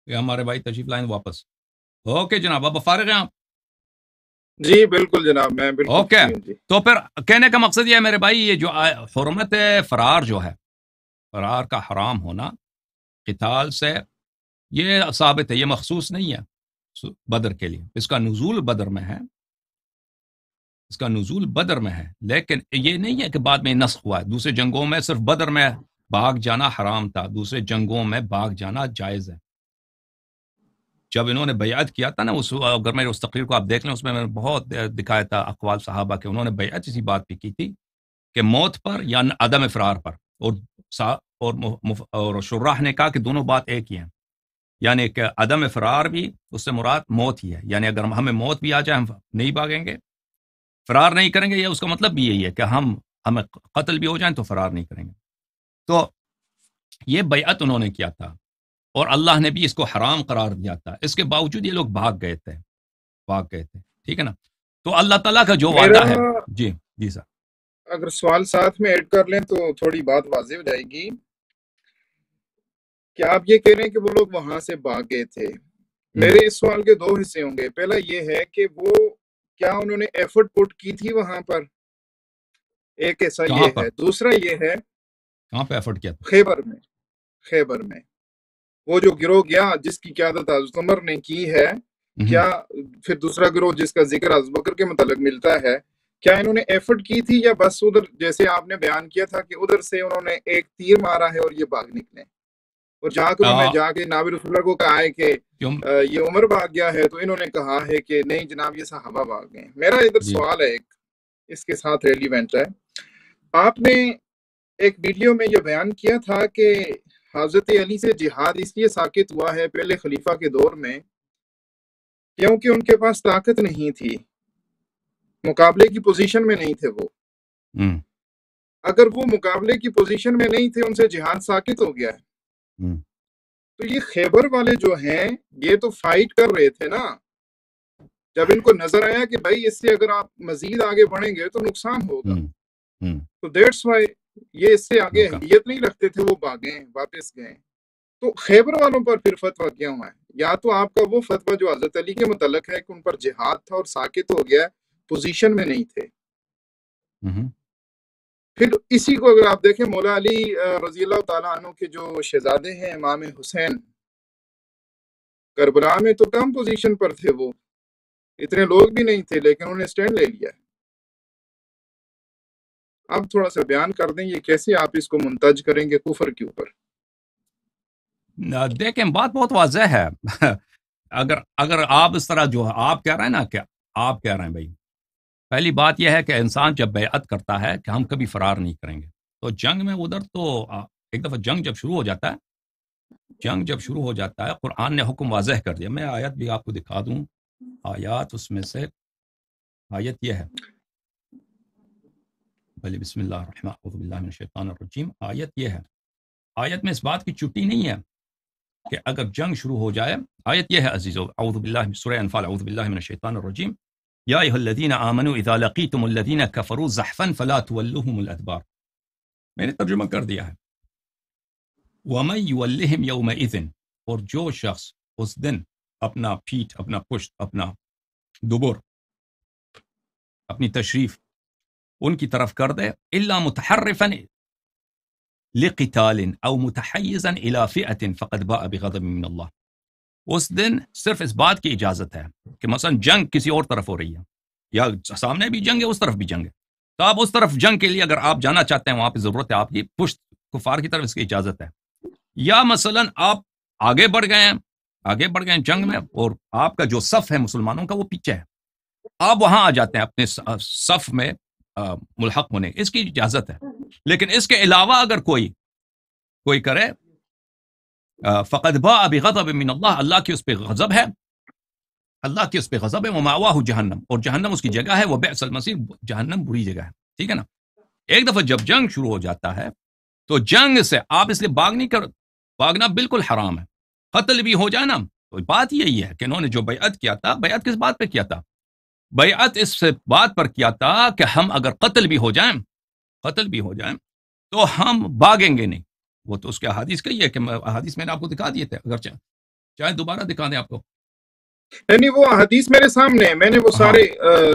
یہ ہمارے بھائی تشریف لائن واپس. اوکے جناب، اب فارغ ہیں آپ؟ جی بالکل جناب، میں بالکل اوکے. فری ہوں جی. تو پھر کہنے کا مقصد یہ ہے میرے بھائی، یہ جو حرمت فرار جو ہے، فرار کا حرام ہونا قتال سے، یہ ثابت ہے، یہ مخصوص نہیں ہے بدر کے لیے. اس کا نزول بدر میں ہے، اس کا نزول بدر میں ہے، لیکن یہ نہیں ہے کہ بعد میں نسخ ہوا ہے. دوسرے جنگوں میں صرف بدر میں بھاگ جانا حرام تھا، دوسرے جنگوں میں بھاگ جانا جائز ہے. جب انہوں نے بیعت کیا تھا نا، اگر میرے اس تقریر کو آپ دیکھ لیں، اس میں نے بہت دکھایا تھا اقوال صحابہ کے. انہوں نے بیعت اسی بات پہ کی تھی کہ موت پر یا عدم فرار پر، اور شراح نے کہا کہ دونوں بات ایک ہی ہیں. یعنی کہ عدم فرار بھی اس سے مراد موت ہی ہے، یعنی اگر ہمیں موت بھی آ جائے ہم نہیں بھاگیں گے، فرار نہیں کریں گے. یہ اس کا مطلب بھی یہی ہے کہ ہمیں قتل بھی ہو جائیں تو فرار نہیں کریں گے. تو یہ بیعت انہوں نے کیا تھا، اور اللہ نے بھی اس کو حرام قرار دیا تھا. اس کے باوجود یہ لوگ بھاگ گئے تھے. ٹھیک ہے نا. تو اللہ تعالیٰ کا جو میرا وعدہ ہے. جی جی سر. اگر سوال ساتھ میں ایڈ کر لیں تو تھوڑی بات واضح ہو جائے گی کہ آپ یہ کہہ رہے ہیں کہ وہ لوگ وہاں سے بھاگ گئے تھے. میرے اس سوال کے دو حصے ہوں گے. پہلا یہ ہے کہ وہ کیا انہوں نے ایفرٹ پٹ کی تھی وہاں پر، ایک ایسا یہ ہے. دوسرا یہ ہے کہاں پہ ایفرٹ کیا تھا؟ خیبر میں وہ جو گروہ گیا جس کی قیادت حضرت عمر نے کی ہے، کیا پھر دوسرا گروہ جس کا ذکر ابوبکر کے متعلق ملتا ہے، کیا انہوں نے ایفرٹ کی تھی یا بس ادھر جیسے آپ نے بیان کیا تھا کہ ادھر سے انہوں نے ایک تیر مارا ہے اور یہ بھاگ نکلے، اور جہاں کہ انہوں نے جا کے نابی رسول اللہ کو کہا ہے کہ یہ عمر بھاگ گیا ہے، تو انہوں نے کہا ہے کہ نہیں جناب یہ صحابہ بھاگ گئے. میرا ادھر سوال ہے ایک، اس کے ساتھ ریلیونٹ ہے. آپ نے ایک ویڈیو میں یہ بیان کیا تھا کہ حضرت علی سے جہاد اس لیے ساقط ہوا ہے پہلے خلیفہ کے دور میں کیونکہ ان کے پاس طاقت نہیں تھی، مقابلے کی پوزیشن میں نہیں تھے وہ. اگر وہ مقابلے کی پوزیشن میں نہیں تھے، ان سے جہاد ساقط ہو گیا ہے. تو یہ خیبر والے جو ہیں یہ تو فائٹ کر رہے تھے نا. جب ان کو نظر آیا کہ بھائی اس سے اگر آپ مزید آگے بڑھیں گے تو نقصان ہوگا، تو دیٹس وائی یہ اس سے آگے اہلیت نہیں رکھتے تھے، وہ بھاگیں واپس گئے. تو خیبر والوں پر پھر فتویٰ کیا ہوا ہے؟ یا تو آپ کا وہ فتویٰ جو حضرت علی کے متعلق ہے کہ ان پر جہاد تھا اور ساکت ہو گیا، پوزیشن میں نہیں تھے. پھر اسی کو اگر آپ دیکھیں مولا علی رضی اللہ تعالیٰ عنہ کے جو شہزادے ہیں امام حسین، کربلا میں تو کم پوزیشن پر تھے، وہ اتنے لوگ بھی نہیں تھے لیکن انہوں نے سٹینڈ لے لیا. اب تھوڑا سا بیان کر دیں یہ کیسے آپ اس کو منتج کریں گے کفر کے اوپر. دیکھیں بات بہت واضح ہے. اگر آپ اس طرح جو آپ کہہ رہے ہیں نا، کہ آپ کہہ رہے ہیں بھائی، پہلی بات یہ ہے کہ انسان جب بیعت کرتا ہے کہ ہم کبھی فرار نہیں کریں گے، تو جنگ میں ادھر تو ایک دفعہ جنگ جب شروع ہو جاتا ہے قرآن نے حکم واضح کر دیا. میں آیت بھی آپ کو دکھا دوں. آیات اس میں سے آیت یہ ہے، بھلے بسم اللہ الرحمن اعوذ باللہ من الشیطان الرجیم. آیت یہ ہے، آیت میں اس بات کی چھٹی نہیں ہے کہ اگر جنگ شروع ہو جائے. آیت یہ ہے عزیزو، اعوذ باللہ سورہ انفال، اعوذ باللہ من الشیطان الرجیم، یا ایھا الذین آمنوا اذا لقیتم الذین کفروا زحفا فلا تولوہم الادبار. میں نے ترجمہ کر دیا ہے. ومن یولہم یومئذ، اور جو شخص اس دن اپنا پیٹھ، اپنا پشت، اپنا دبر، اپنی تشریف ان کی طرف کر دے، الا متحرفا لقتال او متحیزا الى فئة فقد باء بغضب من اللہ. اس دن صرف اس بات کی اجازت ہے کہ مثلا جنگ کسی اور طرف ہو رہی ہے، یا سامنے بھی جنگ ہے اس طرف بھی جنگ ہے، تو آپ اس طرف جنگ کے لیے اگر آپ جانا چاہتے ہیں، وہاں پہ ضرورت ہے آپ کی پشت کفار کی طرف، اس کی اجازت ہے. یا مثلا آپ آگے بڑھ گئے ہیں جنگ میں، اور آپ کا جو صف ہے مسلمانوں کا وہ پیچھے ہے، آپ وہاں آ جاتے ہیں اپنے صف میں ملحق ہونے، اس کی اجازت ہے. لیکن اس کے علاوہ اگر کوئی کرے، فقد باء بغضب من اللہ، اللہ کی اس پہ غضب ہے، ومأواہ جہنم، اور جہنم اس کی جگہ ہے، وہ بئس المصیر، جہنم بری جگہ ہے. ٹھیک ہے نا. ایک دفعہ جب جنگ شروع ہو جاتا ہے تو جنگ سے آپ اس لیے بھاگنا بالکل حرام ہے. قتل بھی ہو جائے نا، تو بات یہی ہے کہ انہوں نے جو بیعت کیا تھا، بیعت کس بات پہ کیا تھا؟ بیعت اس بات پر کیا تھا کہ ہم اگر قتل بھی ہو جائیں تو ہم بھاگیں گے نہیں. وہ تو اس کے احادیث کا ہی ہے کہ احادیث میں نے آپ کو دکھا دیے تھے. اگرچہ چاہے دوبارہ دکھا دیں آپ کو. نہیں وہ حدیث میرے سامنے ہے، میں نے وہ سارے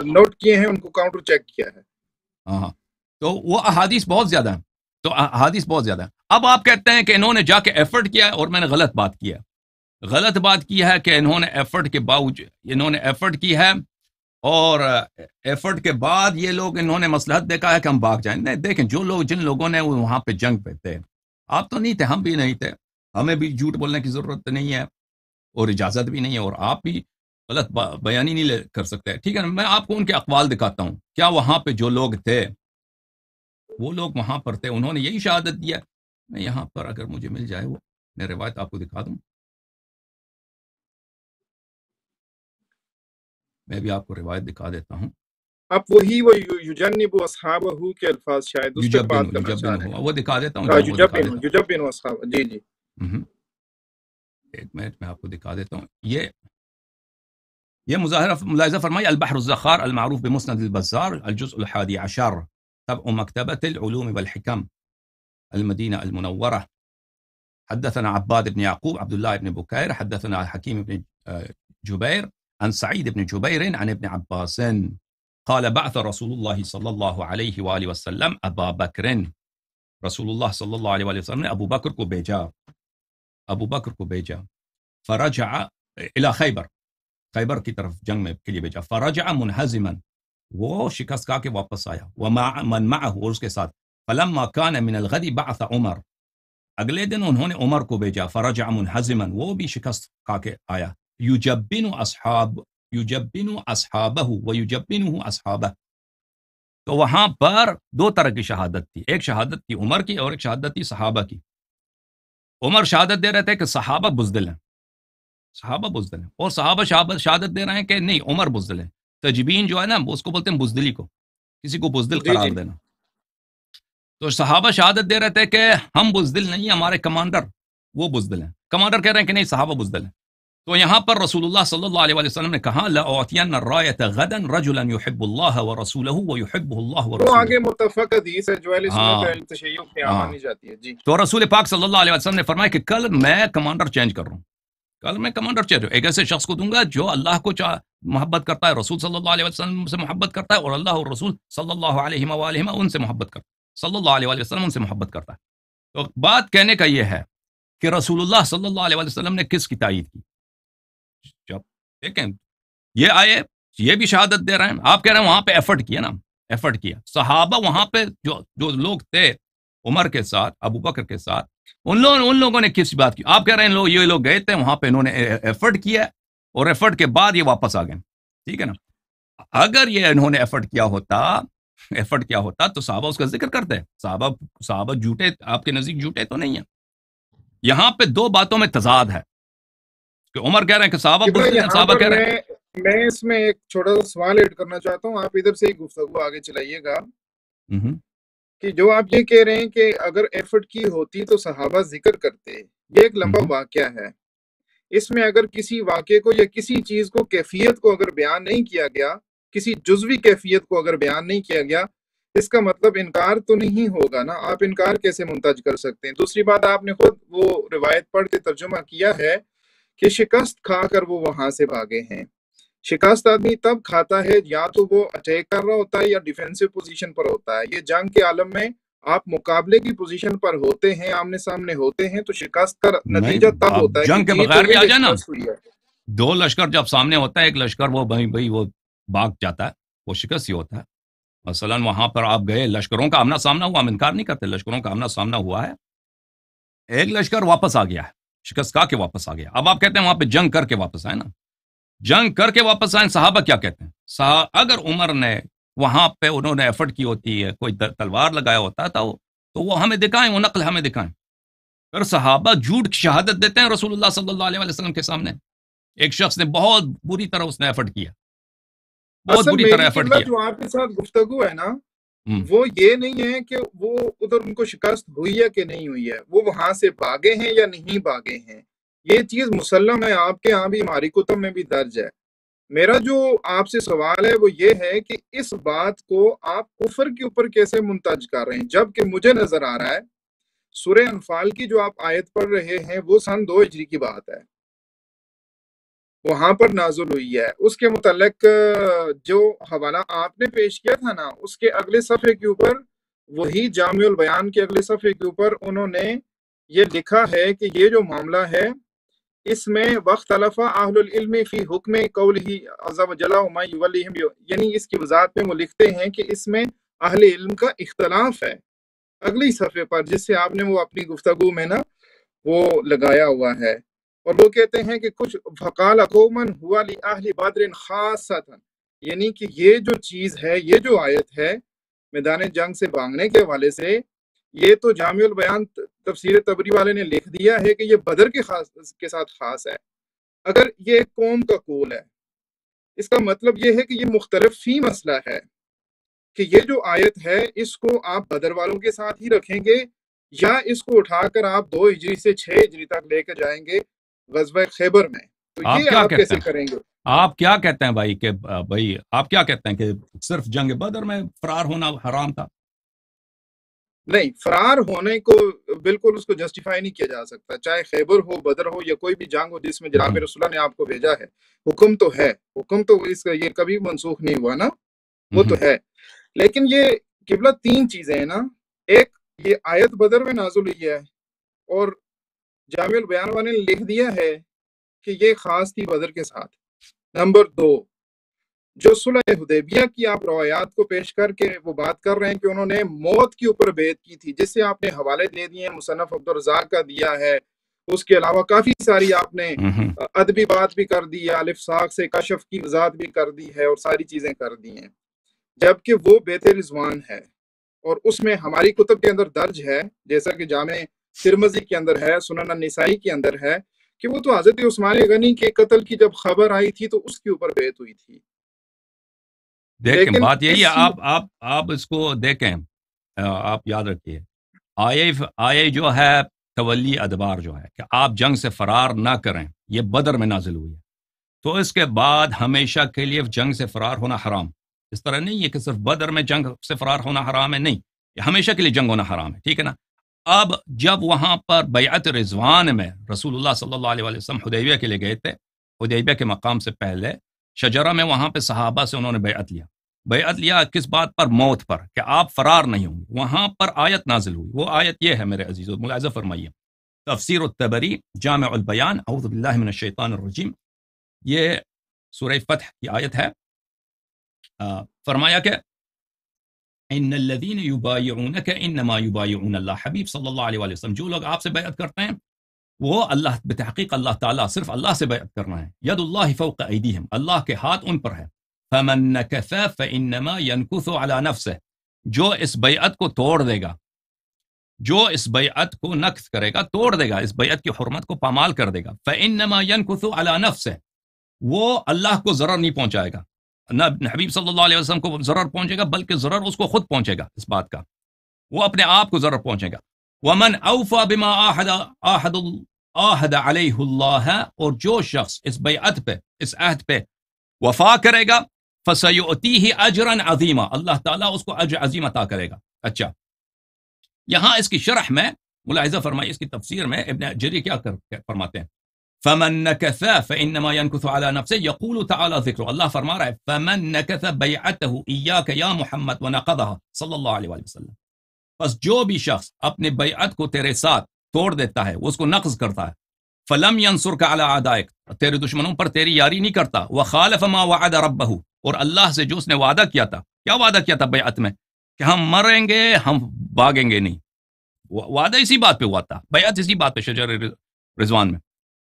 نوٹ کیے ہیں، ان کو کاؤنٹر چیک کیا ہے. ہاں تو وہ احادیث بہت زیادہ ہیں، تو احادیث بہت زیادہ ہیں. اب آپ کہتے ہیں کہ انہوں نے جا کے ایفرٹ کیا ہے اور میں نے غلط بات کی ہے. غلط بات کی ہے کہ انہوں نے ایفرٹ کے باوجود انہوں نے ایفرٹ کی ہے، اور ایفرٹ کے بعد یہ لوگ انہوں نے مصلحت دیکھا ہے کہ ہم بھاگ جائیں. نہیں، دیکھیں جن لوگوں نے وہاں پہ جنگ پہ تھے، آپ تو نہیں تھے، ہم بھی نہیں تھے، ہمیں بھی جھوٹ بولنے کی ضرورت نہیں ہے اور اجازت بھی نہیں ہے، اور آپ بھی غلط بیانی نہیں کر سکتے. ٹھیک ہے نا، میں آپ کو ان کے اقوال دکھاتا ہوں. کیا وہاں پہ جو لوگ تھے، وہ لوگ وہاں پر تھے، انہوں نے یہی شہادت دیا. میں یہاں پر اگر مجھے مل جائے وہ میں روایت آپ کو دکھا دوں. میں بھی آپ کو روایت دکھا دیتا ہوں. آپ وہی وہ یجنب اصحابہ کے الفاظ شاید اس پہ بات کرنا چاہ رہے ہیں. وہ دکھا دیتا ہوں، وہ دکھا دیتا ہوں. یجبن اصحابہ، جی جی. ایک منٹ میں آپ کو دکھا دیتا ہوں. یہ ملاحظہ فرمائی البحر الزخار المعروف بمسند البزار الجزء 11 تبع مكتبة العلوم والحكم المدينة المنورة. حدثنا عباد بن يعقوب عبد الله بن بكير حدثنا حكيم بن جبير عن سعيد بن جبير عن ابن عباس قال بعث رسول الله صلى الله عليه وآله وسلم أبا بكر. رسول اللہ صلی اللہ علیہ وآلہ وسلم نے ابو بکر کو بیجا فرجع الى خیبر کی طرف جنگ میں کے لیے بیجا. فرجع منہزما، وہ شکست کھا کے واپس آیا. ومن معه، اور اس کے ساتھ. فلما كان من الغد بعث عمر، اگلے دن انہوں نے عمر کو بیجا. فرجع منہزما، وہ بھی شکست کھا کے آیا. یجبن اصحابہ ویجبنہ اصحابہ. تو وہاں پر دو طرح کی شہادت تھی، ایک شہادت تھی عمر کی اور ایک شہادت تھی صحابہ کی. عمر شہادت دے رہے تھے کہ صحابہ بزدل ہیں، اور صحابہ شہادت دے رہے ہیں کہ نہیں، عمر بزدل ہے. تجبین جو ہے نا، اس کو بولتے ہیں بزدلی کو، کسی کو بزدل قرار دینا. تو صحابہ شہادت دے رہے تھے کہ ہم بزدل نہیں، ہمارے کمانڈر وہ بزدل ہیں. کمانڈر کہہ رہے ہیں کہ نہیں، صحابہ بزدل ہیں. تو یہاں پر رسول اللہ صلی اللہ علیہ وسلم نے کہا لَأُعْطِيَنَّ الرَّایَةَ غَدًا رَجُلًا يُحِبُّ اللَّهَ وَرَسُولَهُ وَيُحِبُّهُ اللَّهُ وہ وَرَسُولُهُ. آگے متفق حدیث ہے جو اہل سنت اہل تشیع کی مانی جاتی ہے. جی. تو رسول پاک صلی اللہ علیہ وسلم نے فرمایا کہ کل میں کمانڈر چینج کر رہا ہوں، ایک ایسے شخص کو دوں گا جو اللہ کو محبت کرتا ہے، رسول صلی اللہ علیہ وسلم سے محبت کرتا ہے، اور اللہ اور رسول صلی اللہ علیہ وآلہ ان سے محبت کرتا ہے، صلی اللہ علیہ وسلم ان سے محبت کرتا ہے. تو بات کہنے کا یہ ہے کہ رسول اللہ صلی اللہ علیہ وسلم نے کس کی تائید کی. جب دیکھیں یہ آئے، یہ بھی شہادت دے رہے ہیں، آپ کہہ رہے ہیں وہاں پہ ایفرٹ کیا. صحابہ وہاں پہ جو لوگ تھے عمر کے ساتھ، ابو بکر کے ساتھ، ان لوگوں نے کس بات کی؟ آپ کہہ رہے ہیں یہ لوگ گئے تھے وہاں پہ، انہوں نے ایفرٹ کیا اور ایفرٹ کے بعد یہ واپس آ گئے. ٹھیک ہے نا. اگر یہ انہوں نے ایفرٹ کیا ہوتا تو صحابہ اس کا ذکر کرتے. صحابہ جھوٹے آپ کے نزدیک جھوٹے تو نہیں ہیں. یہاں پہ دو باتوں میں تضاد ہے کہ عمر کہہ رہے ہیں کہ صحابہ کہہ رہے ہیں. میں اس میں ایک چھوٹا سا سوال ایڈ کرنا چاہتا ہوں، آپ ادھر سے ہی گفتگو آگے چلائیے گا. کہ جو آپ یہ کہہ رہے ہیں کہ اگر ایفرٹ کی ہوتی تو صحابہ ذکر کرتے، یہ ایک لمبا واقعہ ہے. اس میں اگر کسی واقعے کو یا کسی چیز کو، کیفیت کو اگر بیان نہیں کیا گیا، کسی جزوی کیفیت کو اگر بیان نہیں کیا گیا، اس کا مطلب انکار تو نہیں ہوگا نا. آپ انکار کیسے منتج کر سکتے ہیں؟ دوسری بات، آپ نے خود وہ روایت پڑھ کے ترجمہ کیا ہے کہ شکست کھا کر وہ وہاں سے بھاگے ہیں. شکست آدمی تب کھاتا ہے یا تو وہ اٹیک کر رہا ہوتا ہے یا ڈیفینسو پوزیشن پر ہوتا ہے. یہ جنگ کے عالم میں آپ مقابلے کی پوزیشن پر ہوتے ہیں، آمنے سامنے ہوتے ہیں، تو شکست کا نتیجہ تب ہوتا ہے جنگ کے بغیر بھی آ جائے نا. دو لشکر جب سامنے ہوتا ہے، ایک لشکر وہ بھاگ جاتا ہے، وہ شکست ہی ہوتا ہے. مثلا وہاں پر آپ گئے، لشکروں کا آمنا سامنا ہوا، ہم انکار نہیں کرتے، لشکروں کا آمنا سامنا ہوا ہے، ایک لشکر واپس آ گیا ہے، شکست کھا کے واپس آ گیا. اب آپ کہتے ہیں وہاں پہ جنگ کر کے واپس آئے نا. جنگ کر کے واپس آئے. صحابہ کیا کہتے ہیں؟ اگر عمر نے وہاں پہ انہوں نے ایفرٹ کی ہوتی ہے، کوئی تلوار لگایا ہوتا تھا تو وہ ہمیں دکھائیں، وہ نقل ہمیں دکھائیں. پھر صحابہ جھوٹ کی شہادت دیتے ہیں رسول اللہ صلی اللہ علیہ وسلم کے سامنے. ایک شخص نے بہت بری طرح اس نے ایفرٹ کیا، بہت بری طرح ایفرٹ کیا. جو آپ کے ساتھ گفتگو ہے نا، وہ یہ نہیں ہے کہ وہ ادھر ان کو شکست ہوئی ہے کہ نہیں ہوئی ہے، وہ وہاں سے بھاگے ہیں یا نہیں بھاگے ہیں. یہ چیز مسلم ہے، آپ کے ہاں بھی، ہماری کتب میں بھی درج ہے. میرا جو آپ سے سوال ہے وہ یہ ہے کہ اس بات کو آپ کفر کے اوپر کیسے منتج کر رہے ہیں، جبکہ مجھے نظر آ رہا ہے سورہ انفال کی جو آپ آیت پڑھ رہے ہیں وہ سن 2 ہجری کی بات ہے. وہاں پر نازل ہوئی ہے۔ اس کے متعلق جو حوالہ آپ نے پیش کیا تھا نا، اس کے اگلے صفحے کے اوپر، وہی جامع البیان کے اگلے صفحے کے اوپر انہوں نے یہ لکھا ہے کہ یہ جو معاملہ ہے اس میں واختلف اہل العلم فی حکم قولہ عز وجل وما یولیہم، یعنی اس کی وضاحت میں وہ لکھتے ہیں کہ اس میں اہل علم کا اختلاف ہے، اگلی صفحے پر، جس سے آپ نے وہ اپنی گفتگو میں نا وہ لگایا ہوا ہے۔ اور وہ کہتے ہیں کہ کچھ فقال قوما ہوا لأہل بدر خاصۃ، یعنی کہ یہ جو چیز ہے، یہ جو آیت ہے میدان جنگ سے بھاگنے کے حوالے سے، یہ تو جامع البیان تفسیر طبری والے نے لکھ دیا ہے کہ یہ بدر کے ساتھ خاص ہے۔ اگر یہ ایک قوم کا قول ہے، اس کا مطلب یہ ہے کہ یہ مختلف فی مسئلہ ہے، کہ یہ جو آیت ہے اس کو آپ بدر والوں کے ساتھ ہی رکھیں گے، یا اس کو اٹھا کر آپ 2 ہجری سے 6 ہجری تک لے کے جائیں گے غزوہ خیبر میں، تو آپ یہ کیا آپ کہتے کیسے ہیں؟ کریں گے؟ آپ کیا کہتے ہیں بھائی کہ بھائی آپ کیا کہتے ہیں کہ صرف جنگ بدر میں فرار ہونا حرام تھا؟ نہیں، فرار ہونے کو بالکل اس کو جسٹیفائی نہیں کیا جا سکتا، چاہے خیبر ہو، بدر ہو، یا کوئی بھی جنگ ہو جس میں جناب رسول اللہ نے آپ کو بھیجا ہے، حکم تو ہے، حکم تو اس کا یہ کبھی منسوخ نہیں ہوا نا، وہ تو ہے۔ لیکن یہ قبلہ 3 چیزیں ہیں نا، ایک یہ آیت بدر میں نازل ہوئی ہے، اور جامع البیان والے نے لکھ دیا ہے کہ یہ خاص تھی بدر کے ساتھ۔ نمبر 2، جو صلح حدیبیہ کی آپ روایات کو پیش کر کے وہ بات کر رہے ہیں کہ انہوں نے موت کے اوپر بیعت کی تھی، جس سے آپ نے حوالے دے دیے ہیں، مصنف عبدالرزاق کا دیا ہے، اس کے علاوہ کافی ساری آپ نے ادبی بات بھی کر دی ہے، الف ساق سے کشف کی وضاحت بھی کر دی ہے، اور ساری چیزیں کر دی ہیں، جبکہ وہ بیت رضوان ہے، اور اس میں ہماری کتب کے اندر درج ہے، جیسا کہ جامع ترمذی کے اندر ہے، سنن النسائی کے اندر ہے، کہ وہ تو حضرت عثمان غنی کے قتل کی جب خبر آئی تھی تو اس کے اوپر بیعت ہوئی تھی۔ دیکھیں لیکن بات یہی ہے، اس آپ اس کو دیکھیں، آپ یاد رکھیے، آئے جو ہے تولی ادبار جو ہے کہ آپ جنگ سے فرار نہ کریں، یہ بدر میں نازل ہوئی ہے، تو اس کے بعد ہمیشہ کے لیے جنگ سے فرار ہونا حرام۔ اس طرح نہیں ہے کہ صرف بدر میں جنگ سے فرار ہونا حرام ہے، نہیں، یہ ہمیشہ کے لیے جنگ ہونا حرام ہے، ٹھیک ہے نا۔ اب جب وہاں پر بیعت رضوان میں رسول اللہ صلی اللہ علیہ وسلم حدیبیہ کے لیے گئے تھے، حدیبیہ کے مقام سے پہلے شجرہ میں وہاں پہ صحابہ سے انہوں نے بیعت لیا کس بات پر؟ موت پر، کہ آپ فرار نہیں ہوں گے۔ وہاں پر آیت نازل ہوئی، وہ آیت یہ ہے میرے عزیزو، ملاحظہ فرمائیے، تفسیر الطبری جامع البیان، اعوذ باللہ من الشیطان الرجیم، یہ سورہ فتح کی آیت ہے۔ فرمایا کہ ان الذین یبایعونک انما یبایعون اللہ، حبیب صلی اللہ علیہ وسلم، جو لوگ آپ سے بیعت کرتے ہیں وہ اللہ، بتحقیق اللہ تعالیٰ، صرف اللہ سے بیعت کرنا ہے، ید اللہ فوق ایدیہم، اللہ کے ہاتھ ان پر ہے، فمن نکث فانما ينکث علی نفسه، جو اس بیعت کو توڑ دے گا، جو اس بیعت کو نقض کرے گا، توڑ دے گا، اس بیعت کی حرمت کو پامال کر دے گا، فانما ينکث علی نفسه، وہ اللہ کو ضرر نہیں پہنچائے گا، نہ حبیب صلی اللہ علیہ وسلم کو ضرر پہنچے گا، بلکہ ضرر اس کو خود پہنچے گا، اس بات کا وہ اپنے آپ کو ضرر پہنچے گا۔ ومن اوفى بما عاہد علیہ اللہ، اور جو شخص اس بیعت پہ، اس عہد پہ وفا کرے گا، فسیؤتیہ اجرا عظیما، اللہ تعالیٰ اس کو اجر عظیم عطا کرے گا۔ اچھا، یہاں اس کی شرح میں ملاحظہ فرمائیے، اس کی تفسیر میں ابن جری کیا فرماتے ہیں؟ فمن نکث فانما ينکث على نفسه، یقول تعالی ذکر، اللہ فرما رہا ہے فمن نکث بیعته ایاک یا محمد ونقضها صلی اللہ علیہ وسلم، پس جو بھی شخص اپنے بیعت کو تیرے ساتھ توڑ دیتا ہے، وہ اس کو نقض کرتا ہے، فلم ينصرك على اعدائک، تیرے دشمنوں پر تیری یاری نہیں کرتا، وخالف ما وعد ربه، اور اللہ سے جو اس نے وعدہ کیا تھا، کیا وعدہ کیا تھا بیعت میں؟ کہ ہم مریں گے، ہم بھاگیں گے نہیں، وعدہ اسی بات پہ ہوا تھا، بیعت اسی بات پہ شجر رضوان میں،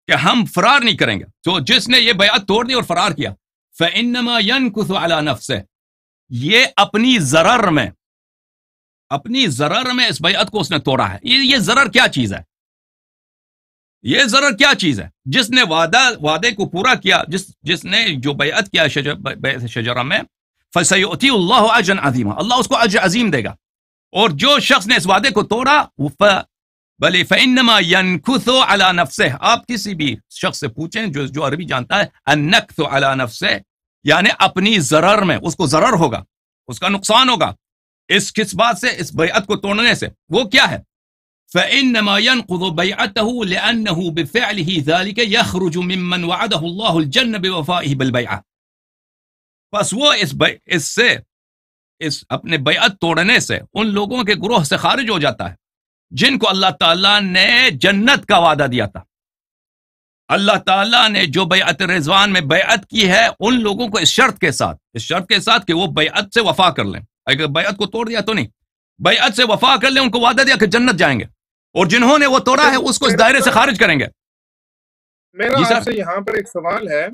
کہ ہم فرار نہیں کریں گے۔ تو جس نے یہ بیعت توڑ دی اور فرار کیا، فانما ينكث على نفسه، یہ اپنی ضرر میں اس بیعت کو اس نے توڑا ہے۔ یہ ضرر کیا چیز ہے؟ یہ ضرر کیا چیز ہے؟ جس نے وعدے کو پورا کیا، جس نے جو بیعت کیا شجرہ میں، فسیؤتی اللہ اجرا عظیما، اللہ اس کو اجر عظیم دے گا۔ اور جو شخص نے اس وعدے کو توڑا، بلے فانما ينكث على نفسه، آپ کسی بھی شخص سے پوچھیں جو عربی جانتا ہے، النکث على نفسه یعنی اپنی ضرر میں، اس کو ضرر ہوگا، اس کا نقصان ہوگا، اس کس بات سے؟ اس بیعت کو توڑنے سے۔ وہ کیا ہے؟ فإنما ينقض بيعته لأنه بفعله ذلك يخرج ممن وعده الله الجنة بوفائه بالبيعة. بس وہ اس اپنے بیعت توڑنے سے ان لوگوں کے گروہ سے خارج ہو جاتا ہے جن کو اللہ تعالیٰ نے جنت کا وعدہ دیا تھا. اللہ تعالیٰ نے جو بیعت رضوان میں بیعت کی ہے ان لوگوں کو اس شرط کے ساتھ کہ وہ بیعت سے وفا کر لیں. اگر بیعت کو توڑ دیا تو نہیں, بیعت سے وفا کر لیں, ان کو وعدہ دیا کہ جنت جائیں گے, اور جنہوں نے وہ توڑا ہے اس کو اس دائرے سے خارج کریں گے. میرا آپ سے یہاں پر ایک سوال ہے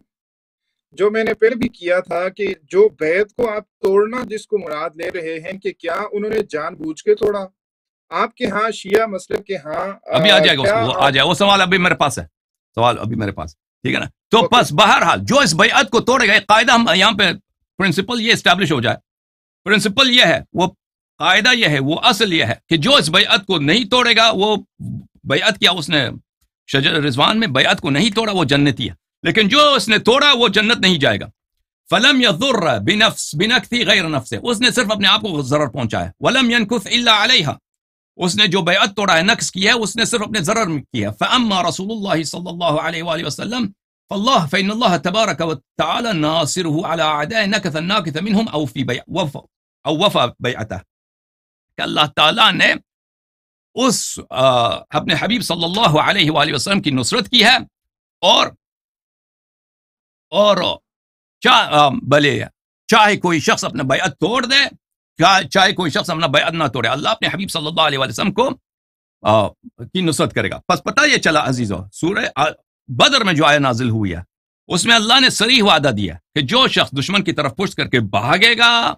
جو میں نے پہلے بھی کیا تھا کہ جو بیعت کو آپ توڑنا جس کو مراد لے رہے ہیں کہ کیا انہوں نے جان بوجھ کے توڑا؟ آپ کے ہاں شیعہ مسلک کے ہاں ابھی آ جائے گا وہ سوال ابھی میرے پاس ہے, ٹھیک ہے نا. تو بس بہرحال جو اس بیعت کو توڑے گا, ایک قاعدہ ہم یہاں پہ پرنسپل یہ اسٹیبلش ہو جائے, پرنسپل یہ ہے, وہ قاعدہ یہ ہے, وہ اصل یہ ہے کہ جو اس بیعت کو نہیں توڑے گا, وہ بیعت کیا اس نے شجر رضوان میں بیعت کو نہیں توڑا, وہ جنتی ہے. لیکن جو اس نے توڑا وہ جنت نہیں جائے گا. فلم يضر بنفس غیر نفس, اس نے صرف اپنے آپ کو ضرر پہنچایا. ولم ينكث الا عليها, اس نے جو بیعت توڑا ہے, نقص کیا ہے, اس نے صرف اپنے ضرر میں کیا. فاما رسول اللہ صلی اللہ علیہ وآلہ وسلم فإن الله تبارك وتعالى ناصره على اعداء نكث الناكث منهم او وفى بیعته, کہ اللہ تعالیٰ نے اس اپنے حبیب صلی اللہ علیہ وآلہ وسلم کی نصرت کی ہے, اور بھلے چاہے کوئی شخص اپنا بیعت توڑ دے, چاہے کوئی شخص اپنا بیعت نہ توڑے, اللہ اپنے حبیب صلی اللہ علیہ وسلم کو کی نصرت کرے گا. پس پتہ یہ چلا عزیزو, سورہ بدر میں جو آیت نازل ہوئی ہے اس میں اللہ نے صریح وعدہ دیا کہ جو شخص دشمن کی طرف پشت کر کے بھاگے گا,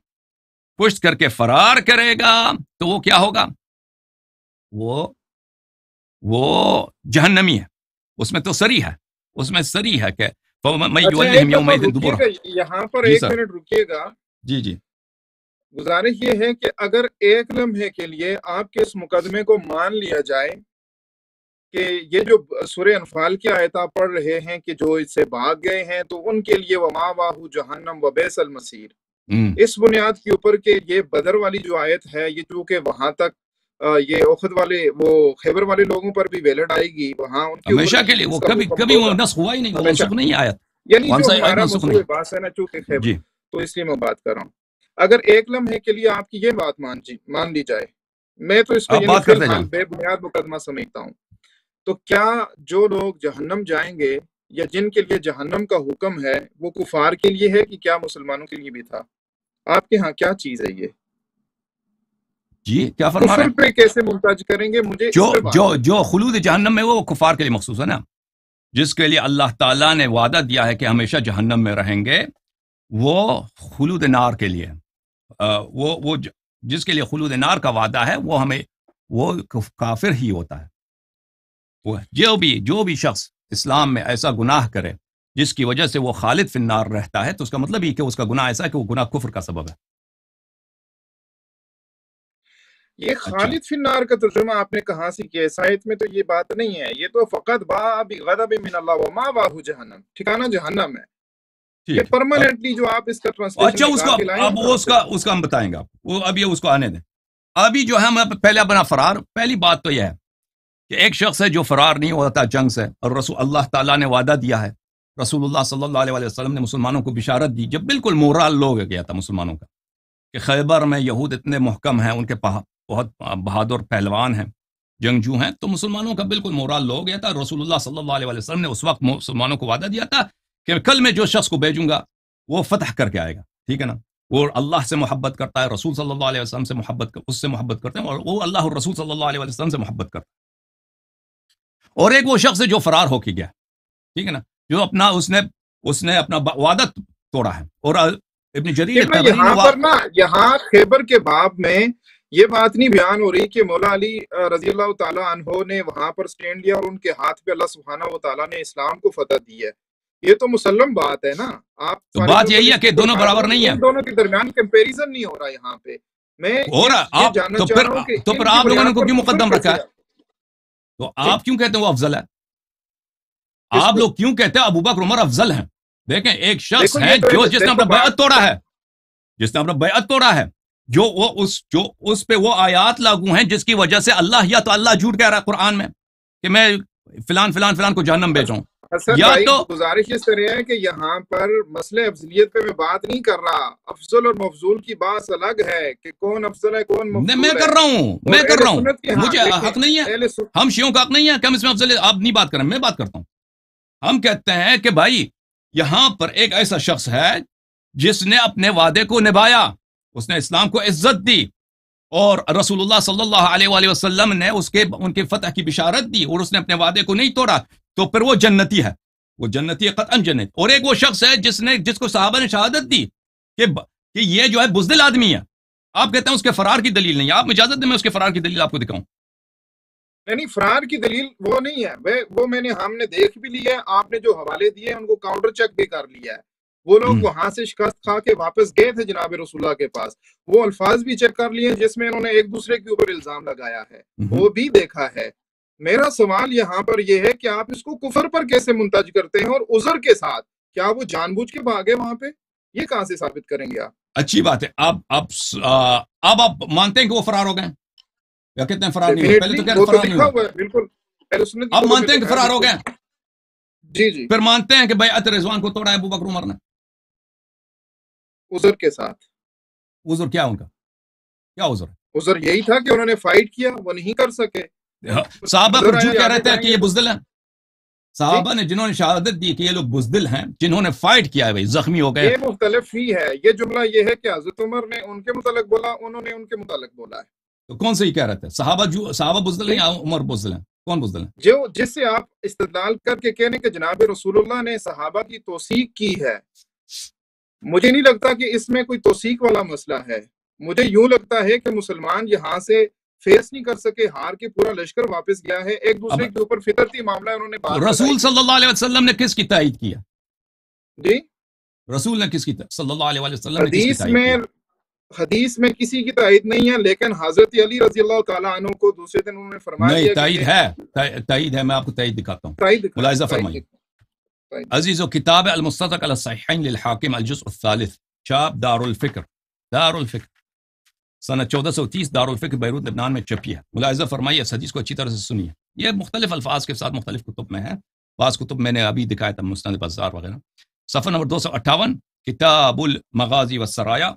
پشت کر کے فرار کرے گا, تو وہ کیا ہوگا, وہ جہنمی ہے. اس میں تو صریح ہے, اس میں صریح ہے کہ یہاں پر ایک منٹ رکیے گا. جی گزارش یہ ہے کہ اگر ایک لمحے کے لیے آپ کے اس مقدمے کو مان لیا جائے کہ یہ جو سورہ انفال کی آیت آپ پڑھ رہے ہیں کہ جو اس سے بھاگ گئے ہیں تو ان کے لیے وَمَأْوَاهُ جَهَنَّمُ وَبِئْسَ الْمَصِيرُ, اس بنیاد کے اوپر کہ یہ بدر والی جو آیت ہے یہ چونکہ وہاں تک یہ احد والے وہ خیبر والے لوگوں پر بھی ویلڈ آئے گی, وہاں ان کے ہمیشہ کے لیے وہ کبھی وہ نسخ ہوا ہی نہیں, وہ منسوخ نہیں آیت, یعنی جو ہمارا موضوع بات ہے نا چونکہ خیبر, تو اس لیے میں بات کر رہا ہوں. اگر ایک لمحے کے لیے آپ کی یہ بات مان لی جائے, میں تو اس کو بے بنیاد مقدمہ سمجھتا ہوں, تو کیا جو لوگ جہنم جائیں گے یا جن کے لیے جہنم کا حکم ہے وہ کفار کے لیے ہے کہ کیا مسلمانوں کے لیے بھی تھا؟ آپ کے ہاں کیا چیز ہے یہ؟ جی کیا فرما رہے ہیں, پہ کیسے محتاج کریں گے مجھے؟ جو خلود جہنم میں وہ کفار کے لیے مخصوص ہے نا, جس کے لیے اللہ تعالیٰ نے وعدہ دیا ہے کہ ہمیشہ جہنم میں رہیں گے, وہ خلود نار کے لیے, وہ جس کے لیے خلود نار کا وعدہ ہے وہ کافر ہی ہوتا ہے. جو بھی شخص اسلام میں ایسا گناہ کرے جس کی وجہ سے وہ خالد فی النار رہتا ہے, تو اس کا مطلب ہی کہ اس کا گناہ ایسا ہے کہ وہ گناہ کفر کا سبب ہے. یہ خالد فی النار کا ترجمہ آپ نے کہاں سے کیا؟ آیت میں تو یہ بات نہیں ہے, یہ تو فقط باء بغضب من اللہ ومأواه جہنم, ٹھکانہ جہنم ہے. یہ پرماننٹلی جو آپ اس کا ٹرانسلیشن اس کا ہم بتائیں گے آپ, وہ ابھی اس کو آنے دیں. ابھی جو ہے پہلے اپنا فرار, پہلی بات تو یہ ہے کہ ایک شخص ہے جو فرار نہیں ہوتا جنگ سے, اور رسول اللہ تعالیٰ نے وعدہ دیا ہے, رسول اللہ صلی اللہ علیہ وسلم نے مسلمانوں کو بشارت دی جب بالکل مورال لو گیا تھا مسلمانوں کا, کہ خیبر میں یہود اتنے محکم ہیں, ان کے بہت بہادر پہلوان ہیں, جنگجو ہیں, تو مسلمانوں کا بالکل مورال لو گیا تھا. رسول اللہ صلی اللہ علیہ وسلم نے اس وقت مسلمانوں کو وعدہ دیا تھا کہ کل میں جو شخص کو بھیجوں گا وہ فتح کر کے آئے گا, ٹھیک ہے نا, وہ اللہ سے محبت کرتا ہے, رسول صلی اللہ علیہ وسلم سے اس سے محبت کرتے ہیں, اور وہ اللہ اور رسول صلی اللہ علیہ وسلم سے محبت کرتا ہے. اور ایک وہ شخص ہے جو فرار ہو کے گیا, ٹھیک ہے نا, جو اس نے اپنا وعدہ توڑا ہے. اور ابن جریر یہاں خیبر کے باب میں یہ بات نہیں بیان ہو رہی کہ مولا علی رضی اللہ تعالیٰ عنہ نے وہاں پر سٹینڈ لیا اور ان کے ہاتھ پہ اللہ سبحانہ و تعالیٰ نے اسلام کو فتح دی ہے. یہ تو مسلم بات ہے نا. آپ بات یہی ہے کہ دونوں برابر نہیں ہیں, دونوں کے درمیان کمپیریزن نہیں ہو رہا یہاں پہ. میں تو پھر آپ لوگوں نے کو کیوں مقدم رکھا ہے؟ تو آپ کیوں کہتے ہیں وہ افضل ہے؟ آپ لوگ کیوں کہتے ہیں ابو بکر عمر افضل ہیں؟ دیکھیں ایک شخص ہے جس نے اپنا بیعت توڑا ہے, جو اس پہ وہ آیات لاگو ہیں جس کی وجہ سے اللہ یا تو اللہ جھوٹ کہہ رہا ہے قرآن میں کہ میں فلان کو جہنم بھیجوں، حسن بھائی گزارش اس طرح ہے کہ یہاں پر مسئلہ افضلیت پہ میں بات نہیں کر رہا، افضل اور مفضول کی بات الگ ہے کہ کون افضل ہے کون مفضول ہے۔ میں کر رہا ہوں مجھے حق نہیں ہے، ہم شیعوں کا حق نہیں ہے کہ ہم اس میں افضل، آپ نہیں بات کریں، میں بات کرتا ہوں۔ ہم کہتے ہیں کہ بھائی یہاں پر ایک ایسا شخص ہے جس نے اپنے وعدے کو نبھایا، اس نے اسلام کو عزت دی، اور رسول اللہ صلی اللہ علیہ وآلہ وسلم نے ان کے فتح کی بشارت دی، اور اس نے اپنے وعدے کو نہیں توڑا، تو پھر وہ جنتی ہے، وہ جنتی ہے قطعاً جنت۔ اور ایک وہ شخص ہے جس کو صحابہ نے شہادت دی کہ یہ جو ہے بزدل آدمی ہے، آپ کہتے ہیں اس کے فرار کی دلیل نہیں ہے، آپ اجازت دیں میں اس کے فرار کی دلیل آپ کو دکھاؤں؟ نہیں، فرار کی دلیل وہ نہیں ہے، وہ ہم نے دیکھ بھی لیا ہے، آپ نے جو حوالے دیے ان کو کاؤنٹر چیک بھی کر لیا ہے، وہ لوگ وہاں سے شکست کھا کے واپس گئے تھے جناب رسول اللہ کے پاس، وہ الفاظ بھی چیک کر لیے جس میں انہوں نے ایک دوسرے کے اوپر الزام لگایا ہے، وہ بھی دیکھا ہے۔ میرا سوال یہاں پر یہ ہے کہ آپ اس کو کفر پر کیسے منتج کرتے ہیں اور عذر کے ساتھ؟ کیا وہ جان بوجھ کے بھاگے وہاں پہ؟ یہ کہاں سے ثابت کریں گے آپ؟ اچھی بات ہے، اب آپ مانتے ہیں کہ وہ فرار ہو گئے یا کہتے ہیں فرار نہیں ہوئے؟ پہلے تو کہہ رہے فرار نہیں ہوئے، بالکل اب مانتے ہیں کہ فرار ہو گئے؟ جی پھر مانتے ہیں کہ بیعت رضوان کو توڑا ہے ابو بکر عمر نے عذر کے ساتھ؟ عذر کیا ان کا؟ کیا عذر ہے؟ عذر یہی تھا کہ انہوں نے فائٹ کیا، وہ نہیں کر سکے۔ صحابہ پر جو کہہ رہے تھے کہ یہ بزدل ہیں، صحابہ نے جنہوں نے شہادت دی کہ یہ لوگ بزدل ہیں، جنہوں نے فائٹ کیا ہے بھائی زخمی ہو گئے۔ یہ مختلف ہی ہے، یہ جملہ یہ ہے کہ حضرت عمر نے ان کے متعلق بولا، انہوں نے ان کے متعلق بولا ہے، تو کون سے ہی کہہ رہے تھے؟ صحابہ بزدل ہیں یا عمر بزدل ہیں؟ کون بزدل ہیں؟ جس سے آپ استدلال کر کے کہنے کہ جناب رسول اللہ نے صحابہ کی توثیق کی ہے، مجھے نہیں لگتا کہ اس میں کوئی توثیق والا مسئلہ ہے۔ مجھے یوں لگتا ہے کہ مسلمان یہاں سے فیس نہیں کر سکے، ہار کے پورا لشکر واپس گیا ہے، ایک دوسرے کے اوپر فطرتی معاملہ انہوں نے رسول صلی اللہ علیہ وسلم نے کس کی تائید کیا؟ جی رسول نے کس کی صلی اللہ علیہ وسلم نے کس کی تائید کیا؟ حدیث میں کسی کی تائید نہیں ہے، لیکن حضرت علی رضی اللہ تعالیٰ عنہ کو دوسرے دن انہوں نے فرمایا نہیں، تائید ہے، میں آپ کو تائید دکھاتا ہوں، ملاحظہ فرمائیے۔ عزیزو، کتاب المستدرک علی الصحیحین للحاکم الجزء الثالث، چھاپ دار الفکر، سنہ 1430 دار الفکر بیروت لبنان میں چھپی ہے۔ ملاحظہ فرمائیے، اس حدیث کو اچھی طرح سے سنیے، یہ مختلف الفاظ کے ساتھ مختلف کتب میں ہے، بعض کتب میں نے ابھی دکھایا تھا، مسند بزار وغیرہ۔ صفحہ نمبر 258، کتاب المغازی والسرایا،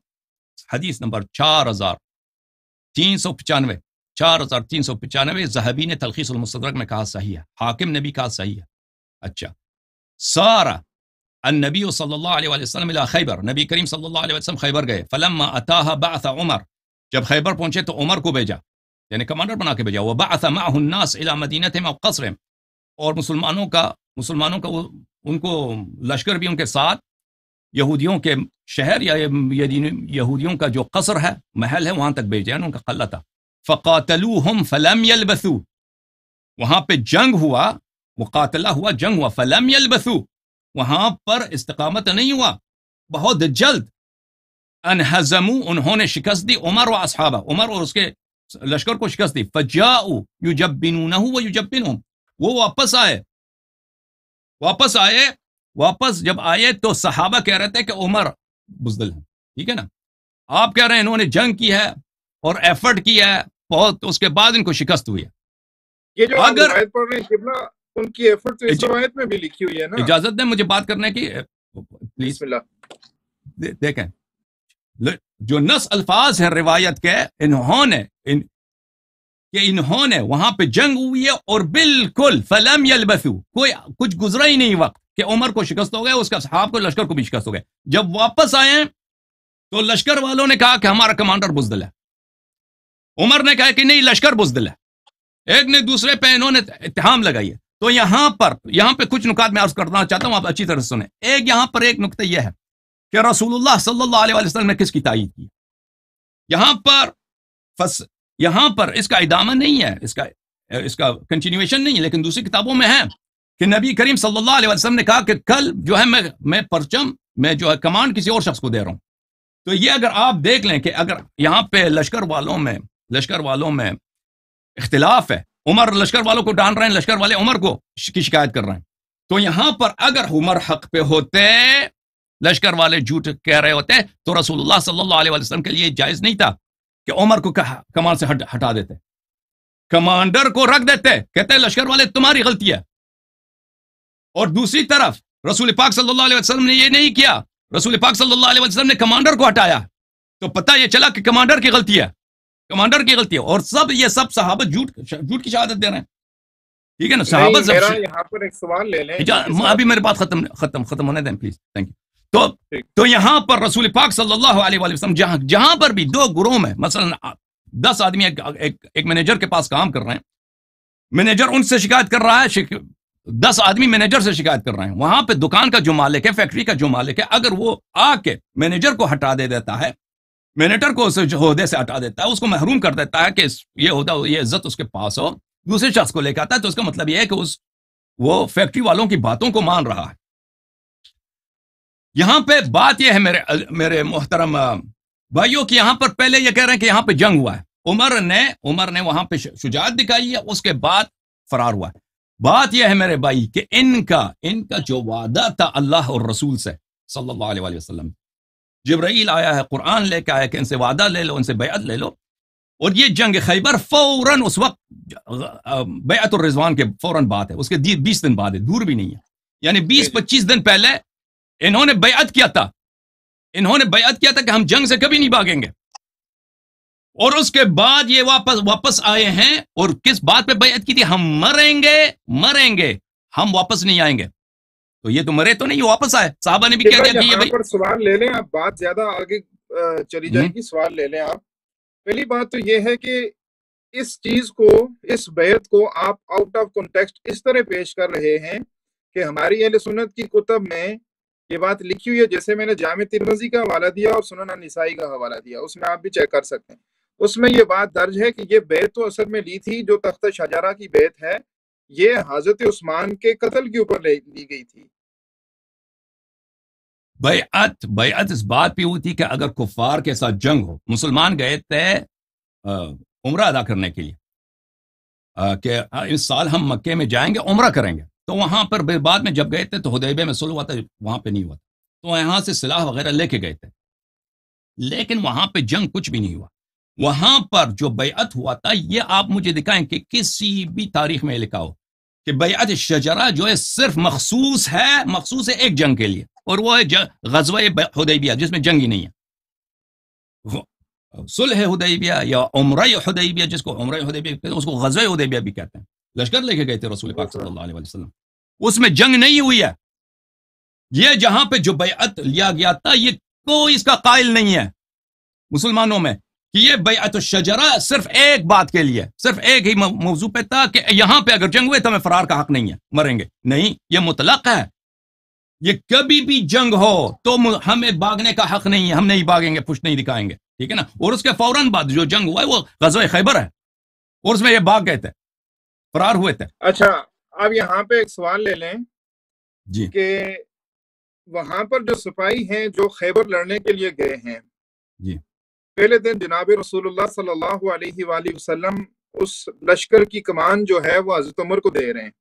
حدیث نمبر 4395، ذہبی نے تلخیص المستدرک میں کہا صحیح ہے، حاکم نے بھی کہا صحیح ہے۔ اچھا، سارا النبی صلی اللہ علیہ وسلم الى خیبر، نبی کریم صلی اللہ علیہ وسلم خیبر گئے، فلما اتاها بعث عمر، جب خیبر پہنچے تو عمر کو بھیجا، یعنی کمانڈر بنا کے بھیجا، وبعث معه الناس الى مدینتهم او قصرهم، اور مسلمانوں کا ان کو لشکر بھی ان کے ساتھ یہودیوں کے شہر یا یہودیوں کا جو قصر ہے، محل ہے، وہاں تک بھیجا، ان کا قلعہ تھا۔ فقاتلوهم فلم يلبثوا، وہاں پہ جنگ ہوا، مقاتلہ ہوا، جنگ ہوا، فلم يلبثوا، وہاں پر استقامت نہیں ہوا، بہت جلد، انہزموا، انہوں نے شکست دی، عمر و اصحابہ، عمر اور اس کے لشکر کو شکست دی، فجاؤوا یجبنونہ ویجبنہم، وہ واپس جب آئے تو صحابہ کہہ رہے تھے کہ عمر بزدل ہیں، ٹھیک ہے نا، آپ کہہ رہے ہیں انہوں نے جنگ کی ہے اور ایفرٹ کی ہے بہت، اس کے بعد ان کو شکست ہوئی ہے۔ یہ جو آپ روایت پڑھ رہے ہیں قبلہ، ان کی ایفرٹ تو اس روایت میں بھی لکھی ہوئی ہے نا۔ اجازت دیں مجھے بات کرنے کی پلیز، بسم اللہ۔ دیکھیں جو نص الفاظ ہیں روایت کے، انہوں نے وہاں پہ جنگ ہوئی ہے، اور بالکل فلم یلبثوا، کوئی کچھ گزرا ہی نہیں وقت کہ عمر کو شکست ہو گئے، اس کا صحاب کو، لشکر کو بھی شکست ہو گئے۔ جب واپس آئے تو لشکر والوں نے کہا کہ ہمارا کمانڈر بزدل ہے، عمر نے کہا کہ نہیں، لشکر بزدل ہے، ایک نے دوسرے پہ انہوں نے اتہام لگائی ہے۔ تو یہاں پہ کچھ نکات میں عرض کرنا چاہتا ہوں، آپ اچھی طرح سنیں۔ یہاں پر ایک نکتہ یہ ہے کہ رسول اللہ صلی اللہ علیہ وسلم نے کس کی تائید کی؟ یہاں پر اس کا ادامہ نہیں ہے، اس کا کنٹینیویشن نہیں ہے، لیکن دوسری کتابوں میں ہے کہ نبی کریم صلی اللہ علیہ وسلم نے کہا کہ کل جو ہے میں پرچم، میں جو ہے کمانڈ کسی اور شخص کو دے رہا ہوں۔ تو یہ اگر آپ دیکھ لیں کہ اگر یہاں پہ لشکر والوں میں اختلاف ہے، عمر لشکر والوں کو ڈان رہے ہیں، لشکر والے عمر کو کی شکایت کر رہے ہیں، تو یہاں پر اگر عمر حق پہ ہوتے، لشکر والے جھوٹ کہہ رہے ہوتے، تو رسول اللہ صلی اللہ علیہ وسلم کے لیے جائز نہیں تھا کہ عمر کو کمان سے ہٹا دیتے, کمانڈر کو رکھ دیتے, کہتے ہیں لشکر والے تمہاری غلطی ہے. اور دوسری طرف رسول پاک صلی اللہ علیہ وسلم نے یہ نہیں کیا, رسول پاک صلی اللہ علیہ وسلم نے کمانڈر کو ہٹایا, تو پتہ یہ چلا کہ کمانڈر کی غلطی ہے, کمانڈر کی غلطی ہے. اور یہ سب صحابہ جھوٹ کی شہادت دے رہے ہیں, ٹھیک ہے نا. صحابہ یہاں پر ایک سوال لے لیں, ابھی میرے بات ختم ہونے دیں پلیز, تھینک یو. تو یہاں پر رسول پاک صلی اللہ علیہ وسلم جہاں پر بھی دو گروہ میں, مثلا 10 آدمی ایک مینیجر کے پاس کام کر رہے ہیں, مینیجر ان سے شکایت کر رہا ہے, 10 آدمی مینیجر سے شکایت کر رہے ہیں, وہاں پہ دکان کا جو مالک ہے, فیکٹری کا جو مالک ہے, اگر وہ آ کے مینیجر کو ہٹا دیتا ہے, مینیجر کو عہدے سے ہٹا دیتا ہے, اس کو محروم کر دیتا ہے کہ یہ عہدہ, یہ عزت اس کے پاس ہو, دوسرے شخص کو لے کے آتا ہے, تو اس کا مطلب یہ ہے کہ وہ فیکٹری والوں کی باتوں کو مان رہا ہے. یہاں پہ بات یہ ہے میرے محترم بھائیوں کہ یہاں پر پہلے یہ کہہ رہے ہیں کہ یہاں پہ جنگ ہوا ہے, عمر نے وہاں پہ شجاعت دکھائی ہے, اس کے بعد فرار ہوا ہے. بات یہ ہے میرے بھائی کہ ان کا جو وعدہ تھا اللہ اور رسول سے صلی اللہ علیہ وسلم, جبرائیل آیا ہے, قرآن لے کے آیا کہ ان سے وعدہ لے لو, ان سے بیعت لے لو, اور یہ جنگ خیبر فوراً اس وقت بیعت الرضوان کے فوراً بعد ہے, اس کے 20 دن بعد ہے, دور بھی نہیں ہے, یعنی 20-25 دن پہلے انہوں نے بیعت کیا تھا, کہ ہم جنگ سے کبھی نہیں بھاگیں گے, اور اس کے بعد یہ واپس آئے ہیں, اور کس بات پہ بیعت کی تھی؟ ہم مریں گے, ہم واپس نہیں آئیں گے. تو یہ تو مرے تو نہیں, واپس آئے. صحابہ نے بھی کہہ دیا کہ یہ پر سوال لے لیں آپ, بات زیادہ آگے چلی جائے گی, سوال لے لیں آپ. پہلی بات تو یہ ہے کہ اس چیز کو, اس بیعت کو آپ آؤٹ آف کنٹیکسٹ اس طرح پیش کر رہے ہیں کہ ہماری اہل سنت کی کتب میں یہ بات لکھی ہوئی ہے, جیسے میں نے جامع ترمذی کا حوالہ دیا اور سنن النسائی کا حوالہ دیا, اس میں آپ بھی چیک کر سکتے ہیں. اس میں یہ بات درج ہے کہ یہ بیعت تو اصل میں لی تھی, جو تخت شجرہ کی بیعت ہے, یہ حضرت عثمان کے قتل کے اوپر لی گئی تھی. بیعت اس بات پہ ہوئی تھی کہ اگر کفار کے ساتھ جنگ ہو, مسلمان گئے تھے عمرہ ادا کرنے کے لیے کہ اس سال ہم مکے میں جائیں گے, عمرہ کریں گے, تو وہاں پر بعد میں جب گئے تھے تو حدیبیہ میں صلح ہوا تھا, وہاں پہ نہیں ہوا تھا, تو یہاں سے سلاح وغیرہ لے کے گئے تھے, لیکن وہاں پہ جنگ کچھ بھی نہیں ہوا. وہاں پر جو بیعت ہوا تھا, یہ آپ مجھے دکھائیں کہ کسی بھی تاریخ میں لکھا ہو کہ بیعت شجرہ جو ہے صرف مخصوص ہے ایک جنگ کے لیے, اور وہ ہے غزوہ حدیبیہ, جس میں جنگ ہی نہیں ہے. صلح حدیبیہ یا عمرہ حدیبیہ, جس کو عمرہ حدیبیہ کہتے ہیں, اس کو غزوہ حدیبیہ بھی کہتے ہیں. لشکر لے کے گئے تھے رسول پاک صلی اللہ علیہ وسلم, اس میں جنگ نہیں ہوئی ہے. یہ جہاں پہ جو بیعت لیا گیا تھا, یہ کوئی اس کا قائل نہیں ہے مسلمانوں میں کہ یہ بیعت الشجرہ صرف ایک بات کے لیے, صرف ایک ہی موضوع پہ تھا کہ یہاں پہ اگر جنگ ہوئے تو ہمیں فرار کا حق نہیں ہے, مریں گے نہیں. یہ مطلق ہے, یہ کبھی بھی جنگ ہو تو ہمیں بھاگنے کا حق نہیں ہے, ہم نہیں بھاگیں گے, پشت نہیں دکھائیں گے, ٹھیک ہے نا. اور اس کے فوراً بعد جو جنگ ہوا ہے وہ غزوہ خیبر ہے, اور اس میں یہ بھاگ گئے تھے, فرار ہوئے تھے. اچھا, اب یہاں پہ ایک سوال لے لیں جی, کہ وہاں پر جو سپاہی ہیں جو خیبر لڑنے کے لیے گئے ہیں, جی, پہلے دن جناب رسول اللہ صلی اللہ علیہ وآلہ وسلم اس لشکر کی کمان جو ہے وہ حضرت عمر کو دے رہے ہیں.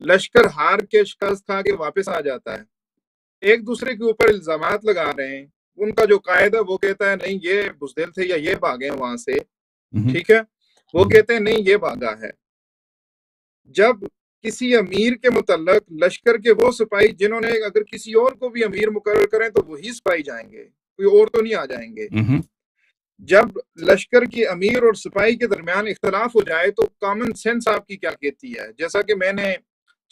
لشکر ہار کے شکست کھا کے واپس آ جاتا ہے, ایک دوسرے کے اوپر الزامات لگا رہے ہیں. ان کا جو قائد ہے وہ کہتا ہے نہیں یہ بزدل تھے یا یہ بھاگے وہاں سے, ٹھیک ہے, وہ کہتے ہیں نہیں یہ بھاگا ہے. جب کسی امیر کے متعلق لشکر کے وہ سپاہی جنہوں نے اگر کسی اور کو بھی امیر مقرر کریں تو وہی سپاہی جائیں گے, کوئی اور تو نہیں آ جائیں گے. جب لشکر کی امیر اور سپاہی کے درمیان اختلاف ہو جائے تو کامن سینس آپ کی کیا کہتی ہے؟ جیسا کہ میں نے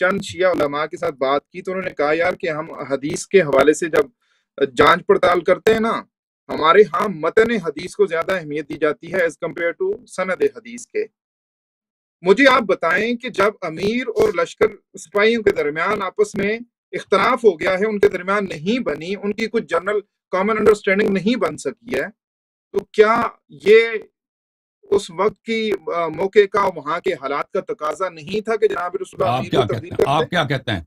چند شیعہ علماء کے ساتھ بات کی تو انہوں نے کہا یار کہ ہم حدیث کے حوالے سے جب جانچ پڑتال کرتے ہیں نا, ہمارے ہاں متن حدیث کو زیادہ اہمیت دی جاتی ہے ایز کمپیئر ٹو سند حدیث کے. مجھے آپ بتائیں کہ جب امیر اور لشکر سپاہیوں کے درمیان آپس میں اختلاف ہو گیا ہے, ان کے درمیان نہیں بنی, ان کی کچھ جنرل کامن انڈرسٹینڈنگ نہیں بن سکی ہے, تو کیا یہ اس وقت کی موقع کا وہاں کے حالات کا تقاضا نہیں تھا کہ جناب رسول اللہ امیر کو تبدیل کر دیں؟ آپ کیا کہتے ہیں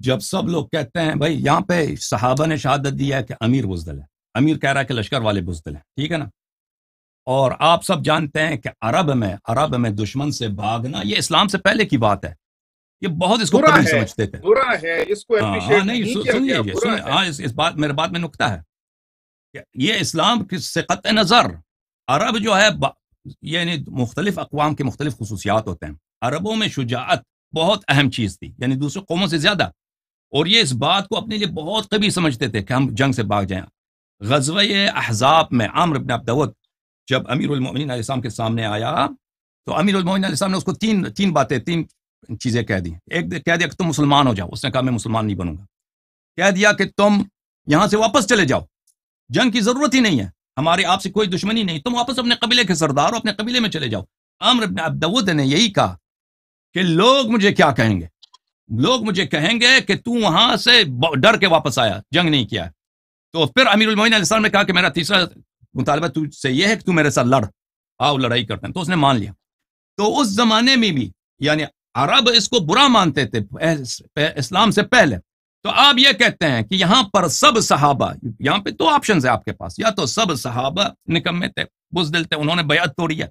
جب سب لوگ کہتے ہیں بھائی یہاں پہ صحابہ نے شہادت دیا ہے کہ امیر بزدل ہے, امیر کہہ رہا ہے کہ لشکر والے بزدل ہیں, ٹھیک ہے نا, اور آپ سب جانتے ہیں کہ عرب میں دشمن سے بھاگنا یہ اسلام سے پہلے کی بات ہے, یہ بہت اس کو قدیم سمجھتے تھے, برا ہے, اس کو اپریشیٹ نہیں کیا گیا. اس بات میرے بات میں نکتہ ہے کہ یہ اسلام سے قطع نظر عرب جو ہے یعنی مختلف اقوام کے مختلف خصوصیات ہوتے ہیں. عربوں میں شجاعت بہت اہم چیز تھی، یعنی دوسرے قوموں سے زیادہ، اور یہ اس بات کو اپنے لیے بہت قوی سمجھتے تھے کہ ہم جنگ سے بھاگ جائیں. غزوہ احزاب میں عمرو بن عبد ود جب امیر المؤمنین علیہ السلام کے سامنے آیا تو امیر المؤمنین علیہ السلام نے اس کو تین چیزیں کہہ دی. ایک کہہ دیا کہ تم مسلمان ہو جاؤ، اس نے کہا میں مسلمان نہیں بنوں گا. کہہ دیا کہ تم یہاں سے واپس چلے جاؤ، جنگ کی ضرورت ہی نہیں ہے، ہماری آپ سے کوئی دشمنی نہیں، تم واپس اپنے قبیلے کے سردار ہو، اپنے قبیلے میں چلے جاؤ. عمرو بن عبد ود نے یہی کہا کہ لوگ مجھے کیا کہیں گے، لوگ مجھے کہیں گے کہ تو وہاں سے ڈر کے واپس آیا، جنگ نہیں کیا. تو پھر امیر المومنین علیہ السلام نے کہا کہ میرا تیسرا مطالبہ تجھ سے یہ ہے کہ تو میرے ساتھ لڑ، آؤ لڑائی کرتے ہیں. تو اس نے مان لیا. تو اس زمانے میں بھی یعنی عرب اس کو برا مانتے تھے اسلام سے پہلے. تو آپ یہ کہتے ہیں کہ یہاں پر سب صحابہ، یہاں پہ دو آپشنز ہیں آپ کے پاس، یا تو سب صحابہ نکمے تھے، بزدل تھے، انہوں نے بیعت توڑی ہے،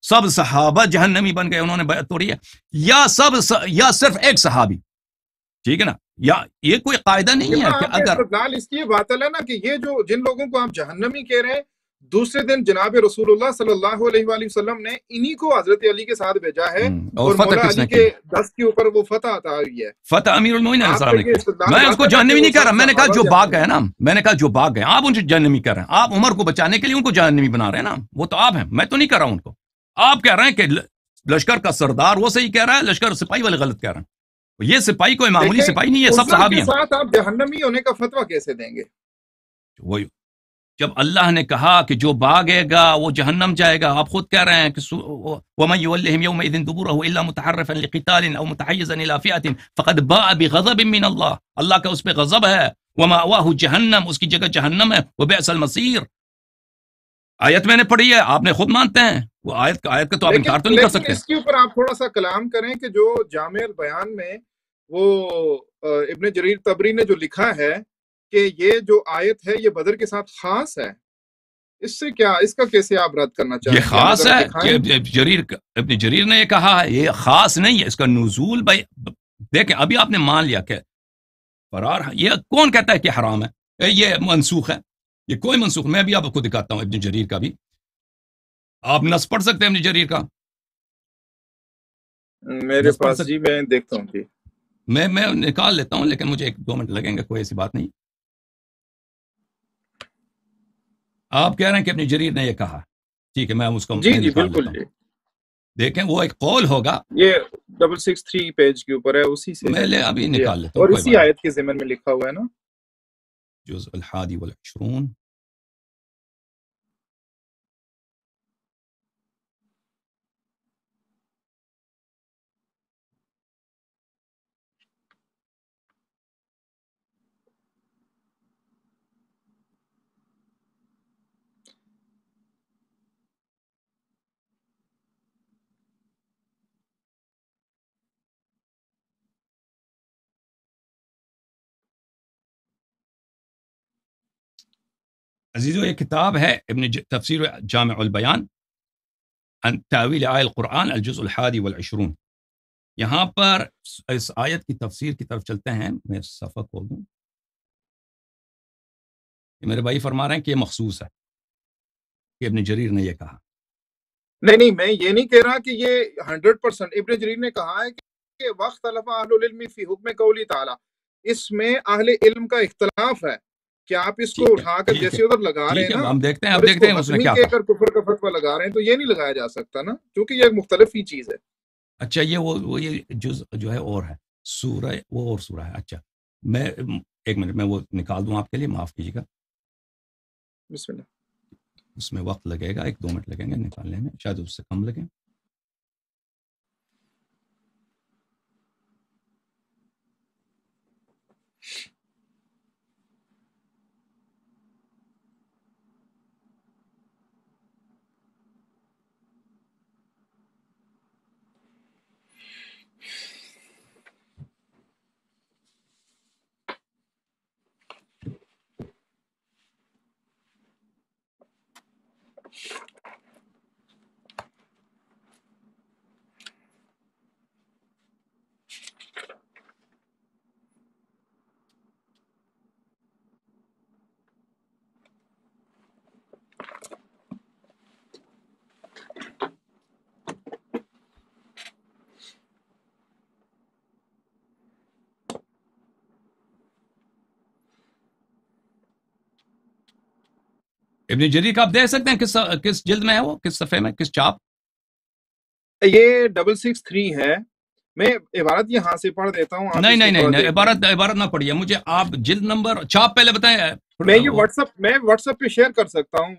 سب صحابہ جہنمی بن گئے، انہوں نے بیعت توڑی ہے، یا صرف ایک صحابی. ٹھیک ہے نا؟ یا یہ کوئی قاعدہ نہیں ہے کہ آپ کا اگر استدلال اس لیے باطل ہے نا کہ یہ جو جن لوگوں کو آپ جہنمی کہہ رہے ہیں، دوسرے دن جناب رسول اللہ صلی اللہ علیہ وآلہ وسلم نے انہی کو حضرت علی کے ساتھ بھیجا ہے، اور فتح مولا کس علی نے کے کی؟ دست کے اوپر وہ فتح عطا ہوئی ہے. فتح امیر المومنین علیہ آپ السلام کا نے یہ کی. استدلال میں اس کو باطل ہے کہ جہنمی وہ نہیں کہہ رہا، سب میں نے کہا صحابہ جو باغ جہنمی گئے نا، میں نے کہا جو باغ گئے، آپ ان سے جہنمی کر رہے ہیں، آپ عمر کو بچانے کے لیے ان کو جہنمی بنا رہے ہیں نا، وہ تو آپ ہیں، میں تو نہیں کر رہا ہوں ان کو. آپ کہہ رہے ہیں کہ لشکر کا سردار وہ صحیح کہہ رہا ہے، لشکر سپاہی والے غلط کہہ رہے ہیں. یہ سپاہی کوئی معمولی دیکھیں سپاہی نہیں ہے، سب عذر صحابی کے ہیں. ساتھ آپ جہنمی ہونے کا فتویٰ کیسے دیں گے؟ وہی جب اللہ نے کہا کہ جو بھاگے گا وہ جہنم جائے گا، آپ خود کہہ رہے ہیں کہ وَمَن يُوَلِّهِمْ يَوْمَئِذٍ دُبُرَهُ إِلَّا مُتَحَرِّفًا لِقِتَالٍ أَوْ مُتَحَيِّزًا إِلَىٰ فِئَةٍ فَقَدْ بَاءَ بِغَضَبٍ مِّنَ اللَّهِ، اللہ کا اس پہ غضب ہے. وَمَأْوَاهُ جہنم، اس کی جگہ جہنم ہے. وَبِئْسَ الْمَصِيرُ، آیت میں نے پڑھی ہے، آپ نے خود مانتے ہیں وہ آیت کا تو آپ انکار تو نہیں کر لیکن سکتے. اس کے اوپر آپ تھوڑا سا کلام کریں کہ جو جامع البیان میں وہ ابن جریر طبری نے جو لکھا ہے کہ یہ جو آیت ہے یہ بدر کے ساتھ خاص ہے، اس سے کیا، اس کا کیسے آپ رد کرنا یہ چاہیں گے؟ ہمیں خاص ذرا ہے کہ دکھائیں. ابن جریر نے یہ کہا ہے، یہ خاص نہیں ہے، اس کا نزول بھائی دیکھیں. ابھی آپ نے مان لیا کہ فرار، یہ کون کہتا ہے کہ حرام ہے، یہ منسوخ ہے، یہ کوئی منسوخ. میں بھی آپ کو دکھاتا ہوں ابن جریر کا بھی، آپ نص پڑھ سکتے ہیں ابن جریر کا، میرے نص پڑھ پاس سکتے. جی میں دیکھتا ہوں جی. میں نکال لیتا ہوں، لیکن مجھے 1-2 منٹ لگیں گے، کوئی ایسی بات نہیں. آپ کہہ رہے ہیں کہ ابن جریر نے یہ کہا، ٹھیک ہے، میں اس کو جی میں جی نکال بالکل لیتا ہوں. جی، دیکھیں وہ ایک قول ہوگا، یہ 663 پیج کے اوپر ہے، اسی سے میں ہے لے ابھی جی، نکال لیتا ہوں، اور کوئی اسی بات نہیں. آیت کے ضمن میں لکھا ہوا ہے نا. جزء الحادی والعشرون، عزیزو یہ کتاب ہے تفسیر جامع البیان عن تاویل آیہ القرآن الجزء الحادی والعشرون. یہاں پر اس آیت کی تفسیر کی طرف چلتے ہیں. میں صفحہ کھول دوں. میرے بھائی فرما رہے ہیں کہ یہ مخصوص ہے کہ ابن جریر نے یہ کہا. نہیں میں یہ نہیں کہہ رہا کہ یہ 100%. ابن جریر نے کہا ہے کہ وقت اختلف اہل العلم فی حکم قولی تعالی، اس میں اہل علم کا اختلاف ہے کہ آپ اس کو ٹھیک ہے، اٹھا کر ٹھیک ہے، جیسے ادھر لگا رہے ٹھیک ہیں ہے، نا، ہم دیکھتے ہیں، اور اب اس دیکھتے کو ہیں اس نے حتمی کیا کہہ کہا. کر کفر کا فتویٰ لگا رہے ہیں، تو یہ نہیں لگایا جا سکتا نا، کیونکہ یہ ایک مختلف ہی چیز ہے. اچھا یہ یہ جز جو ہے اور ہے، سورہ وہ اور سورہ ہے. اچھا میں 1 منٹ میں وہ نکال دوں آپ کے لیے، معاف کیجیے گا، بسم اللہ. اس میں وقت لگے گا، 1-2 منٹ لگیں گے نکالنے میں، شاید اس سے کم لگیں. ابن جریر کا آپ دیکھ سکتے ہیں کس جلد میں ہے وہ، کس صفحے میں، کس چاپ؟ یہ 663 ہے. میں عبارت یہاں سے پڑھ دیتا ہوں. آپ نہیں اس کو نہیں پڑھ نہیں، دیتے ہیں. عبارت نہ پڑھیے مجھے آپ، جلد نمبر چاپ پہلے بتائیں. میں یہ واٹس ایپ پہ شیئر کر سکتا ہوں.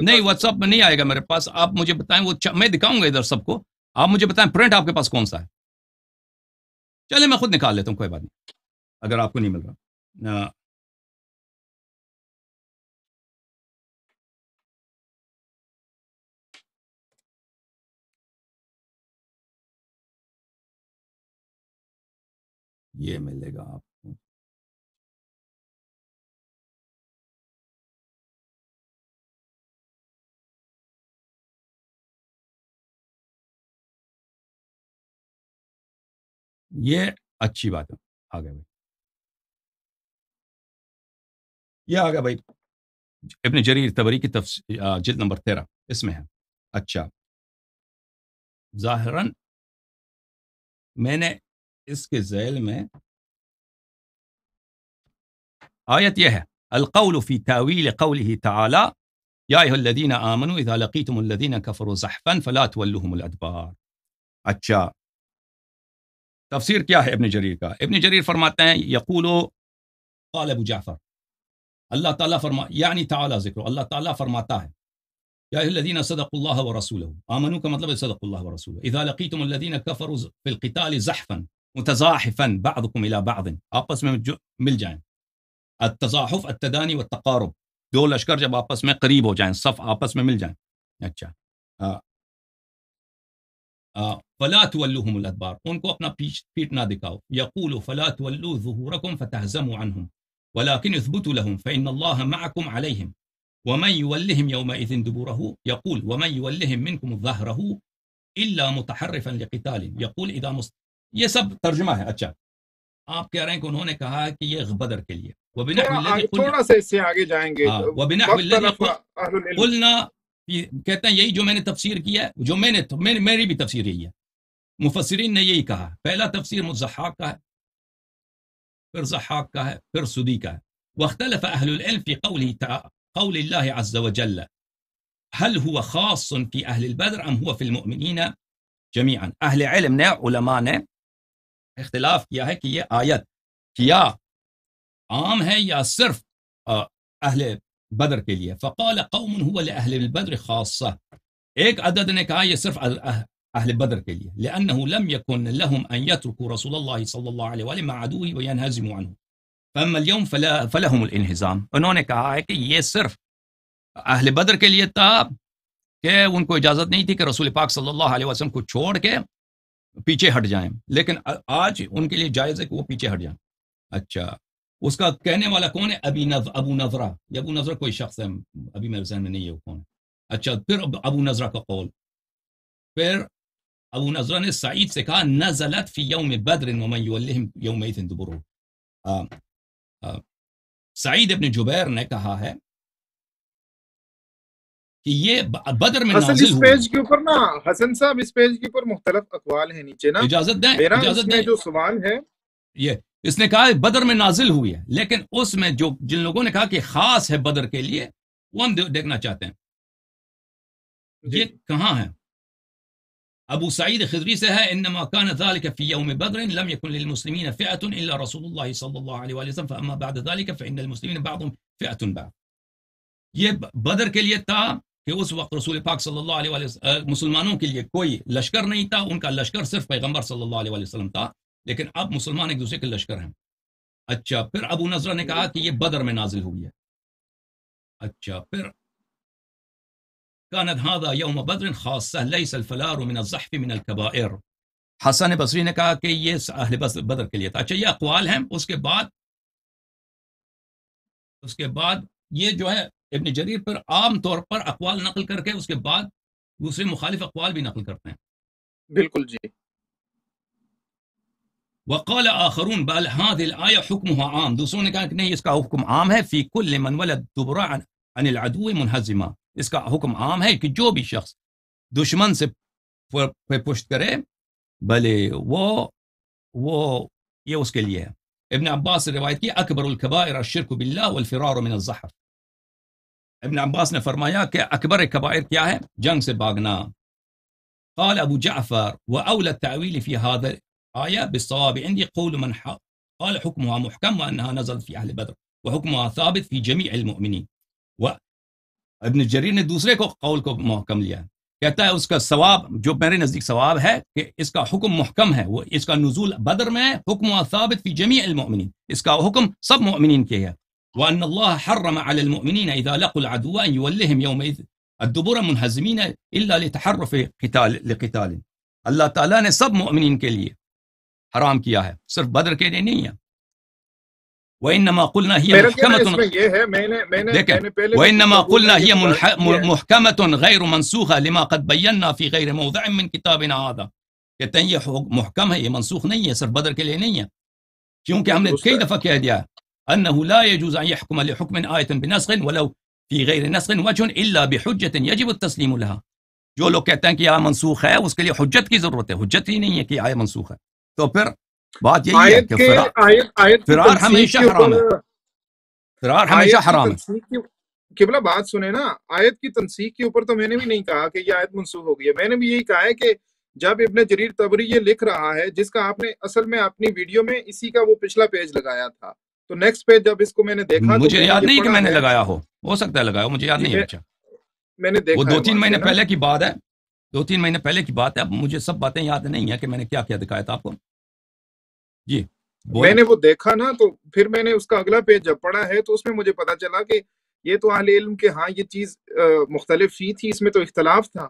نہیں واٹس ایپ میں نہیں آئے گا میرے پاس. آپ مجھے بتائیں وہ میں دکھاؤں گا ادھر سب کو. آپ مجھے بتائیں پرنٹ آپ کے پاس کون سا ہے. چلے میں خود نکال لیتا ہوں، کوئی بات نہیں اگر آپ کو نہیں مل رہا. یہ ملے گا آپ کو. یہ اچھی بات ہے. آ گیا بھائی، یہ آ گیا بھائی. ابن جریر طبری کی جلد نمبر 13 اس میں ہے. اچھا، ظاہراً میں نے اس کے ذیل میں آیت یہ ہے، القول فی تاویل قوله تعالی یا ایھا الذین آمنوا اذا لقیتم الذین کفروا زحفا فلا تولوهم الادبار. اچھا، تفسیر کیا ہے ابن جریر کا؟ ابن جریر فرماتے ہیں یقول قال ابو جعفر، اللہ تعالیٰ یعنی تعالیٰ ذکر، اللہ تعالیٰ فرماتا ہے یا ایھا الذین صدقوا اللہ ورسولہ، آمنوا کا مطلب ہے صدق اللہ ورسولہ، اذا لقیتم الذین کفروا فی القتال زحفا متزاحفا بعضکم الی بعض، آپس میں مل جائیں. التزاحف التدانی والتقارب، دو لشکر جب آپس میں قریب ہو جائیں، صف آپس میں مل جائیں. اچھا، فلا تولوهم الادبار، ان کو اپنا پیٹ نہ دکھاؤ. یقول فلا تولوا ظهورکم فتهزموا عنهم ولكن اثبتوا لهم فإن الله معكم عليهم ومن يولهم يومئذ دبره، يقول ومن يولهم منكم ظهره إلا متحرفا لقتال، يقول إذا یہ سب ترجمہ ہے. اچھا، آپ کہہ رہے ہیں کہ انہوں نے کہا کہ یہ بدر کے لیے. تھوڑا سا اس سے آگے جائیں گے. وبنحو الذی قلنا، کہتے ہیں یہی جو میں نے تفسیر کیا ہے، جو میری بھی تفسیر یہی ہے. مفسرین نے یہی کہا. پہلا تفسیر مضحاک کا ہے، پھر ضحاک کا ہے، پھر سدی کا ہے. واختلف اہل العلم فی قول اللہ عز وجل هل هو خاص في اہل البدر ام هو في المؤمنین جميعا. اہل علم نے، علماء نے اختلاف کیا ہے کہ یہ آیت کیا عام ہے یا صرف اہل بدر کے لیے. فقال قوم هو لأهل البدر خاصة، ایک عدد نے کہا یہ صرف اہل بدر کے لیے، لأنه لم يكن لهم ان يتركوا رسول الله صلى الله عليه وآله مع عدوه وينهزموا عنه، فاما اليوم فلهم الانهزام. انہوں نے کہا ہے کہ یہ صرف اہل بدر کے لیے تھا کہ ان کو اجازت نہیں تھی کہ رسول پاک صلی اللہ علیہ وسلم کو چھوڑ کے پیچھے ہٹ جائیں، لیکن آج ان کے لیے جائز ہے کہ وہ پیچھے ہٹ جائیں. اچھا، اس کا کہنے والا کون ہے؟ ابو نضرہ. یہ ابو نضرہ کوئی شخص ہے، ابھی میرے ذہن میں نہیں ہے وہ کون ہے. اچھا، پھر ابو نضرہ کا قول، پھر ابو نضرہ نے سعید سے کہا نزلت فی یوم بدر ومن یولہم یومئذ دبرہ. سعید ابن جبیر نے کہا ہے کہ یہ بدر میں نازل اس پیج کے اوپر نا حسن صاحب، اس پیج کے اوپر مختلف اقوال ہیں نیچے نا. اجازت دیں، میرا اجازت اس دیں. میں جو سوال ہے، یہ اس نے کہا بدر میں نازل ہوئی ہے، لیکن اس میں جو جن لوگوں نے کہا کہ خاص ہے بدر کے لیے، وہ ہم دیکھنا چاہتے ہیں یہ کہاں ہے. ابو سعید خدری سے ہے انما كان ذلك في يوم بدر لم يكن للمسلمين فئة الا رسول الله صلى الله عليه وسلم فاما بعد ذلك فان المسلمين بعضهم فئة بعض. یہ بدر کے لیے تھا کہ اس وقت رسول پاک صلی اللہ علیہ وسلم مسلمانوں کے لیے کوئی لشکر نہیں تھا، ان کا لشکر صرف پیغمبر صلی اللہ علیہ وسلم تھا، لیکن اب مسلمان ایک دوسرے کے لشکر ہیں. اچھا، پھر ابو نضرہ نے کہا کہ یہ بدر میں نازل ہوئی ہے. اچھا، پھر كانت هذا يوم بدر خاصة ليس الفلار من الزحف من الكبائر. حسن بصری نے کہا کہ یہ اہل بدر کے لیے تھا. اچھا، یہ اقوال ہیں. اس کے بعد یہ جو ہے ابن جریر پر عام طور پر اقوال نقل کر کے اس کے بعد دوسرے مخالف اقوال بھی نقل کرتے ہیں. بالکل جی. وقال آخرون بل هذه الآية حكمها عام، دوسروں نے کہا کہ نہیں، اس کا حکم عام ہے. في كل من ولد دبر عن العدو منهزما، اس کا حکم عام ہے کہ جو بھی شخص دشمن سے پشت کرے بھلے وہ یہ اس کے لیے ہے. ابن عباس سے روایت کی اکبر الکبائر الشرک باللہ والفرار من الزحف. ابن عباس نے فرمایا کہ اکبر کبائر کیا ہے؟ جنگ سے بھاگنا. قال ابو جعفر واولى التاويل في هذا الايه بالصواب عندي قول من قال حكمها محكم وانها نزلت في اهل بدر وحكمها ثابت في جميع المؤمنين. ابن جریر نے دوسرے کو قول کو محکم لیا، کہتا ہے اس کا ثواب جو میرے نزدیک ثواب ہے کہ اس کا حکم محکم ہے، وہ اس کا نزول بدر میں ہے، حکم ثابت فی جمیع المؤمنین، اس کا حکم سب مؤمنین کے ہے. وان اللہ حرم علی المؤمنین اذا لقوا العدو ان یولہم یومئذ الدبر منہزمین الا لتحرف لقتال. اللہ تعالیٰ نے سب مؤمنین کے لیے حرام کیا ہے، صرف بدر کے لیے نہیں ہے. وَإِنَّمَا قُلْنَا هِيَ مُحْكَمَةٌ وَإِنَّمَا قُلْنَا هِيَ مُحْكَمَةٌ غَيْرُ مَنْسُوخَةٌ لِمَا قَدْ بَيَّنَّا فِي غَيْرِ مَوْضِعٍ مِّن كِتَابِنَا هَذَا. کہتے ہیں یہ محکم ہے، یہ منسوخ نہیں ہے، صرف بدر کے لیے نہیں ہے، کیونکہ ہم نے کئی دفعہ کہہ دیا أنه لا يجوز أن يحكم لحكم آية بنسخ ولو في غير نسخ وجه إلا بحجة يجب التسليم لها. جو لوگ کہتے ہیں کہ آیہ منسوخ ہے اس کے لیے حجت کی ضرورت ہے، حجت ہی نہیں ہے کہ آیہ منسوخ ہے. تو پھر بات یہی ہے کہ فرار ہمیشہ حرام ہے، فرار ہمیشہ حرام ہے. قبلہ بات سنیں نا، آیت کی تنسیخ کے اوپر تو میں نے بھی نہیں کہا کہ یہ آیت منسوخ ہو گئی ہے. میں نے بھی یہی کہا ہے کہ جب ابن جریر طبری یہ لکھ رہا ہے، جس کا آپ نے اصل میں اپنی ویڈیو میں اسی کا وہ پچھلا پیج لگایا تھا، تو نیکسٹ پیج جب اس کو میں نے دیکھا، مجھے یاد نہیں کہ میں نے لگایا ہو سکتا ہے لگایا ہو، مجھے یاد نہیں ہے. اچھا میں نے دیکھا، وہ 2-3 مہینے پہلے کی بات ہے، 2-3 مہینے پہلے کی بات ہے. اب مجھے سب باتیں یاد نہیں ہے کہ میں نے کیا کیا دکھایا تھا آپ کو. جی میں نے وہ دیکھا نا، تو پھر میں نے اس کا اگلا پیج جب پڑھا ہے تو اس میں مجھے پتا چلا کہ یہ تو اہل علم کے ہاں یہ چیز مختلف ہی تھی، اس میں تو اختلاف تھا.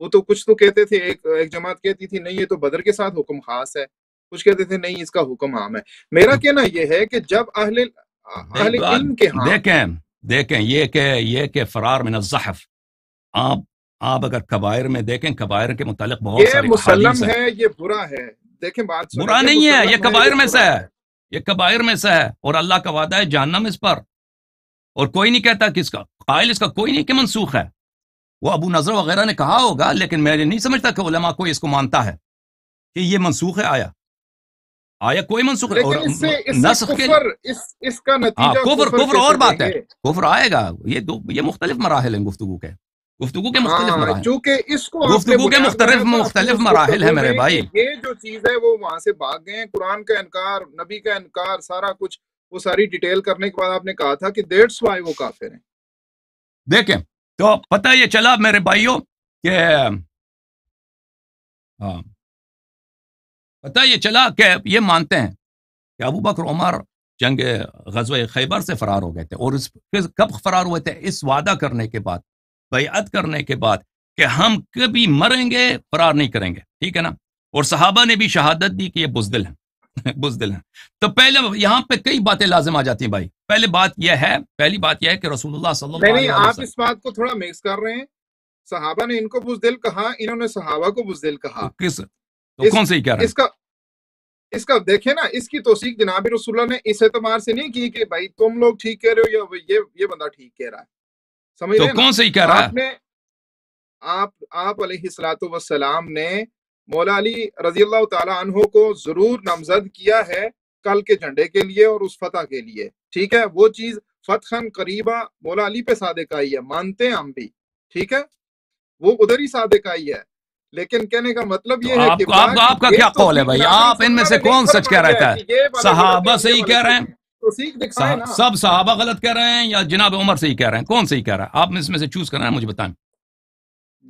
وہ تو کچھ تو کہتے تھے، ایک جماعت کہتی تھی نہیں یہ تو بدر کے ساتھ حکم خاص ہے، کچھ کہتے تھے نہیں اس کا حکم عام ہے. میرا کہنا یہ ہے کہ جب اہل علم کے ہاں دیکھیں یہ کہ فرار من الزحف، آپ اگر کبائر میں دیکھیں، کبائر کے متعلق بہت ساری مسلم ہے، یہ برا ہے. دیکھیں بات برا نہیں ہے، یہ کبائر میں سے ہے، یہ کبائر میں سے ہے، اور اللہ کا وعدہ ہے جہنم اس پر. اور کوئی نہیں کہتا کہ اس کا قائل اس کا کوئی نہیں کہ منسوخ ہے. وہ ابو نضر وغیرہ نے کہا ہوگا، لیکن میں نہیں سمجھتا کہ علماء کوئی اس کو مانتا ہے کہ یہ منسوخ ہے. آیا کوئی منسوخ ہے. اور نسخ کے اس کا نتیجہ کفر اور بات ہے، کفر آئے گا. یہ مختلف مراحل ہیں گفتگو کے مختلف مراحل، چونکہ اس کو گفتگو کے مختلف مراحل ہیں میرے بھائی. یہ جو چیز ہے وہ وہاں سے بھاگ گئے، قرآن کا انکار، نبی کا انکار، سارا کچھ وہ ساری ڈیٹیل کرنے کے بعد آپ نے کہا تھا کہ دیٹس وائی وہ کافر ہیں. دیکھیں تو پتہ یہ چلا میرے بھائیوں کہ پتہ یہ چلا کہ یہ مانتے ہیں کہ ابو بکر عمر جنگ غزوہ خیبر سے فرار ہو گئے تھے. اور کب فرار ہوئے تھے؟ اس وعدہ کرنے کے بعد، بیعت کرنے کے بعد کہ ہم کبھی مریں گے فرار نہیں کریں گے، ٹھیک ہے نا. اور صحابہ نے بھی شہادت دی کہ یہ بزدل ہیں بزدل ہیں. تو پہلے یہاں پہ کئی باتیں لازم آ جاتی ہیں بھائی. پہلی بات یہ ہے کہ رسول اللہ صلی اللہ علیہ وسلم، آپ اس بات کو تھوڑا مکس کر رہے ہیں. صحابہ نے ان کو بزدل کہا، انہوں نے صحابہ کو بزدل کہا. کون سے ہی کہہ رہے ہیں؟ اس کا دیکھیں نا، اس کی توثیق جناب رسول اللہ نے اس اعتبار سے نہیں کی کہ بھائی تم لوگ ٹھیک کہہ رہے ہو یا یہ بندہ ٹھیک کہہ رہا ہے. سمجھ رہے ہیں؟ کون سے ہی کہہ رہا ہے؟ آپ علیہ الصلوۃ والسلام نے مولا علی رضی اللہ تعالی عنہ کو ضرور نامزد کیا ہے کل کے جھنڈے کے لیے اور اس فتح کے لیے، ٹھیک ہے. وہ چیز فتحاً قریبا مولا علی پہ صادق آئی ہے، مانتے ہیں ہم بھی، ٹھیک ہے، وہ ادھر ہی صادق آئی ہے. لیکن کہنے کا مطلب یہ ہے کہ آپ کا کیا قول ہے بھائی؟ آپ ان میں سے کون سچ کہہ رہتا ہے؟ صحابہ سے ہی کہہ رہے ہیں؟ سب صحابہ غلط کہہ رہے ہیں یا جناب عمر سے ہی کہہ رہے ہیں؟ کون سے ہی کہہ رہا ہے؟ آپ اس میں سے چوز کرنا ہے، مجھے بتائیں.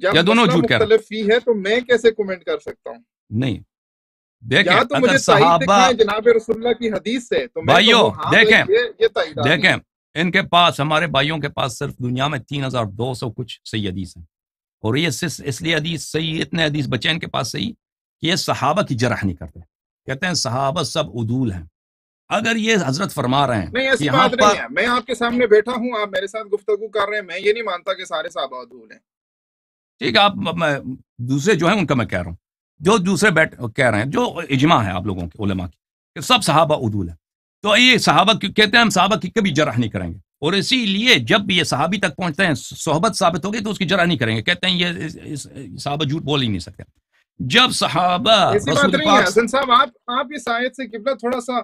جب دونوں جھوٹ کہہ رہے ہیں ہے تو میں کیسے کومنٹ کر سکتا ہوں؟ نہیں دیکھیں، تو مجھے صحابہ جناب رسول اللہ کی حدیث سے تو بھائیوں دیکھیں ان کے پاس، ہمارے بھائیوں کے پاس صرف دنیا میں 3200 کچھ صحیح حدیث ہیں. اور یہ اس لیے حدیث صحیح، اتنے حدیث بچے ان کے پاس صحیح کہ یہ صحابہ کی جرح نہیں کرتے. کہتے ہیں صحابہ سب عدول ہیں. اگر یہ حضرت فرما رہے ہیں، نہیں ایسی بات نہیں ہے. میں آپ کے سامنے بیٹھا ہوں، آپ میرے ساتھ گفتگو کر رہے ہیں، میں یہ نہیں مانتا کہ سارے صحابہ عدول ہیں. ٹھیک ہے، آپ دوسرے جو ہیں ان کا میں کہہ رہا ہوں، جو دوسرے کہہ رہے ہیں، جو اجماع ہے آپ لوگوں کے علماء کی کہ سب صحابہ عدول ہیں. تو یہ صحابہ کہتے ہیں ہم صحابہ کی کبھی جرح نہیں کریں گے. اور اسی لیے جب بھی یہ صحابی تک پہنچتے ہیں، صحبت ثابت ہوگی تو اس کی جرح نہیں کریں گے. کہتے ہیں یہ صحابہ جھوٹ بول ہی نہیں سکتے. جب صحابہ رسول پاک، حسن صاحب آپ اس آیت سے قبلہ تھوڑا سا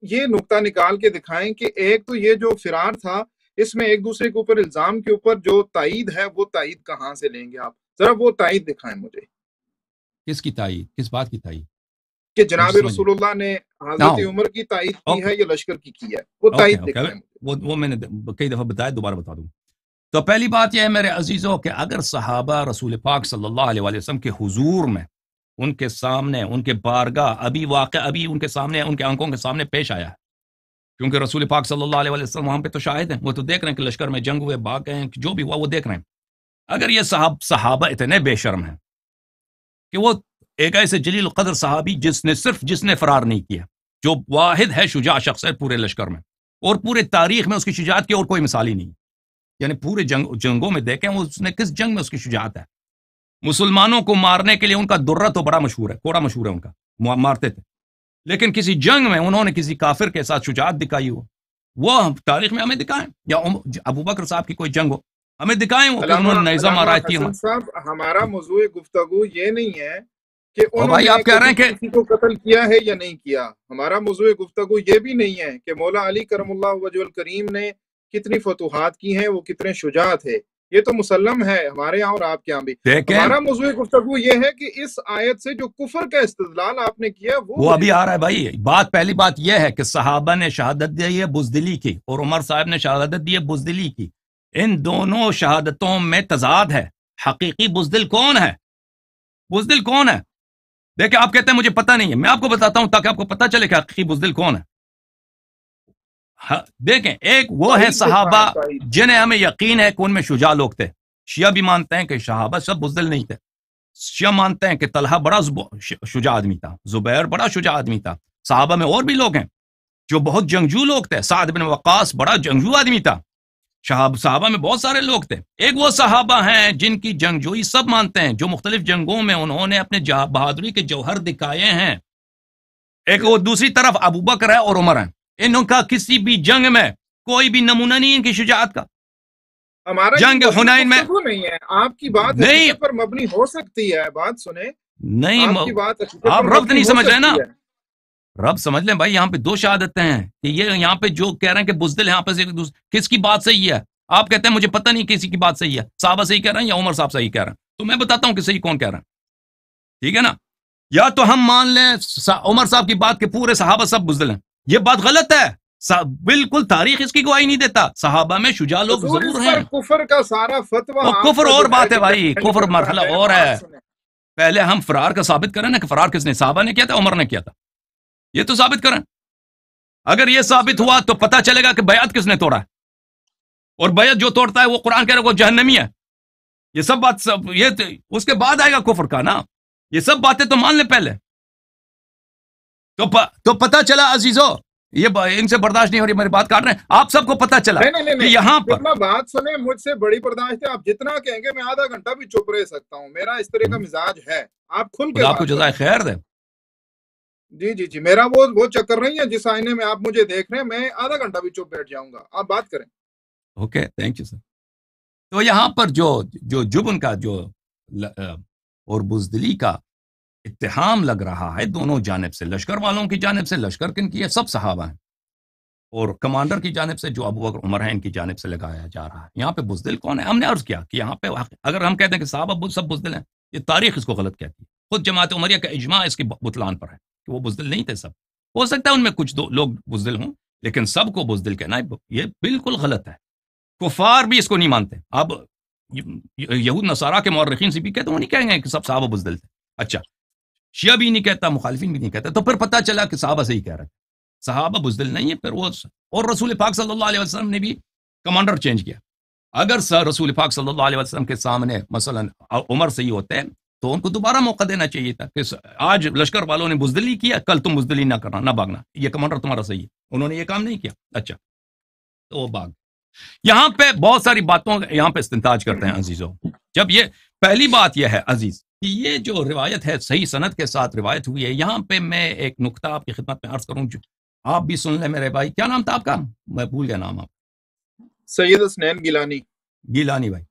یہ نقطہ نکال کے دکھائیں کہ ایک تو یہ جو فرار تھا، اس میں ایک دوسرے کے اوپر الزام کے اوپر جو تائید ہے وہ تائید کہاں سے لیں گے آپ؟ ذرا وہ تائید دکھائیں مجھے. کس کی تائید؟ کس بات کی تائید؟ کہ جناب رسول اللہ نے حضرت عمر کی تائید کی ہے یا لشکر کی ہے؟ وہ تائید دکھائیں مجھے. وہ میں نے کئی دفعہ بتایا، دوبارہ بتا دوں. تو پہلی بات یہ ہے میرے عزیزوں کہ اگر صحابہ رسول پاک صلی اللہ علیہ وسلم کے حضور میں، ان کے سامنے، ان کے بارگاہ، ابھی واقع ابھی ان کے سامنے، ان کے آنکھوں کے سامنے پیش آیا ہے، کیونکہ رسول پاک صلی اللہ علیہ وسلم وہاں پہ تو شاہد ہیں، وہ تو دیکھ رہے ہیں کہ لشکر میں جنگ ہوئے، بھاگ گئے ہیں، جو بھی ہوا وہ دیکھ رہے ہیں. اگر یہ صحابہ اتنے بے شرم ہیں کہ وہ ایک ایسے جلیل القدر صحابی جس نے فرار نہیں کیا، جو واحد ہے شجاع شخص ہے پورے لشکر میں، اور پورے تاریخ میں اس کی شجاعت کی اور کوئی مثال ہی نہیں، یعنی پورے جنگوں میں دیکھیں وہ اس نے کس جنگ میں اس کی شجاعت ہے. مسلمانوں کو مارنے کے لیے ان کا درہ تو بڑا مشہور ہے، کوڑا مشہور ہے ان کا، مارتے تھے، لیکن کسی جنگ میں انہوں نے کسی کافر کے ساتھ شجاعت دکھائی ہو، وہ تاریخ میں ہمیں دکھائیں، یا ابو بکر صاحب کی کوئی جنگ ہو ہمیں دکھائیں وہ کہ انہوں نے نیزہ مارا تھی. ہمارا موضوع گفتگو یہ نہیں ہے کہ انہوں نے آپ کہہ رہے ہیں کہ کسی کو قتل کیا ہے یا نہیں کیا. ہمارا موضوع گفتگو یہ بھی نہیں ہے کہ مولا علی کرم اللہ وجہ الکریم نے کتنی فتوحات کی ہیں، وہ کتنے شجاع تھے، یہ تو مسلم ہے ہمارے یہاں اور آپ کے یہاں بھی. ہمارا موضوع گفتگو یہ ہے کہ اس آیت سے جو کفر کا استدلال آپ نے کیا وہ ابھی آ رہا ہے بھائی. پہلی بات یہ ہے کہ صحابہ نے شہادت دی ہے بزدلی کی، اور عمر صاحب نے شہادت دی ہے بزدلی کی. ان دونوں شہادتوں میں تضاد ہے. حقیقی بزدل کون ہے؟ بزدل کون ہے؟ دیکھیں آپ کہتے ہیں مجھے پتہ نہیں ہے، میں آپ کو بتاتا ہوں تاکہ آپ کو پتہ چلے کہ حقیقی بزدل کون ہے. دیکھیں، ایک وہ ہے صحابہ جنہیں ہمیں یقین ہے کہ ان میں شجاع لوگ تھے. شیعہ بھی مانتے ہیں کہ صحابہ سب بزدل نہیں تھے. شیعہ مانتے ہیں کہ طلحہ بڑا شجاع آدمی تھا، زبیر بڑا شجاع آدمی تھا. صحابہ میں اور بھی لوگ ہیں جو بہت جنگجو لوگ تھے. سعد بن وقاص بڑا جنگجو آدمی تھا. صحابہ میں بہت سارے لوگ تھے. ایک وہ صحابہ ہیں جن کی جنگجوئی سب مانتے ہیں، جو مختلف جنگوں میں انہوں نے اپنے بہادری کے جوہر دکھائے ہیں. ایک وہ دوسری طرف ابو بکر ہے اور عمر ہیں. انہوں کا کسی بھی جنگ میں کوئی بھی نمونہ نہیں ان کی شجاعت کا. ہمارا جنگ حنین میں نہیں ہے. آپ کی بات نہیں پر مبنی ہو سکتی ہے. بات سنیں، نہیں آپ رب نہیں سمجھ رہے نا. رب سمجھ لیں بھائی، یہاں پہ دو شہادتیں ہیں کہ یہ یہاں پہ جو کہہ رہے ہیں کہ بزدل ہے، یہاں پہ کس کی بات صحیح ہے؟ آپ کہتے ہیں مجھے پتہ نہیں کسی کی بات صحیح ہے. صحابہ صحیح کہہ رہے ہیں یا عمر صاحب صحیح کہہ رہے ہیں؟ تو میں بتاتا ہوں کہ صحیح کون کہہ رہے ہیں. ٹھیک ہے نا؟ یا تو ہم مان لیں عمر صاحب کی بات کہ پورے صحابہ سب بزدل ہیں، یہ بات غلط ہے. بالکل تاریخ اس کی گواہی نہیں دیتا. صحابہ میں شجاع لوگ ضرور ہیں. کفر کا سارا فتویٰ کفر اور بات ہے بھائی، کفر مرحلہ اور ہے. پہلے ہم فرار کا ثابت کریں نا کہ فرار کس نے، صحابہ نے کیا تھا، عمر نے کیا تھا، یہ تو ثابت کریں. اگر یہ ثابت ہوا تو پتہ چلے گا کہ بیعت کس نے توڑا ہے، اور بیعت جو توڑتا ہے وہ قرآن کہہ رہا ہے وہ جہنمی ہے. یہ سب بات یہ اس کے بعد آئے گا کفر کا نا. یہ سب باتیں تو مان لیں پہلے. تو پتہ چلا عزیزو، یہ ان سے برداشت نہیں ہو رہی، میری بات کاٹ رہے ہیں. آپ سب کو پتہ چلا کہ یہاں پر بات سنیں، مجھ سے بڑی برداشت ہے. آپ جتنا کہیں گے میں آدھا گھنٹہ بھی چپ رہ سکتا ہوں. میرا اس طرح کا مزاج ہے. آپ کھل کے آپ کو جزائے خیر دے. جی میرا وہ چکر نہیں ہے جس آئینے میں آپ مجھے دیکھ رہے ہیں. میں آدھا گھنٹہ بھی چپ بیٹھ جاؤں گا. آپ بات کریں. Okay, thank you sir. تو یہاں پر جو جبن کا جو اور بزدلی کا اتہام لگ رہا ہے دونوں جانب سے، لشکر والوں کی جانب سے، لشکر کن کی ہے، سب صحابہ ہیں، اور کمانڈر کی جانب سے جو ابو بکر عمر ہیں ان کی جانب سے لگایا جا رہا ہے. یہاں پہ بزدل کون ہے؟ ہم نے عرض کیا کہ یہاں پہ اگر ہم کہتے ہیں کہ صحابہ سب بزدل ہیں، یہ تاریخ اس کو غلط کہتی ہے. خود جماعت عمریہ کا اجماع اس کی بطلان پر ہے کہ وہ بزدل نہیں تھے. سب ہو سکتا ہے ان میں کچھ لوگ بزدل ہوں، لیکن سب کو بزدل کہنا یہ بالکل غلط ہے. کفار بھی اس کو نہیں مانتے. اب یہود نصارہ کے مورخین سے بھی کہتے ہیں، وہ نہیں کہیں گے کہ سب صحابہ بزدل تھے. اچھا، شیعہ بھی نہیں کہتا، مخالفین بھی نہیں کہتا. تو پھر پتہ چلا کہ صحابہ صحیح کہہ رہے تھے، صحابہ بزدل نہیں ہے. پھر وہ اور رسول پاک صلی اللہ علیہ وسلم نے بھی کمانڈر چینج کیا. اگر رسول پاک صلی اللہ علیہ وسلم کے سامنے مثلا عمر صحیح ہوتے ہیں تو ان کو دوبارہ موقع دینا چاہیے تھا کہ آج لشکر والوں نے بزدلی کیا، کل تم بزدلی نہ کرنا، نہ بھاگنا، یہ کمانڈر تمہارا صحیح ہے. انہوں نے یہ کام نہیں کیا. اچھا، تو وہ بھاگ. یہاں پہ بہت ساری باتوں یہاں پہ استنتاج کرتے ہیں عزیزوں. جب یہ پہلی بات یہ ہے عزیز کہ یہ جو روایت ہے صحیح سند کے ساتھ روایت ہوئی ہے. یہاں پہ میں ایک نقطہ آپ کی خدمت میں عرض کروں، جو آپ بھی سن لیں میرے بھائی. کیا نام تھا آپ کا؟ میں بھول گیا نام. آپ سید حسنین گیلانی بھائی.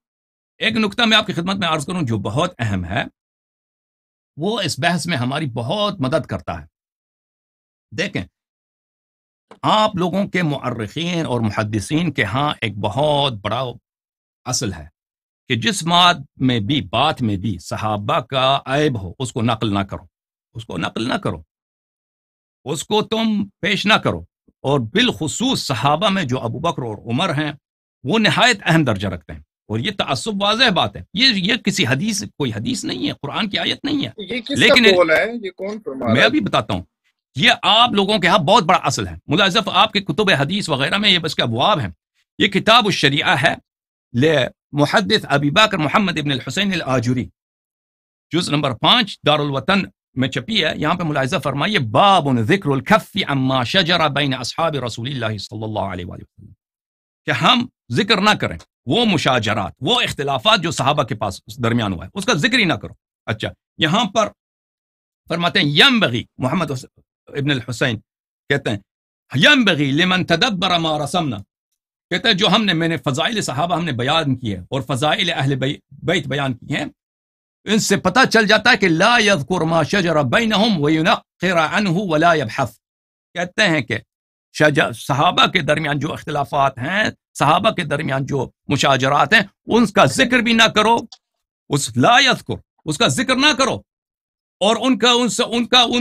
ایک نقطہ میں آپ کی خدمت میں عرض کروں جو بہت اہم ہے، وہ اس بحث میں ہماری بہت مدد کرتا ہے. دیکھیں، آپ لوگوں کے مؤرخین اور محدثین کے ہاں ایک بہت بڑا اصل ہے کہ جس بات میں بھی صحابہ کا عیب ہو اس کو نقل نہ کرو، اس کو نقل نہ کرو، اس کو تم پیش نہ کرو. اور بالخصوص صحابہ میں جو ابو بکر اور عمر ہیں وہ نہایت اہم درجہ رکھتے ہیں. اور یہ تعصب واضح بات ہے، یہ کسی حدیث، کوئی حدیث نہیں ہے، قرآن کی آیت نہیں ہے. یہ کس لیکن کا قول ہے؟ یہ کون فرما رہا ہے؟ میں ابھی بتاتا ہوں. یہ آپ لوگوں کے ہاں بہت بڑا اصل ہے. ملاحظہ آپ کے کتب حدیث وغیرہ میں یہ بس کے ابواب ہیں. یہ کتاب الشریعہ ہے لمحدث ابی بکر محمد ابن الحسین الآجری، جز نمبر 5 دار الوطن میں چھپی ہے. یہاں پہ ملاحظہ فرمائیے، باب ذکر الکف عما شجر بین اصحاب رسول اللہ صلی اللہ علیہ وآلہ وسلم، کہ ہم ذکر نہ کریں وہ مشاجرات، وہ اختلافات جو صحابہ کے پاس درمیان ہوا ہے، اس کا ذکر ہی نہ کرو. اچھا، یہاں پر فرماتے ہیں ینبغی، محمد ابن الحسین کہتے ہیں ینبغی لمن تدبر ما رسمنا، کہتے ہیں جو میں نے فضائل صحابہ ہم نے بیان کی ہے اور فضائل اہل بیت بیان کی ہیں، ان سے پتہ چل جاتا ہے کہ لا یذکر ما شجر بینہم وینقر عنہ ولا یبحث. کہتے ہیں کہ صحابہ کے درمیان جو اختلافات ہیں، صحابہ کے درمیان جو مشاجرات ہیں، ان کا ذکر بھی نہ کرو. لا یذکر، اس کا ذکر نہ کرو، اور ان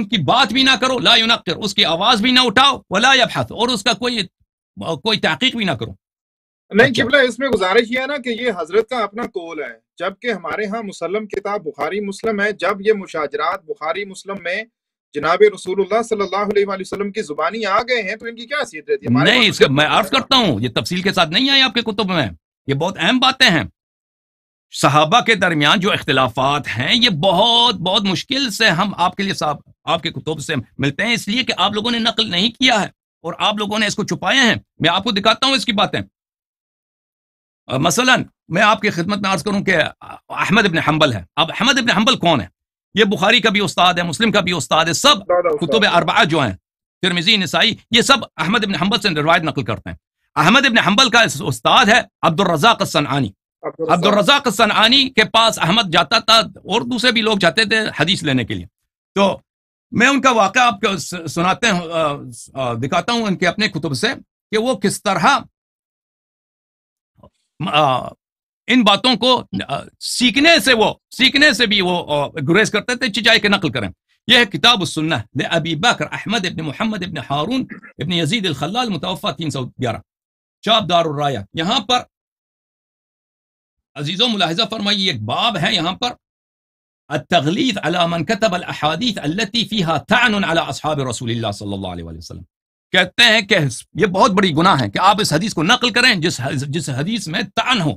کی بات بھی نہ کرو. لا ینقر، اس کی آواز بھی نہ اٹھاؤ. ولا یبحث، اور اس کا کوئی تحقیق بھی نہ کرو. نہیں قبلہ، اس میں گزارش یہ ہے نا کہ یہ حضرت کا اپنا قول ہے، جبکہ ہمارے ہاں مسلم کتاب بخاری مسلم ہے. جب یہ مشاجرات بخاری مسلم میں جناب رسول اللہ صلی اللہ علیہ وآلہ وسلم کی زبانی آ گئے ہیں تو ان کی کیا حیثیت رہتی ہے؟ نہیں، اس کا میں عرض کرتا ہوں، یہ تفصیل کے ساتھ نہیں آئی آپ کے کتب میں. یہ بہت اہم باتیں ہیں. صحابہ کے درمیان جو اختلافات ہیں یہ بہت بہت مشکل سے ہم آپ کے لیے آپ کے کتب سے ملتے ہیں، اس لیے کہ آپ لوگوں نے نقل نہیں کیا ہے اور آپ لوگوں نے اس کو چھپائے ہیں. میں آپ کو دکھاتا ہوں اس کی باتیں. مثلا میں آپ کی خدمت میں عرض کروں کہ احمد ابن حنبل ہے. اب احمد ابن حنبل کون ہے؟ یہ بخاری کا بھی استاد ہے، مسلم کا بھی استاد ہے. سب کتب اربعہ جو ہیں، ترمذی، نسائی، یہ سب احمد ابن حنبل سے روایت نقل کرتے ہیں. احمد ابن حنبل کا استاد ہے عبد الرزاق الصنعانی. عبد الرزاق الصنعانی کے پاس احمد جاتا تھا اور دوسرے بھی لوگ جاتے تھے حدیث لینے کے لیے. تو میں ان کا واقعہ آپ کو سناتے ہیں، دکھاتا ہوں ان کے اپنے کتب سے کہ وہ کس طرح ان باتوں کو سیکھنے سے بھی وہ گریز کرتے تھے، چچائے کے نقل کریں. یہ ہے کتاب السنہ لابی بکر احمد ابن محمد ابن ہارون ابن یزید الخلال، متوفى 311، چاپ دار الرایا. یہاں پر عزیزوں ملاحظہ فرمائیے، ایک باب ہے یہاں پر، التغلیظ على من كتب الاحاديث التي فيها طعن على اصحاب رسول اللہ صلی اللہ علیہ وآلہ وسلم. کہتے ہیں کہ یہ بہت بڑی گناہ ہے کہ آپ اس حدیث کو نقل کریں جس حدیث میں طعن ہو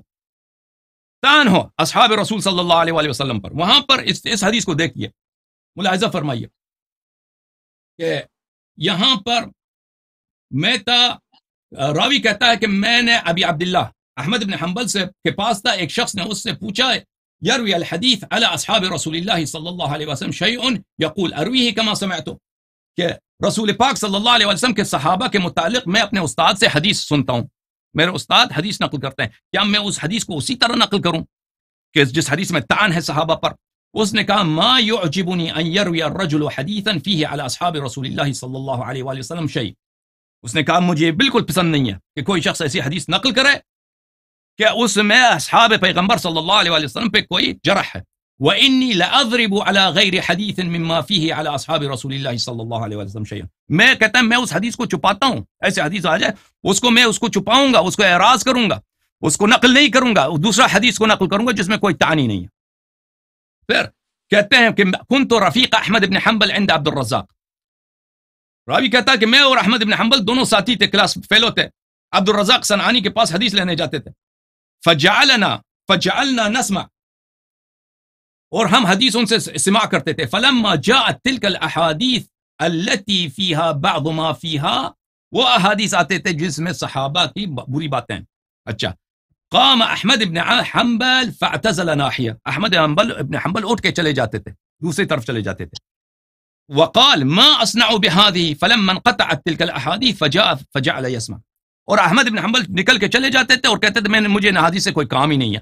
اصحاب رسول صلی اللہ علیہ وآلہ وسلم پر. وہاں پر اس حدیث کو دیکھیے، ملاحظہ فرمائیے کہ یہاں پر راوی کہتا ہے کہ میں نے ابی عبداللہ احمد بن حنبل کے پاس تھا، ایک شخص نے اس سے پوچھا، یروی الحدیث علی اصحاب رسول اللہ صلی اللہ علیہ وسلم شیء یقول ارویہ کما سمعتو، کہ رسول پاک صلی اللہ علیہ وسلم کے صحابہ کے متعلق میں اپنے استاد سے حدیث سنتا ہوں، میرے استاد حدیث نقل کرتے ہیں، کیا میں اس حدیث کو اسی طرح نقل کروں کہ جس حدیث میں طعن ہے صحابہ پر؟ اس نے کہا ما يعجبني ان يروي الرجل حديثا فيه على اصحاب رسول الله صلی اللہ علیہ وآلہ وسلم شيء. اس نے کہا مجھے بالکل پسند نہیں ہے کہ کوئی شخص ایسی حدیث نقل کرے کہ اس میں اصحاب پیغمبر صلی اللہ علیہ وآلہ وسلم پہ کوئی جرح ہے. وانی لاضرب على غیر حدیث مما فيه على اصحاب رسول اللہ صلی اللہ علیہ وآلہ وسلم شيء. میں کہتا ہوں میں اس حدیث کو چھپاتا ہوں، ایسے حدیث آ جائے میں اس کو چھپاؤں گا، اس کو اعراض کروں گا، اس کو نقل نہیں کروں گا، دوسرا حدیث کو نقل کروں گا جس میں کوئی تعانی نہیں ہے. پھر کہتے ہیں کہ کنت رفیق احمد بن حنبل عند عبد الرزاق. راوی کہتا ہے کہ میں اور احمد بن حنبل دونوں ساتھی تھے، کلاس فیلو تھے، عبد الرزاق صنعانی کے پاس حدیث لینے جاتے تھے. فجعلنا نسمع، اور ہم حدیث ان سے سماع کرتے تھے. فلما جاءت تلك الاحاديث التي فيها بعض ما فيها، وہ احادیث آتے تھے جس میں صحابہ کی بری باتیں. اچھا، قام احمد ابن حنبل فاعتزل ناحیہ، احمد ابن حنبل اٹھ کے چلے جاتے تھے، دوسری طرف چلے جاتے تھے. وقال ما اصنع بهذه فلما انقطعت تلك الاحاديث فجعل يسمع. اور احمد ابن حنبل نکل کے چلے جاتے تھے اور کہتے تھے مجھے حدیث سے کوئی کام ہی نہیں ہے.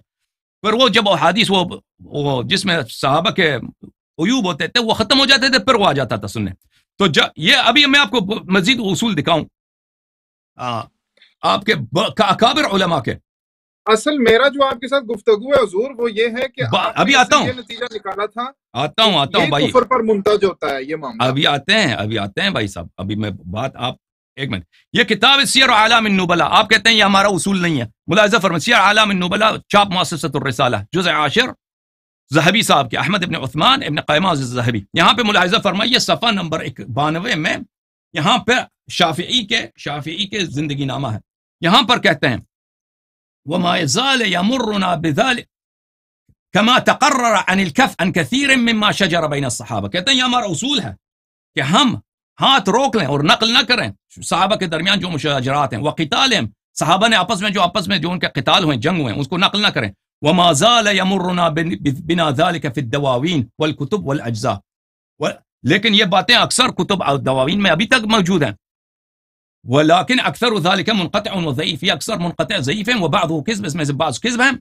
پھر وہ جب حدیث وہ جس میں صحابہ کے عیوب ہوتے تھے وہ ختم ہو جاتے تھے، پھر وہ آ جاتا تھا سننے. تو یہ ابھی میں آپ کو مزید اصول دکھاؤں آپ کے اکابر علماء کے. اصل میرا جو آپ کے ساتھ گفتگو ہے حضور وہ یہ ہے کہ ابھی آتا ہوں، یہ نتیجہ نکالا تھا. آتا ہوں بھائی، کفر پر منتج ہوتا ہے یہ معاملہ. ابھی آتے ہیں بھائی صاحب. ابھی میں بات آپ ایک منٹ. یہ کتاب سیر اعلام النبلاء، آپ کہتے ہیں یہ ہمارا اصول نہیں ہے. ملاحظہ فرمائیں، سیر اعلام النبلاء چاپ مؤسسۃ الرسالہ جزء 10 ذہبی صاحب کے، احمد ابن عثمان ابن قیماز الذہبی. یہاں پہ ملاحظہ فرمائیے صفحہ نمبر 92 میں، یہاں پہ شافعی کے زندگی نامہ ہے. یہاں پر کہتے ہیں وما يزال يمرنا بذلك كما تقرر عن الكف عن كثير مما شجر بين الصحابہ. کہتے ہیں یہ ہمارا اصول ہے کہ ہم ہاتھ روک لیں اور نقل نہ کریں صحابہ کے درمیان جو مشاجرات ہیں، وقتالهم، صحابہ نے آپس میں جو ان کے قتال ہوئے، جنگ ہوئے، اس کو نقل نہ کریں. وما زال يمرنا بنا ذلك في الدواوين والكتب والاجزاء. لیکن یہ باتیں اکثر کتب اور دواوین میں ابھی تک موجود ہیں. ولكن اکثر ذلك منقطع وضعيف، یہ اکثر منقطع ضعیف ہیں، وبعضه كذب، اس میں سے بعض کذب ہیں.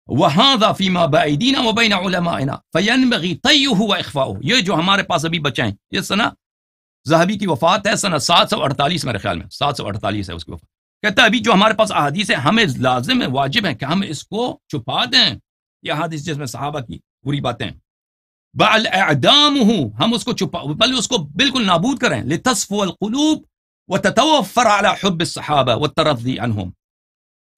وهذا فيما بأيدينا وبين علمائنا فينبغي طيه واخفاؤه. یہ جو ہمارے پاس ابھی بچے ہیں، یہ سنہ ذہبی کی وفات ہے سنہ 748 میرے خیال میں 748 ہے اس کی وفات. کہتا ہے ابھی جو ہمارے پاس احادیث ہیں ہمیں لازم ہے، واجب ہے کہ ہم اس کو چھپا دیں. یہ احادیث جس میں صحابہ کی بری باتیں ہیں، بل اعدامه، ہم اس کو چھپا، بل اس کو بالکل نابود کریں. لتصفو القلوب وتتوفر على حب الصحابہ والترضی عنہم،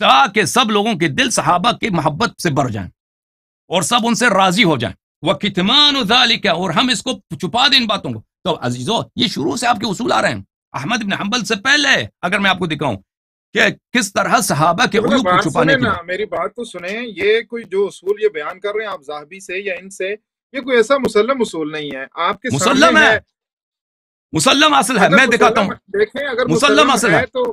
تاکہ سب لوگوں کے دل صحابہ کی محبت سے بھر جائیں اور سب ان سے راضی ہو جائیں. وکتمان ذالک، اور ہم اس کو چھپا دیں ان باتوں کو. تو عزیزو یہ شروع سے آپ کے اصول آ رہے ہیں. احمد بن حنبل سے پہلے اگر میں آپ کو دکھاؤں کہ کس طرح صحابہ کے عیوب کو چھپانے کی، میری بات تو سنیں. یہ کوئی جو اصول یہ بیان کر رہے ہیں آپ ذہبی سے یا ان سے، یہ کوئی ایسا مسلم اصول نہیں ہے. آپ کے مسلم ہے، مسلم اصل ہے. میں دکھاتا ہوں، دیکھیں اگر مسلم اصل ہے تو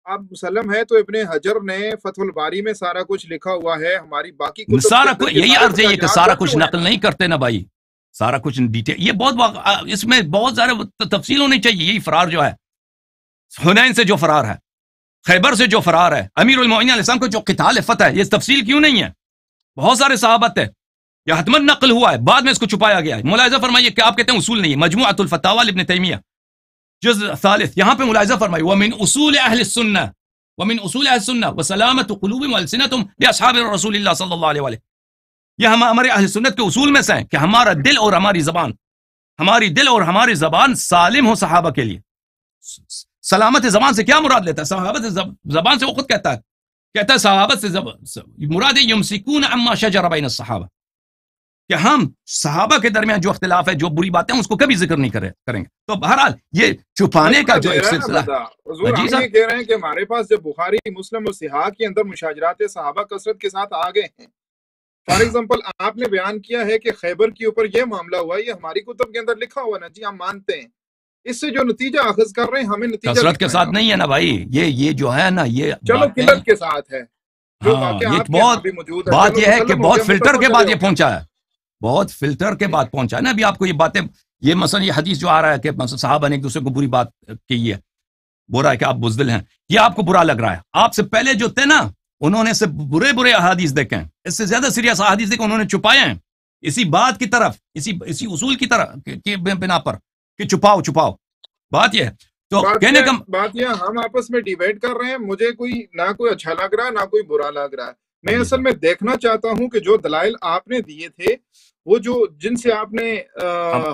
آپ مسلم ہے تو ابن حجر نے فتح الباری میں سارا کچھ لکھا ہوا ہے. ہماری باقی سارا کچھ، یہی عرض ہے کہ سارا کچھ نقل نہیں کرتے نا بھائی، سارا کچھ ڈیٹیل. یہ بہت اس میں بہت زیادہ تفصیل ہونی چاہیے. یہی فرار جو ہے حنین سے جو فرار ہے، خیبر سے جو فرار ہے، امیر المؤمنین علیہ السلام کو جو قتال فتح ہے، یہ تفصیل کیوں نہیں ہے؟ بہت سارے صحابت ہے، یہ حتمن نقل ہوا ہے، بعد میں اس کو چھپایا گیا ہے. ملاحظہ فرمائیے کہ آپ کہتے ہیں اصول نہیں ہے. مجموعۃ الفتاوی ابن تیمیہ جزء 3، یہاں پہ ملاحظہ فرمائیے ومن اصول اہل السنہ وسلامت قلوبهم والسنتهم باصحاب رسول اللہ صلی اللہ علیہ وآلہ. یہ ہمارے اہل سنت کے اصول میں سے ہیں کہ ہمارا دل اور ہماری زبان سالم ہو صحابہ کے لیے. سلامت زبان سے کیا مراد لیتا ہے؟ صحابت زبان سے وہ خود کہتا ہے صحابت سے مراد یمسکون عما شجر بین الصحابہ، کہ ہم صحابہ کے درمیان جو اختلاف ہے، جو بری باتیں ہیں، اس کو کبھی ذکر نہیں کریں گے. تو بہرحال یہ چھپانے کا جو ایک سلسلہ ہے. حضور ہم یہ کہہ رہے ہیں کہ ہمارے پاس جب بخاری، مسلم اور صحاح کے اندر مشاجرات صحابہ کثرت کے ساتھ آ گئے ہیں. فار ایگزامپل آپ نے بیان کیا ہے کہ خیبر کے اوپر یہ معاملہ ہوا، یہ ہماری کتب کے اندر لکھا ہوا نا جی، ہم مانتے ہیں. اس سے جو نتیجہ اخذ کر رہے ہیں ہمیں نتیجہ کثرت کے ساتھ نہیں ہے نا بھائی، یہ جو ہے نا، یہ چلو قلت کے ساتھ ہے. بات یہ ہے کہ بہت فلٹر کے بعد یہ پہنچا ہے، بہت فلٹر کے بعد پہنچا ہے نا. ابھی آپ کو یہ باتیں، یہ مثلا یہ حدیث جو آ رہا ہے کہ مثلا صحابہ نے ایک دوسرے کو بری بات کی ہے، برا ہے کہ آپ بزدل ہیں، یہ آپ کو برا لگ رہا ہے. آپ سے پہلے جو تھے نا، انہوں نے سے برے احادیث دیکھے ہیں، اس سے زیادہ سیریس احادیث دیکھے انہوں نے چھپائے ہیں اسی بات کی طرف، اسی اصول کی طرف کی بنا پر کہ چھپاؤ. بات یہ ہے. تو کہنے کا بات یہ ہم آپس میں ڈیبیٹ کر رہے ہیں، مجھے نہ کوئی اچھا لگ رہا ہے نہ کوئی برا لگ رہا ہے. میں اصل میں دیکھنا چاہتا ہوں کہ جو دلائل آپ نے دیے تھے، وہ جن سے آپ نے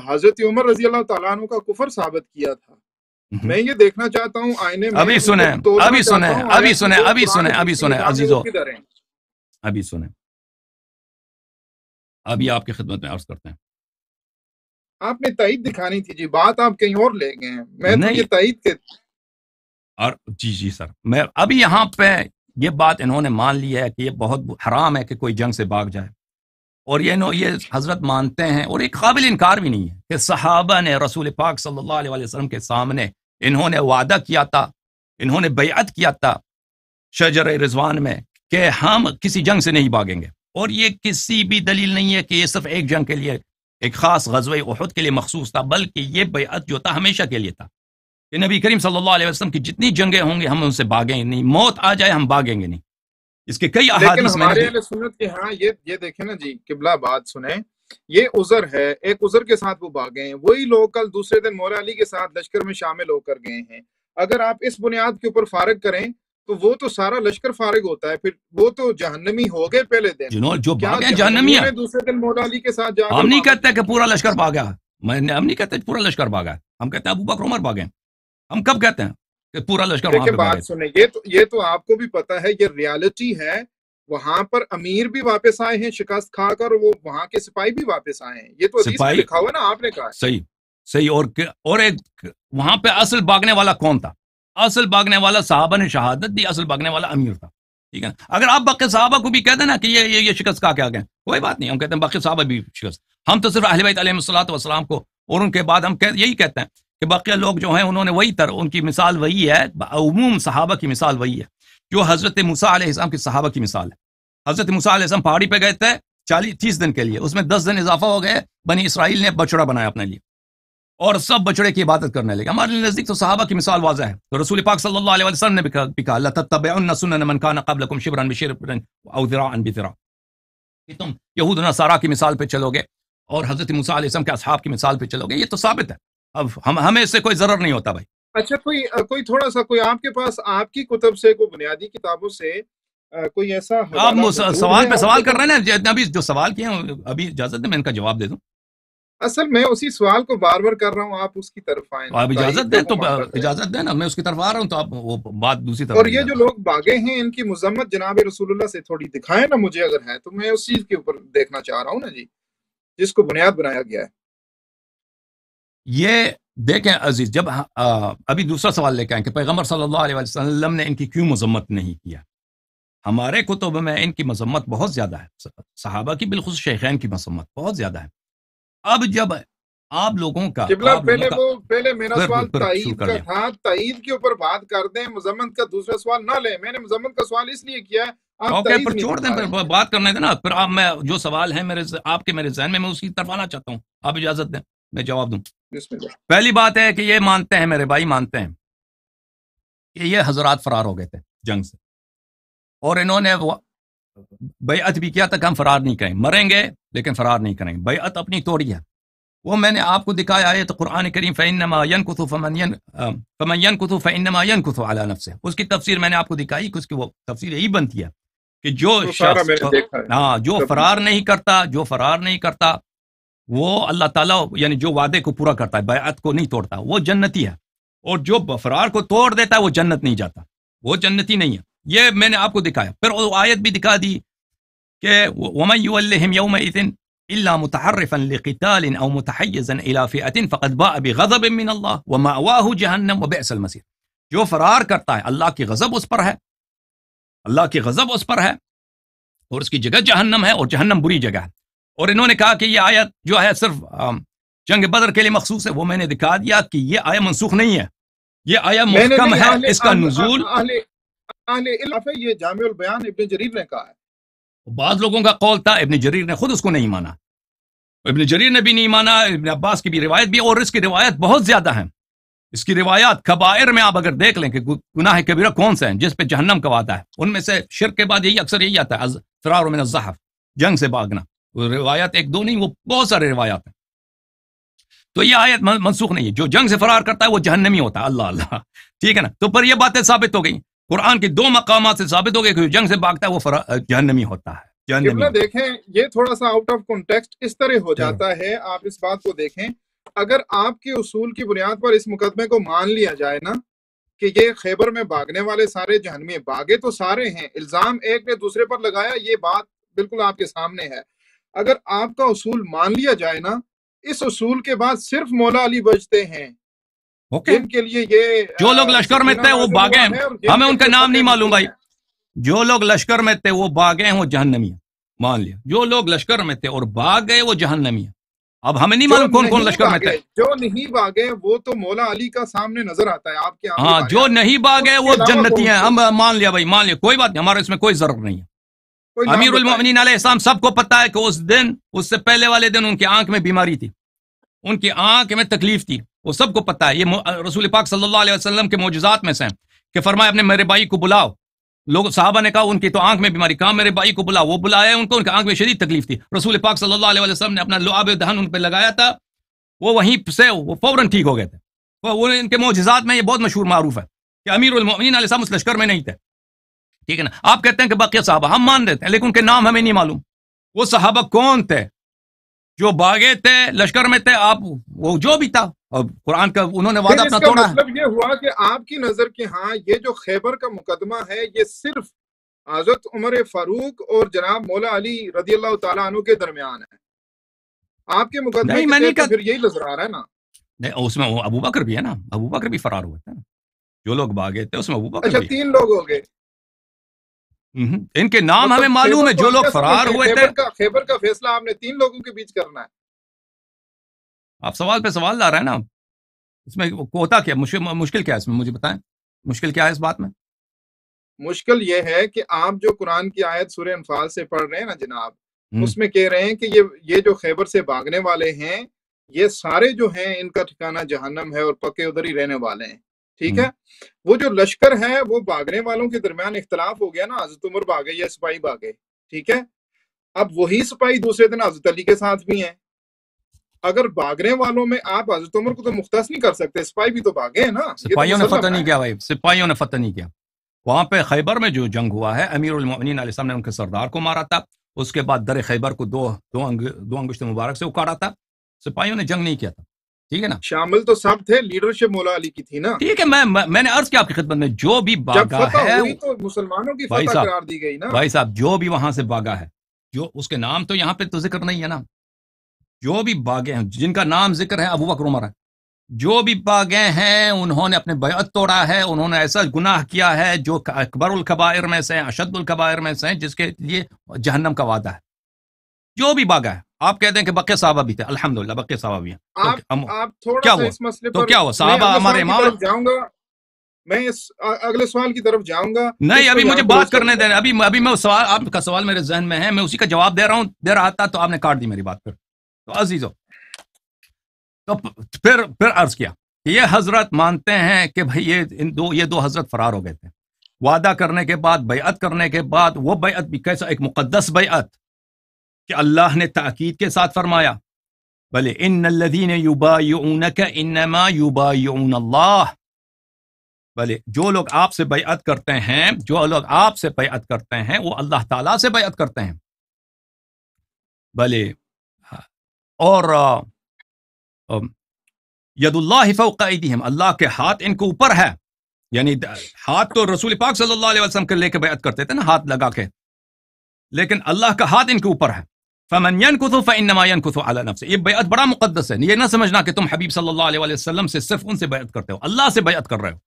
حضرت عمر رضی اللہ تعالیٰ عنہ کا کفر ثابت کیا تھا، میں یہ دیکھنا چاہتا ہوں آئینے میں. ابھی سنیں عزیزو، ابھی آپ کی خدمت میں عرض کرتے ہیں. آپ نے تائید دکھانی تھی جی، بات آپ کہیں اور لے گئے ہیں. میں تو یہ تائید کے اور جی سر، میں ابھی یہاں پہ یہ بات انہوں نے مان لی ہے کہ یہ بہت حرام ہے کہ کوئی جنگ سے بھاگ جائے، اور یہ حضرت مانتے ہیں، اور ایک قابل انکار بھی نہیں ہے کہ صحابہ نے رسول پاک صلی اللہ علیہ وسلم کے سامنے انہوں نے وعدہ کیا تھا، انہوں نے بیعت کیا تھا شجر رضوان میں کہ ہم کسی جنگ سے نہیں بھاگیں گے. اور یہ کسی بھی دلیل نہیں ہے کہ یہ صرف ایک جنگ کے لیے، ایک خاص غزوہ احد کے لیے مخصوص تھا، بلکہ یہ بیعت جو تھا ہمیشہ کے لیے تھا کہ نبی کریم صلی اللہ علیہ وسلم کی جتنی جنگیں ہوں گے ہم ان سے بھاگیں گے نہیں، موت آ جائے ہم بھاگیں گے نہیں. اس کے کئی احادیث میں ہمارے اہل سنت کے ہاں یہ دیکھیں نا جی، قبلہ بات سنیں، یہ عذر ہے، ایک عذر کے ساتھ وہ بھاگے ہیں. وہی لوگ کل دوسرے دن مولا علی کے ساتھ لشکر میں شامل ہو کر گئے ہیں. اگر آپ اس بنیاد کے اوپر فارغ کریں تو وہ تو سارا لشکر فارغ ہوتا ہے، پھر وہ تو جہنمی ہو گئے پہلے دن. جنہوں جو کیا بھاگے جہنمی جہنمیوں ہے. نے دوسرے دن مولا علی کے ساتھ جا کر ہم نہیں وہاں کہتے کہ پورا لشکر بھاگا، ہم نہیں کہتے پورا لشکر بھاگا، ہم کہتے ہیں ابو بکر عمر بھاگے. ہم کب کہتے ہیں کہ پورا لشکر وہاں دیکھیں پہ بھاگے؟ بات سنیں، یہ تو آپ کو بھی پتا ہے، یہ ریالٹی ہے. وہاں پر امیر بھی واپس آئے ہیں شکست کھا کر، وہ وہاں کے سپاہی بھی واپس آئے ہیں. یہ تو حدیث میں سپاہی لکھا ہوا ہے نا، آپ نے کہا ہے. صحیح. اور ایک وہاں پہ اصل بھاگنے والا کون تھا؟ اصل بھاگنے والا صحابہ نے شہادت دی، اصل بھاگنے والا امیر تھا. ٹھیک ہے، اگر آپ باقی صحابہ کو بھی کہہ دیں نا کہ یہ شکست کھا کے آ گئے، کوئی بات نہیں، ہم کہتے ہیں باقی صحابہ بھی شکست. ہم تو صرف اہل بیت علیہ الصلوۃ والسلام کو، اور ان کے بعد ہم یہی کہتے ہیں کہ باقی لوگ جو ہیں انہوں نے وہی ان کی مثال وہی ہے، عموم صحابہ کی مثال وہی ہے جو حضرت موسیٰ علیہ السلام کی صحابہ کی مثال ہے. حضرت موسیٰ علیہ السلام پہاڑی پہ گئے تھے 30 دن کے لیے، اس میں 10 دن اضافہ ہو گئے، بنی اسرائیل نے بچڑا بنایا اپنے لیے اور سب بچڑے کی عبادت کرنے لگے. ہمارے نزدیک تو صحابہ کی مثال واضح ہے. تو رسول پاک صلی اللہ علیہ وسلم نے بھی کہا لَتَتَّبِعُنَّ سُنَنَ مَنْ كَانَ قَبْلَكُمْ شِبْرًا بِشِبْرٍ أَوْ ذِرَاعًا بِذِرَاعٍ، کہ تم یہود و نصارہ کی مثال پہ چلو گے اور حضرت موسیٰ علیہ السلام کے اصحاب کی مثال پہ چلو گے. یہ تو ثابت ہے، اب ہمیں اس سے کوئی ضرر نہیں ہوتا بھائی. اچھا، کوئی تھوڑا سا، کوئی آپ کے پاس آپ کی کتب سے، کوئی بنیادی کتابوں سے کوئی ایسا آپ حوالہ موجود سوال ہے پہ آپ سوال کے کر پاس؟ رہے ہیں نا، ابھی جو سوال کیے ہیں ابھی اجازت دیں میں ان کا جواب دے دوں. اصل میں اسی سوال کو بار بار کر رہا ہوں، آپ اس کی طرف آئیں تو نا، آپ اجازت تائید دیں، کا تو وہ معاملہ ہے. اجازت دیں نا، میں اس کی طرف آ رہا ہوں تو آپ وہ بات دوسری طرف اور لے یہ جاتے جو ہیں. لوگ باغے ہیں ان کی مذمت جناب رسول اللہ سے تھوڑی دکھائیں نا مجھے، اگر ہے تو میں اس چیز کے اوپر دیکھنا چاہ رہا ہوں نا جی، جس کو بنیاد بنایا گیا ہے. یہ دیکھیں عزیز، جب ابھی دوسرا سوال لے کے آئیں کہ پیغمبر صلی اللہ علیہ وسلم نے ان کی کیوں مذمت نہیں کیا. ہمارے کتب میں ان کی مذمت بہت زیادہ ہے، صحابہ کی بالخصوص شیخین کی مذمت بہت زیادہ ہے. اب جب آپ لوگوں کا قبلہ پہلے میرا سوال پھر شروع تائید کر کا دیا. تھا، تائید کے اوپر بات کر دیں، مذمت کا دوسرا سوال نہ لیں. میں نے مذمت کا سوال اس لیے کیا ہے، آپ اوکے، تائید پھر نہیں چھوڑ دیں، دکھا رہے پھر ہیں. بات کرنے دیں نا. پھر آپ میں جو سوال ہے آپ کے میرے ذہن میں اس کی طرف آنا چاہتا ہوں. آپ اجازت دیں میں جواب دوں. بسم اللہ. پہلی بات ہے کہ یہ مانتے ہیں، میرے بھائی مانتے ہیں کہ یہ حضرات فرار ہو گئے تھے جنگ سے، اور انہوں نے بیعت بھی کیا تھا کہ ہم فرار نہیں کریں، مریں گے لیکن فرار نہیں کریں گے. بیعت اپنی توڑی ہے، وہ میں نے آپ کو دکھایا ہے تو قرآن کریم فَإِنَّمَا يَنْكُثُ فَمَنْ يَنْكُثُ فَإِنَّمَا يَنْكُثُ عَلَى نَفْسِهِ. اس کی تفسیر میں نے آپ کو دکھائی کہ اس کی وہ تفسیر یہی بنتی ہے کہ جو وہ سارا شخص میں نے دیکھا ہے. جو فرار نہیں کرتا وہ اللہ تعالیٰ یعنی جو وعدے کو پورا کرتا ہے، بیعت کو نہیں توڑتا، وہ جنتی ہے. اور جو فرار کو توڑ دیتا ہے وہ جنت نہیں جاتا، وہ جنتی نہیں ہے. یہ میں نے آپ کو دکھایا. پھر وہ آیت بھی دکھا دی کہ وَمَن يُوَلِّهِمْ يَوْمَئِذٍ إِلَّا مُتَحَرِّفًا لِقِتَالٍ أَوْ مُتَحَيِّزًا إِلَى فِئَةٍ فَقَدْ بَاءَ بِغَضَبٍ مِّنَ اللَّهِ وَمَأْوَاهُ جَهَنَّمُ وَبِئْسَ الْمَصِيرُ. جو فرار کرتا ہے اللہ کی غضب اس پر ہے، اللہ کی غضب اس پر ہے اور اس کی جگہ جہنم ہے، اور جہنم بری جگہ ہے. اور انہوں نے کہا کہ یہ آیت جو ہے صرف جنگ بدر کے لیے مخصوص ہے. وہ میں نے دکھا دیا کہ یہ آیت منسوخ نہیں ہے، یہ آیت محکم ہے. اس کا نزول اہل علم ہے، یہ جامع البیان ابن جریر نے کہا ہے. بعض لوگوں کا قول تھا، ابن جریر نے خود اس کو نہیں مانا، ابن جریر نے بھی نہیں مانا، ابن عباس کی بھی روایت بھی، اور اس کی روایت بہت زیادہ ہیں. اس کی روایات کبائر میں آپ اگر دیکھ لیں کہ گناہ کبیرہ کون سے ہیں جس پہ جہنم کا وعدہ ہے، ان میں سے شرک کے بعد اکثر یہی آتا ہے، فرار من الزحف، جنگ سے بھاگنا. روایات ایک دو نہیں، وہ بہت سارے روایات ہیں. تو یہ آیت منسوخ نہیں ہے. جو جنگ سے فرار کرتا ہے وہ جہنمی ہوتا ہے. اللہ اللہ، ٹھیک ہے نا. تو پر یہ باتیں ثابت ہو گئی، قرآن کے 2 مقامات سے ثابت ہو گئی کہ جو جنگ سے بھاگتا ہے وہ جہنمی ہوتا ہے. قبلہ دیکھیں، یہ تھوڑا سا آؤٹ آف کانٹیکسٹ اس طرح ہو جاتا ہے. آپ اس بات کو دیکھیں، اگر آپ کے اصول کی بنیاد پر اس مقدمے کو مان لیا جائے نا کہ یہ خیبر میں بھاگنے والے سارے جہنمی، بھاگے تو سارے ہیں، الزام ایک نے دوسرے پر لگایا، یہ بات بالکل آپ کے سامنے ہے. اگر آپ کا اصول مان لیا جائے نا، اس اصول کے بعد صرف مولا علی بچتے ہیں جن کے لیے یہ جو لوگ لشکر میں تھے وہ بھاگے ہیں، ہمیں ان کا نام نہیں معلوم بھائی. جو لوگ لشکر میں تھے وہ بھاگے ہیں وہ جہنمی ہیں، مان لیا. جو لوگ لشکر میں تھے اور بھاگ گئے وہ جہنمی ہیں. اب ہمیں نہیں معلوم کون کون لشکر میں تھے. جو نہیں بھاگے وہ تو مولا علی کا سامنے نظر آتا ہے آپ کے. ہاں، جو نہیں بھاگے وہ جنتی ہیں. ہم مان لیا بھائی، مان لیا، کوئی بات نہیں، ہمارا اس میں کوئی ضرر نہیں ہے. امیر المؤمنین علیہ السلام سب کو پتا ہے کہ اس سے پہلے والے دن ان کی آنکھ میں بیماری تھی، ان کی آنکھ میں تکلیف تھی، وہ سب کو پتا ہے. یہ رسول پاک صلی اللہ علیہ وسلم کے معجزات میں سے ہیں کہ فرمایا اپنے میرے بھائی کو بلاؤ. لوگ صحابہ نے کہا ان کی تو آنکھ میں بیماری، کہا میرے بھائی کو بلاؤ. وہ بلائے ان کو، ان کی آنکھ میں شدید تکلیف تھی. رسول پاک صلی اللہ علیہ وسلم نے اپنا لعاب دہن ان پہ لگایا تھا، وہ وہیں سے وہ فوراً ٹھیک ہو گئے تھے. وہ ان کے معجزات میں یہ بہت مشہور معروف ہے کہ امیر المؤمنین علیہ السلام اس لشکر میں نہیں تھے، ٹھیک ہے نا. آپ کہتے ہیں کہ بقیہ صحابہ، ہم مان دیتے ہیں لیکن ان کے نام ہمیں نہیں معلوم. وہ صحابہ کون تھے جو باغے تھے، لشکر میں تھے؟ آپ وہ جو بھی تھا، اور قرآن کا انہوں نے وعدہ اپنا توڑا ہے. مطلب یہ ہوا کہ آپ کی نظر کہ ہاں یہ جو خیبر کا مقدمہ ہے یہ صرف حضرت عمر فاروق اور جناب مولا علی رضی اللہ تعالیٰ عنہ کے درمیان ہے. آپ کے مقدمے کے تو پھر یہی نظر آ رہا ہے نا. نہیں، اس میں ابو بکر بھی ہے نا، ابو بکر بھی فرار ہوئے تھے نا، جو لوگ بھاگے تھے اس میں ابو بکر بھی. اچھا 3 لوگ ہو گئے. ان کے نام ہمیں معلوم ہے جو لوگ فرار ہوئے تھے. خیبر کا فیصلہ آپ نے 3 لوگوں کے بیچ کرنا ہے. آپ سوال پہ سوال لا رہے ہیں نا. اس میں ہوتا کیا مشکل کیا ہے اس میں؟ مجھے بتائیں مشکل کیا ہے اس بات میں. مشکل یہ ہے کہ آپ جو قرآن کی آیت سورہ انفال سے پڑھ رہے ہیں نا جناب، اس میں کہہ رہے ہیں کہ یہ جو خیبر سے بھاگنے والے ہیں یہ سارے جو ہیں ان کا ٹھکانہ جہنم ہے اور پکے ادھر ہی رہنے والے ہیں. ٹھیک ہے. وہ جو لشکر ہے وہ بھاگنے والوں کے درمیان اختلاف ہو گیا نا، حضرت عمر بھاگے یا سپاہی بھاگے. ٹھیک ہے. اب وہی سپاہی دوسرے دن حضرت علی کے ساتھ بھی ہیں. اگر بھاگنے والوں میں آپ حضرت عمر کو تو مختص نہیں کر سکتے، سپاہی بھی تو بھاگے ہیں نا. سپاہیوں نے فتح نہیں کیا بھائی، سپاہیوں نے فتح نہیں کیا. وہاں پہ خیبر میں جو جنگ ہوا ہے، امیر المؤمنین علیہ السلام نے ان کے سردار کو مارا تھا، اس کے بعد در خیبر کو دو انگشت مبارک سے اکاڑا تھا. سپاہیوں نے جنگ نہیں کیا تھا، ٹھیک ہے نا. شامل تو سب تھے، لیڈرشپ مولا علی کی تھی نا. ٹھیک ہے، میں نے عرض کیا آپ کی خدمت میں، جو بھی باغا ہے تو مسلمانوں کی فتح قرار دی گئی نا. بھائی صاحب جو بھی وہاں سے باغا ہے، جو اس کے نام تو یہاں پہ تو ذکر نہیں ہے نا. جو بھی باغے ہیں جن کا نام ذکر ہے ابو بکر عمر ہے، جو بھی باغے ہیں انہوں نے اپنے بیعت توڑا ہے، انہوں نے ایسا گناہ کیا ہے جو اکبر الکبائر میں سے، اشد الکبائر میں سے، جس کے لیے جہنم کا وعدہ ہے. جو بھی باغا ہے، آپ کہتے ہیں کہ بقیہ صحابہ بھی تھے، الحمدللہ بقیہ صحابہ بھی ہیں. آپ تھوڑا سا اس مسئلے پر، تو کیا ہوا؟ صحابہ ہمارے امام. جاؤں گا میں اگلے سوال کی طرف جاؤں گا. نہیں، ابھی مجھے بات کرنے دیں. ابھی میں سوال، آپ کا سوال میرے ذہن میں ہے، میں اسی کا جواب دے رہا تھا تو آپ نے کاٹ دی میری بات. پھر تو عزیزو، تو پھر عرض کیا کہ یہ حضرت مانتے ہیں کہ بھئی یہ دو حضرت فرار ہو گئے تھے. وعدہ کرنے کے بعد، بیعت کرنے کے بعد، وہ بیعت بھی کیسا ایک مقدس بیعت کہ اللہ نے تاکید کے ساتھ فرمایا بلے ان الذین یبایعونک انما یبایعون اللہ. بلے جو لوگ آپ سے بیعت کرتے ہیں، وہ اللہ تعالیٰ سے بیعت کرتے ہیں. بلے اور ید اللہ فوق ایدیہم، اللہ کے ہاتھ ان کے اوپر ہے. یعنی ہاتھ تو رسول پاک صلی اللہ علیہ وسلم کے لے کے بیعت کرتے تھے نا، ہاتھ لگا کے، لیکن اللہ کا ہاتھ ان کے اوپر ہے. فمن ينكث فانما ينكث على نفسه. یہ بیعت بڑا مقدس ہے. یہ نہ سمجھنا کہ تم حبیب صلی اللہ علیہ وسلم سے صرف ان سے بیعت کرتے ہو، اللہ سے بیعت کر رہے ہو.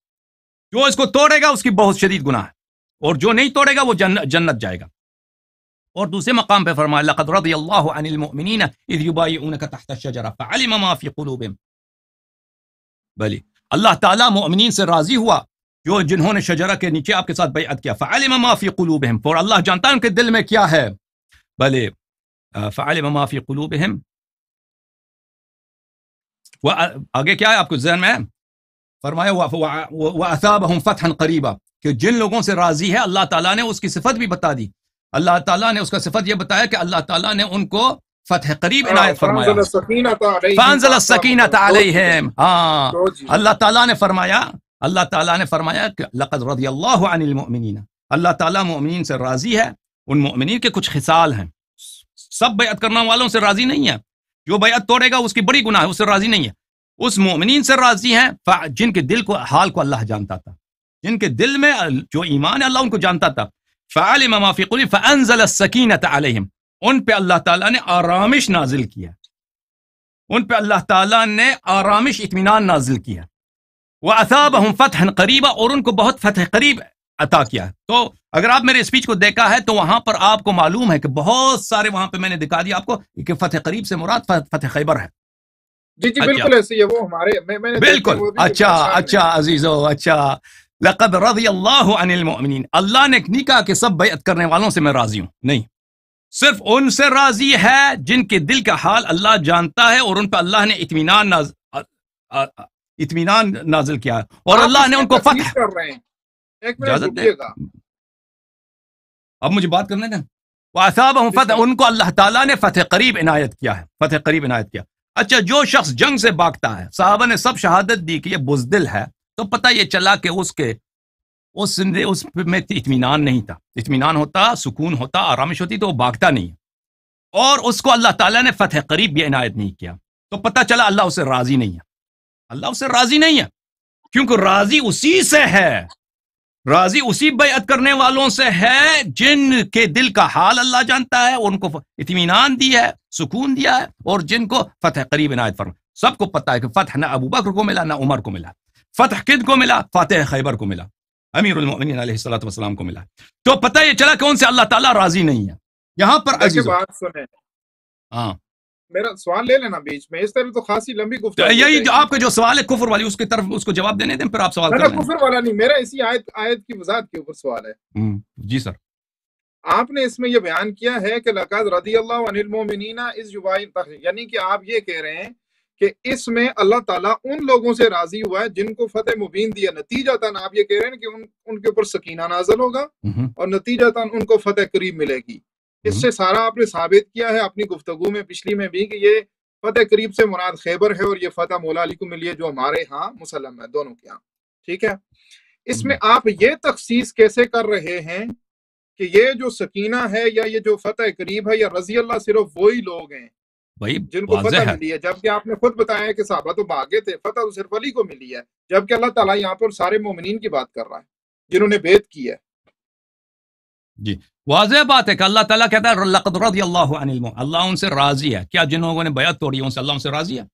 جو اس کو توڑے گا اس کی بہت شدید گناہ ہے، اور جو نہیں توڑے گا وہ جنت جائے گا. اور دوسرے مقام پہ فرمایا لقد رضی اللہ عن المؤمنین اذ یبایعونک تحت الشجرہ فعلم ما فی قلوبہم. بلی اللہ تعالیٰ مؤمنین سے راضی ہوا جنہوں نے شجرہ کے نیچے آپ کے ساتھ بیعت کیا. فعلم ما فی قلوبہم، اور اللہ جانتا ہے ان کے دل میں کیا ہے. بلے فعلم ما فی قلوبہم، آگے کیا ہے آپ کو ذہن میں ہے؟ فرمایا وَأَثَابَهُمْ فَتْحًا قَرِيبًا، کہ جن لوگوں سے راضی ہے اللہ تعالیٰ نے اس کی صفت بھی بتا دی. اللہ تعالیٰ نے اس کا صفت یہ بتایا کہ اللہ تعالیٰ نے ان کو فتح قریب عنایت فرمایا. فَأَنزَلَ السَّكِينَةَ عَلَيْهِمْ. ہاں، اللہ تعالیٰ نے فرمایا کہ لَقَدْ رَضِيَ اللَّهُ عَنِ الْمُؤْمِنِينَ. اللہ تعالیٰ مؤمنین سے راضی ہے. ان مؤمنین کے کچھ خصال ہیں، سب بیعت کرنے والوں سے راضی نہیں ہے. جو بیعت توڑے گا اس کی بڑی گناہ ہے، اس سے راضی نہیں ہے. اس مومنین سے راضی ہیں جن کے دل کو حال کو اللہ جانتا تھا، جن کے دل میں جو ایمان ہے اللہ ان کو جانتا تھا. فعلم ما فی قلوبہم فانزل السکینۃ علیہم، ان پہ اللہ تعالیٰ نے آرامش نازل کیا، ان پہ اللہ تعالیٰ نے آرامش اطمینان نازل کیا. واثابہم فتحا قریبا، اور ان کو بہت فتح قریب عطا کیا. تو اگر آپ میرے اسپیچ کو دیکھا ہے تو وہاں پر آپ کو معلوم ہے کہ بہت سارے وہاں پہ میں نے دکھا دیا آپ کو کہ فتح قریب سے مراد فتح خیبر ہے. جی بالکل ایسے ہی ہے. وہ ہمارے میں بالکل اچھا عزیزو، اچھا لقد رضی اللہ عن المؤمنین. اللہ نے نہیں کہا کہ سب بیعت کرنے والوں سے میں راضی ہوں، نہیں، صرف ان سے راضی ہے جن کے دل کا حال اللہ جانتا ہے اور ان پہ اللہ نے اطمینان نازل کیا ہے اور اللہ نے ان کو فتح کر رہے ہیں. اجازت دے گا اب مجھے بات کرنے دیں. وَأَثَابَهُمْ فَتْحًا، ان کو اللہ تعالیٰ نے فتح قریب عنایت کیا ہے، فتح قریب عنایت کیا. اچھا جو شخص جنگ سے بھاگتا ہے، صحابہ نے سب شہادت دی کہ یہ بزدل ہے، تو پتہ یہ چلا کہ اس میں اطمینان نہیں تھا. اطمینان ہوتا، سکون ہوتا، آرامش ہوتی تو وہ بھاگتا نہیں، اور اس کو اللہ تعالیٰ نے فتح قریب بھی عنایت نہیں کیا، تو پتہ چلا اللہ اسے راضی نہیں ہے. اللہ اسے راضی نہیں ہے کیونکہ راضی اسی سے ہے، راضی اسی بیعت کرنے والوں سے ہے جن کے دل کا حال اللہ جانتا ہے، ان کو اطمینان دیا ہے، سکون دیا ہے، اور جن کو فتح قریب عنایت فرما. سب کو پتہ ہے کہ فتح نہ ابو بکر کو ملا نہ عمر کو ملا. فتح کن کو ملا؟ فاتح خیبر کو ملا، امیر المؤمنین علیہ الصلوۃ والسلام کو ملا. تو پتہ یہ چلا کہ ان سے اللہ تعالیٰ راضی نہیں ہے. یہاں پر عزیزو، بات سنیں، ہاں میرا سوال لے لینا بیچ میں، اس طرح تو خاصی لمبی گفتگو. یہی جو آپ کا جو سوال ہے کفر والی، اس کی طرف اس کو جواب دینے دیں، پھر آپ سوال کریں. کفر والا نہیں، میرا اسی آیت کی وضاحت کے اوپر سوال ہے. جی سر. آپ نے اس میں یہ بیان کیا ہے کہ لقد رضی اللہ عن المؤمنین اذ یبایعونک، یعنی کہ آپ یہ کہہ رہے ہیں کہ اس میں اللہ تعالیٰ ان لوگوں سے راضی ہوا ہے جن کو فتح مبین دیا. نتیجتاً آپ یہ کہہ رہے ہیں کہ ان کے اوپر سکینہ نازل ہوگا اور نتیجتاً ان کو فتح قریب ملے گی. اس سے سارا آپ نے ثابت کیا ہے اپنی گفتگو میں پچھلی میں بھی کہ یہ فتح قریب سے مراد خیبر ہے اور یہ فتح مولا علی کو ملی ہے جو ہمارے ہاں مسلم ہے، دونوں کے ہاں. ٹھیک ہے، اس میں آپ یہ تخصیص کیسے کر رہے ہیں کہ یہ جو سکینہ ہے یا یہ جو فتح قریب ہے یا رضی اللہ صرف وہی لوگ ہیں جن کو فتح ملی ہے، جبکہ آپ نے خود بتایا کہ صحابہ تو بھاگے تھے، فتح تو صرف علی کو ملی ہے، جبکہ اللہ تعالیٰ یہاں پر سارے مومنین کی بات کر رہا ہے جنہوں نے بیعت کی ہے. جی واضح بات ہے کہ اللہ تعالیٰ کہتا ہے لقد رضی اللہ عن المؤمنین، اللہ ان سے راضی ہے. کیا جن لوگوں نے بیعت توڑی ان سے اللہ ان سے راضی ہے؟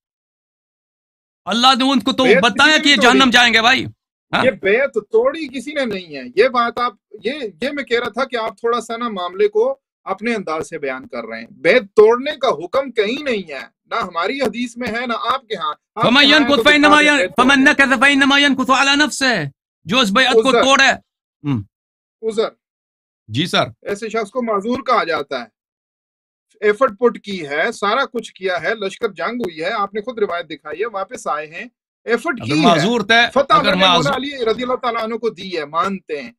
اللہ نے ان کو تو بتایا کہ یہ جہنم جائیں گے. بھائی یہ بیعت توڑی کسی نے نہیں ہے، یہ بات آپ یہ میں کہہ رہا تھا کہ آپ تھوڑا سا نا معاملے کو اپنے انداز سے بیان کر رہے ہیں. بیعت توڑنے کا حکم کہیں نہیں ہے، نہ ہماری حدیث میں ہے نہ آپ کے ہاں. فمن نکث فإنما ينكث على نفسه، جو اس بیعت کو توڑے. عذر، جی سر، ایسے شخص کو معذور کہا جاتا ہے. ایفرٹ پٹ کی ہے، سارا کچھ کیا ہے، لشکر جنگ ہوئی ہے، آپ نے خود روایت دکھائی ہے، واپس آئے ہیں، ایفرٹ کی ہے، فتح مولا علی رضی اللہ تعالیٰ عنہ کو دی ہے، مانتے ہیں.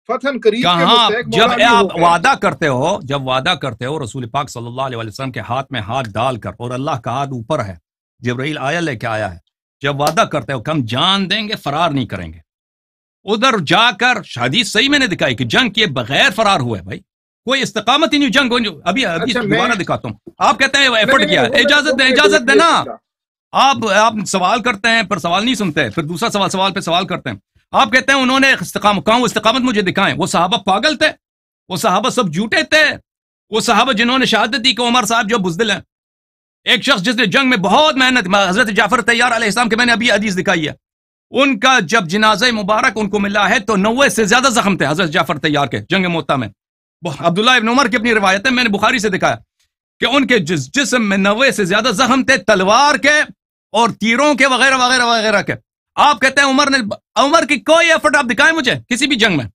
فتح قریب کے مستحق جب مولا آپ وعدہ کرتے ہو رسول پاک صلی اللہ علیہ وسلم کے ہاتھ میں ہاتھ ڈال کر، اور اللہ کا ہاتھ اوپر ہے، جبرائیل آیا لے کے آیا ہے، جب وعدہ کرتے ہو کہ ہم جان دیں گے، فرار نہیں کریں گے، ادھر جا کر حدیث صحیح میں نے دکھائی کہ جنگ کیے بغیر فرار ہوئے. بھائی کوئی استقامت ہی نہیں جنگ. ابھی دوبارہ دکھاتا ہوں. آپ کہتے ہیں ایفرٹ کیا ہے، اجازت دے نا. آپ سوال کرتے ہیں پر سوال نہیں سنتے، پھر دوسرا سوال پہ سوال کرتے ہیں. آپ کہتے ہیں انہوں نے استقامت، کہاں وہ استقامت مجھے دکھائیں. وہ صحابہ پاگل تھے، وہ صحابہ سب جھوٹے تھے، وہ صحابہ جنہوں نے شہادت دی کہ عمر صاحب جو بزدل ہیں. ایک شخص جس نے جنگ میں بہت محنت، حضرت جعفر طیار علیہ السلام کے میں نے ابھی حدیث دکھائی ہے، ان کا جب جنازہ مبارک ان کو ملا ہے تو 90 سے زیادہ زخم تھے حضرت جعفر طیار کے جنگ موتا میں. عبداللہ ابن عمر کی اپنی روایت ہے، میں نے بخاری سے دکھایا کہ ان کے جسم میں 90 سے زیادہ زخم تھے، تلوار کے اور تیروں کے وغیرہ وغیرہ وغیرہ کے. آپ کہتے ہیں عمر کی کوئی ایفرٹ آپ دکھائیں مجھے کسی بھی جنگ میں.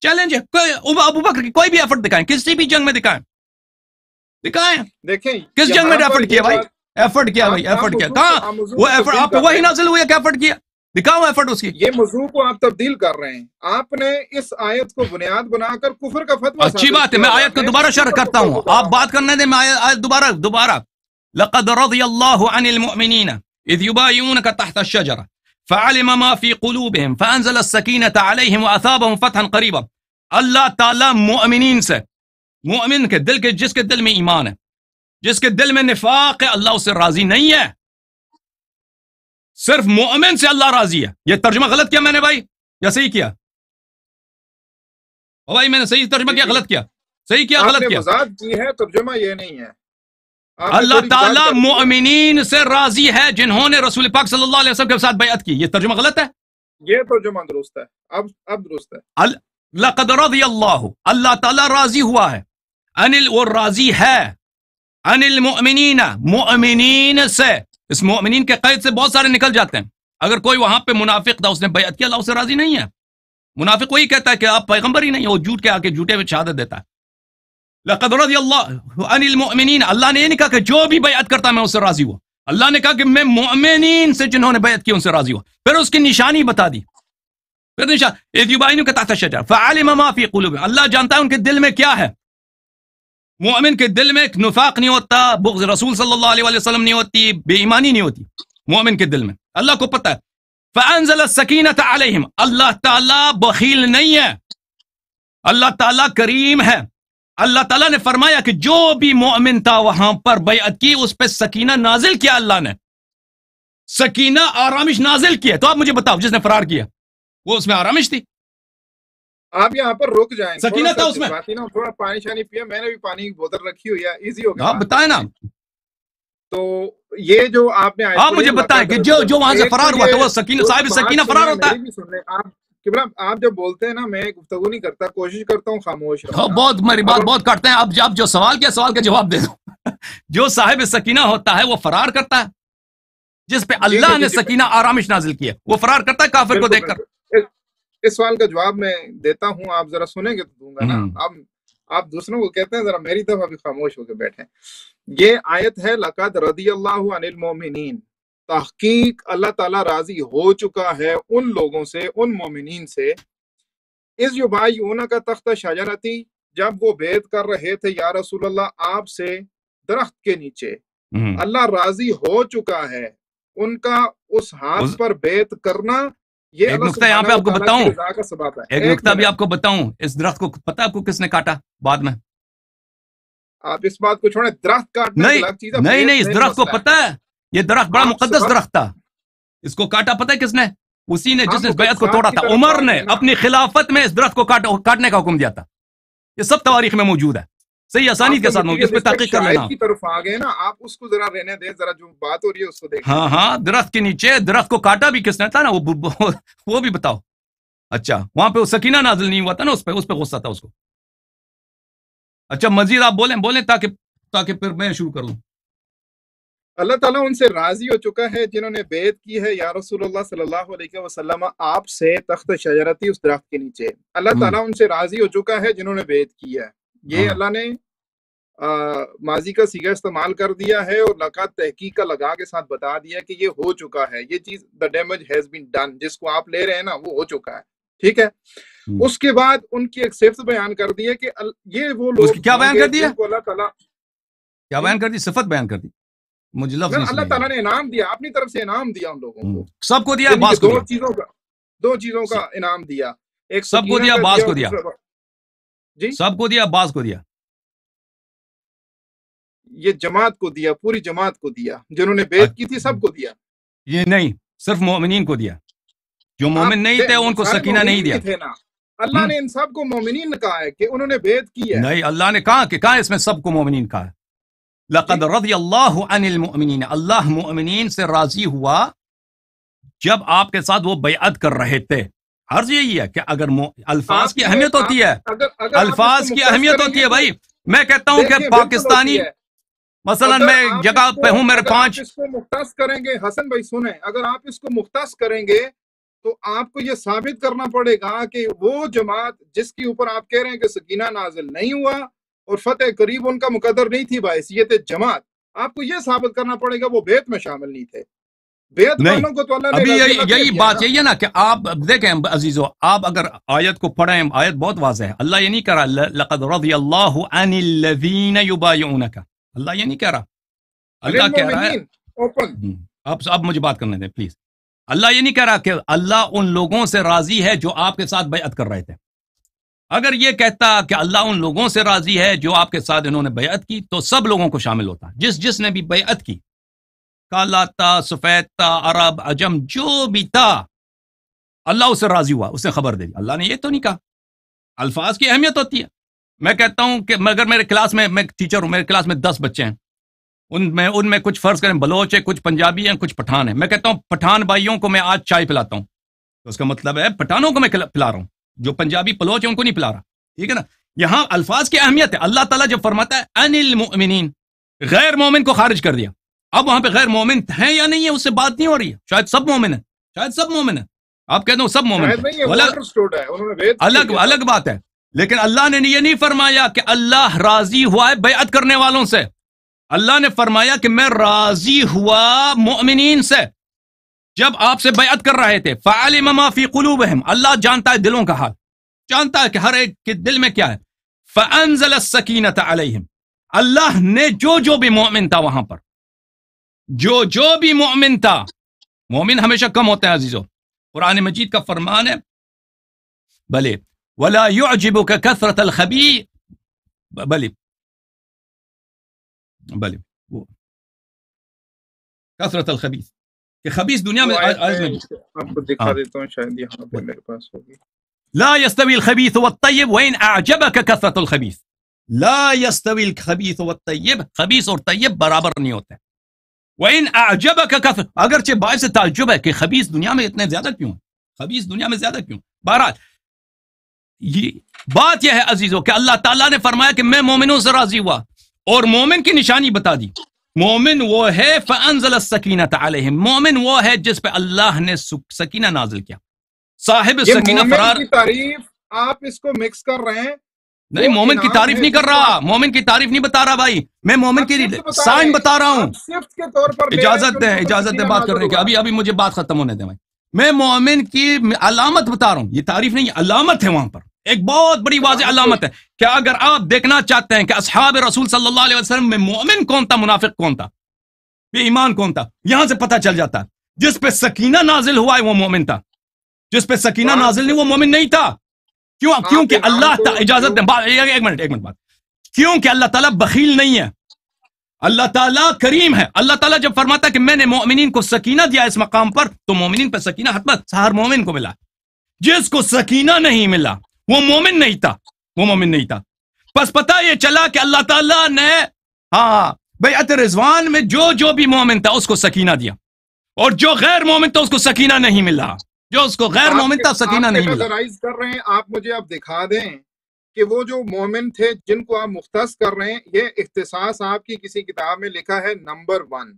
چیلنج ہے، ابو بکر کی کوئی بھی ایفرٹ دکھائیں، کسی بھی جنگ میں دکھائیں. دیکھیں کس جنگ میں ایفرٹ کیا بھائی؟ ایفرٹ کیا بھائی؟ ایفرٹ کیا؟ کہاں وہ ایفرٹ؟ آپ کو وہی نازل ہوئی ہے کہ ایفرٹ کیا؟ دکھاؤ ایفرٹ اس کی. یہ موضوع کو آپ تبدیل کر رہے ہیں. آپ نے اس آیت کو بنیاد بنا کر کفر کا فتویٰ. اچھی بات ہے، میں آیت کو دوبارہ شرح کرتا ہوں، آپ بات کرنے دیں. میں آیت دوبارہ لقد رضی اللہ عن المؤمنین اذ یبایعونک تحت الشجرہ فعلم ما فی قلوبہم فانزل السکینۃ علیہم واثابہم فتحا قریبا. اللہ تعالیٰ مؤمنین سے، مؤمن کے دل کے، جس کے دل میں ایمان ہے، جس کے دل میں نفاق ہے، اللہ اس سے راضی نہیں ہے. صرف مومن سے اللہ راضی ہے. یہ ترجمہ غلط کیا میں نے بھائی یا صحیح کیا؟ بھائی میں نے صحیح ترجمہ کیا غلط کیا؟ صحیح کیا غلط کیا؟ وضاحت کی ہے، ترجمہ یہ نہیں ہے. اللہ تعالیٰ مؤمنین سے راضی ہے جنہوں نے رسول پاک صلی اللہ علیہ وسلم کے ساتھ بیعت کی. یہ ترجمہ غلط ہے؟ یہ ترجمہ درست ہے. اب درست ہے. لقد رضی اللہ تعالیٰ راضی ہوا ہے، وہ راضی ہے عن المؤمنین، مؤمنین سے. اس مؤمنین کے قید سے بہت سارے نکل جاتے ہیں. اگر کوئی وہاں پہ منافق تھا، اس نے بیعت کیا، اللہ اس سے راضی نہیں ہے. منافق وہی کہتا ہے کہ آپ پیغمبر ہی نہیں، وہ جھوٹ کے آ کے جھوٹے میں شہادت دیتا ہے. لقد رضی اللہ عن المؤمنین، اللہ نے یہ نہیں کہا کہ جو بھی بیعت کرتا میں اس سے راضی ہوا. اللہ نے کہا کہ میں مؤمنین سے جنہوں نے بیعت کی ان سے راضی ہوا. پھر اس کی نشانی بتا دی. پھر نشان اذ یبایعونک تحت الشجرہ فعلم ما فی قلوبہم، اللہ جانتا ہے ان کے دل میں کیا ہے. مومن کے دل میں نفاق نہیں ہوتا، بغض رسول صلی اللہ علیہ وسلم نہیں ہوتی، بے ایمانی نہیں ہوتی مومن کے دل میں، اللہ کو پتہ ہے۔ فانزل السکینۃ علیہم، اللہ تعالیٰ بخیل نہیں ہے، اللہ تعالیٰ کریم ہے۔ اللہ تعالیٰ نے فرمایا کہ جو بھی مومن تھا وہاں پر بیعت کی، اس پہ سکینہ نازل کیا، اللہ نے سکینہ آرامش نازل کیا۔ تو آپ مجھے بتاؤ جس نے فرار کیا وہ اس میں آرامش تھی؟ آپ یہاں پر رک جائیں، سکینہ تھا اس میں؟ تھوڑا پانی شانی پیا، میں نے بھی پانی کی بوتل رکھی ہوئی ہے، ایزی ہوگا آپ بتائیں نا، تو یہ جو آپ نے آپ مجھے بتائیں کہ جو وہاں سے فرار ہوا تھا وہ سکینہ، صاحب سکینہ فرار ہوتا ہے؟ آپ جب بولتے ہیں نا میں گفتگو نہیں کرتا، کوشش کرتا ہوں خاموش رہوں۔ بہت میری بات بہت کاٹتے ہیں اب جو سوال کیا سوال کا جواب دے دو۔ جو صاحب سکینہ ہوتا ہے وہ فرار کرتا ہے، جس پہ اللہ نے سکینہ آرامش نازل کیا وہ فرار کرتا ہے کافر کو دیکھ کر۔ اس سوال کا جواب میں دیتا ہوں، آپ ذرا سنیں گے تو دوں گا نا۔ آپ دوسروں کو کہتے ہیں ذرا میری طرف ابھی خاموش ہو کے بیٹھیں۔ یہ آیت ہے لقد رضی اللہ عن المؤمنین، تحقیق اللہ تعالیٰ راضی ہو چکا ہے ان لوگوں سے، ان مومنین سے، اذ یبایعونک تحت شجرۃ، جب وہ بیعت کر رہے تھے یا رسول اللہ آپ سے درخت کے نیچے۔ اللہ راضی ہو چکا ہے ان کا اس ہاتھ پر بیعت کرنا۔ یہ ایک نقطہ یہاں پہ آپ کو بتاؤں، ایک نقطہ بھی آپ کو بتاؤں، اس درخت کو پتہ آپ کو کس نے کاٹا بعد میں؟ آپ اس بات کو چھوڑیں، درخت کاٹنا الگ چیز ہے۔ نہیں اس درخت کو پتہ ہے، یہ درخت بڑا مقدس درخت تھا، اس کو کاٹا پتہ ہے کس نے؟ اسی نے جس نے بیعت کو توڑا تھا، عمر نے اپنی خلافت میں اس درخت کو کاٹنے کا حکم دیا تھا۔ یہ سب تواریخ میں موجود ہے، صحیح آسانی کے ساتھ موجود، اس پہ تحقیق کر لینا۔ کی طرف آ گئے نا آپ، اس کو ذرا رہنے دیں، ذرا جو بات ہو رہی ہے اس کو دیکھیں۔ ہاں درخت کے نیچے، درخت کو کاٹا بھی کس نے تھا نا، وہ بھی بتاؤ۔ اچھا وہاں پہ وہ سکینہ نازل نہیں ہوا تھا نا، اس پہ غصہ تھا اس کو۔ اچھا مزید آپ بولیں تاکہ پھر میں شروع کر لوں۔ اللہ تعالیٰ ان سے راضی ہو چکا ہے جنہوں نے بیعت کی ہے یا رسول اللہ صلی اللہ علیہ وسلم آپ سے تحت شجرتی، اس درخت کے نیچے۔ اللہ تعالیٰ ان سے راضی ہو چکا ہے جنہوں نے بیعت کی ہے۔ یہ اللہ نے ماضی کا صیغہ استعمال کر دیا ہے اور لقد تحقیق کا لگا کے ساتھ بتا دیا کہ یہ ہو چکا ہے، یہ چیز the damage has been done، جس کو آپ لے رہے ہیں نا وہ ہو چکا ہے، ٹھیک ہے۔ اس کے بعد ان کی ایک صفت بیان کر دی ہے کہ یہ وہ لوگ کیا بیان کر دیا؟ اللہ تعالیٰ کیا بیان کر دی؟ صفت بیان کر دی، مجھے لفظ نہیں اللہ تعالیٰ نے انعام دیا، اپنی طرف سے انعام دیا ان لوگوں کو، سب کو دیا، بعض کو دو چیزوں کا انعام دیا، ایک سب کو دیا، بعض کو دیا، جی سب کو دیا، بعض کو دیا، یہ جماعت کو دیا، پوری جماعت کو دیا، جنہوں نے بیعت کی تھی سب کو دیا۔ یہ نہیں، صرف مومنین کو دیا، جو مومن نہیں تھے ان کو سکینہ نہیں دیا۔ اللہ نے ان سب کو مومنین کہا ہے کہ انہوں نے بیعت کی ہے۔ نہیں، اللہ نے کہا کہ اس میں سب کو مومنین کہا ہے۔ لقد رضی اللہ عن المؤمنین، اللہ مومنین سے راضی ہوا جب آپ کے ساتھ وہ بیعت کر رہے تھے۔ عرض یہی ہے کہ اگر الفاظ کی اہمیت ہوتی ہے، الفاظ کی اہمیت ہوتی ہے بھائی۔ میں کہتا ہوں کہ پاکستانی مثلا میں جگہ پہ ہوں، میرے 5 اس کو مختص کریں گے، حسن بھائی سنیں، اگر آپ اس کو مختص کریں گے تو آپ کو یہ ثابت کرنا پڑے گا کہ وہ جماعت جس کے اوپر آپ کہہ رہے ہیں کہ سکینہ نازل نہیں ہوا اور فتح قریب ان کا مقدر نہیں تھی بحیثیت جماعت، آپ کو یہ ثابت کرنا پڑے گا وہ بیعت میں شامل نہیں تھے۔ بیعت والوں کو تو اللہ نے یہی بات یہی ہے نا کہ آپ دیکھیں عزیزو، آپ اگر آیت کو پڑھیں، آیت بہت واضح ہے، اللہ یہ نہیں کہہ رہا لقد رضی اللہ عن الذین یبایعونک، اللہ یہ نہیں کہہ رہا، اللہ کہہ رہا ہے، اب مجھے بات کرنے دیں پلیز۔ اللہ یہ نہیں کہہ رہا کہ اللہ ان لوگوں سے راضی ہے جو آپ کے ساتھ بیعت کر رہے تھے۔ اگر یہ کہتا کہ اللہ ان لوگوں سے راضی ہے جو آپ کے ساتھ انہوں نے بیعت کی تو سب لوگوں کو شامل ہوتا، جس نے بھی بیعت کی، کالا تھا، سفید تھا، عرب، عجم، جو بھی تھا، اللہ اس سے راضی ہوا، اس نے خبر دے دی۔ اللہ نے یہ تو نہیں کہا، الفاظ کی اہمیت ہوتی ہے۔ میں کہتا ہوں کہ اگر میرے کلاس میں، میں ٹیچر ہوں، میرے کلاس میں 10 بچے ہیں، ان میں کچھ فرض کریں بلوچ ہے، کچھ پنجابی ہیں، کچھ پٹھان ہیں، میں کہتا ہوں پٹھان بھائیوں کو میں آج چائے پلاتا ہوں، تو اس کا مطلب ہے پٹھانوں کو میں پلا رہا ہوں، جو پنجابی بلوچ ہیں ان کو نہیں پلا رہا، ٹھیک ہے نا۔ یہاں الفاظ کی اہمیت ہے۔ اللہ تعالیٰ جب فرماتا ہے ان المؤمنین، غیر مومن کو خارج کر دیا۔ اب وہاں پہ غیر مومن ہیں یا نہیں ہے اس سے بات نہیں ہو رہی ہے، شاید سب مومن ہیں، شاید سب مومن ہیں، آپ کہتے ہو سب مومن ہیں، الگ بات ہے۔ لیکن اللہ نے یہ نہیں فرمایا کہ اللہ راضی ہوا ہے بیعت کرنے والوں سے، اللہ نے فرمایا کہ میں راضی ہوا مومنین سے جب آپ سے بیعت کر رہے تھے۔ فعلم ما فی قلوبہم، اللہ جانتا ہے دلوں کا حال، جانتا ہے کہ ہر ایک کے دل میں کیا ہے۔ فانزل السکینۃ علیہم، اللہ نے جو بھی مومن تھا وہاں پر، جو بھی مومن تھا، مومن ہمیشہ کم ہوتے ہیں عزیزو، قرآن مجید کا فرمان ہے بھلے ولا يعجبك كثرة الخبيث، بھلے کثرت الخبیث، کہ خبیث دنیا میں آپ کو دکھا دیتا ہوں، شاید یہاں پہ میرے پاس ہوگی. لا يستوي الخبيث والطيب وإن أعجبك كثرة الخبيث، لا يستوي الخبيث والطيب، خبیث اور طیب برابر نہیں ہوتے. وإن أعجبك كثرة، اگرچہ باعث تعجب ہے کہ خبیث دنیا میں اتنے زیادہ کیوں، خبیث دنیا میں زیادہ کیوں. بہرحال یہ بات یہ ہے عزیزو کہ اللہ تعالیٰ نے فرمایا کہ میں مومنوں سے راضی ہوا، اور مومن کی نشانی بتا دی. مومن وہ ہے فأنزل السکینۃ علیہم، مومن وہ ہے جس پہ اللہ نے سکینہ نازل کیا. صاحب سکینہ فرار کی تعریف آپ اس کو مکس کر رہے ہیں. نہیں، مومن کی تعریف نہیں کر رہا، مومن کی تعریف نہیں بتا رہا بھائی، میں مومن کی سائن بتا رہا ہوں. اجازت دیں بات کرنے کی، ابھی مجھے بات ختم ہونے دیں بھائی. میں مومن کی علامت بتا رہا ہوں، یہ تعریف نہیں، علامت ہے. وہاں پر ایک بہت بڑی واضح علامت ہے کہ اگر آپ دیکھنا چاہتے ہیں کہ اصحاب رسول صلی اللہ علیہ وسلم میں مومن کون تھا، منافق کون تھا، بے ایمان کون تھا، یہاں سے پتہ چل جاتا ہے. جس پہ سکینہ نازل ہوا ہے وہ مومن تھا، جس پہ سکینہ نازل نہیں وہ مومن نہیں تھا. کیونکہ اللہ اجازت دیں، ایک منٹ بات، کیونکہ اللہ تعالیٰ بخیل نہیں ہے، اللہ تعالیٰ کریم ہے. اللہ تعالیٰ جب فرماتا ہے کہ میں نے مومنین کو سکینہ دیا اس مقام پر، تو مومنین پہ سکینہ حتمت ہر مومن کو ملا. جس کو سکینہ نہیں ملا وہ مومن نہیں تھا. پس پتہ یہ چلا کہ اللہ تعالیٰ نے بیعت رضوان میں جو بھی مومن تھا اس کو سکینہ دیا، اور جو غیر مومن تھا اس کو سکینہ نہیں ملا. جو اس کو غیر مومن تھا سکینہ نہیں ملا. کر رہے ہیں آپ، مجھے اب دکھا دیں کہ وہ جو مومن تھے جن کو آپ مختص کر رہے ہیں، یہ اختصاص آپ کی کسی کتاب میں لکھا ہے نمبر 1.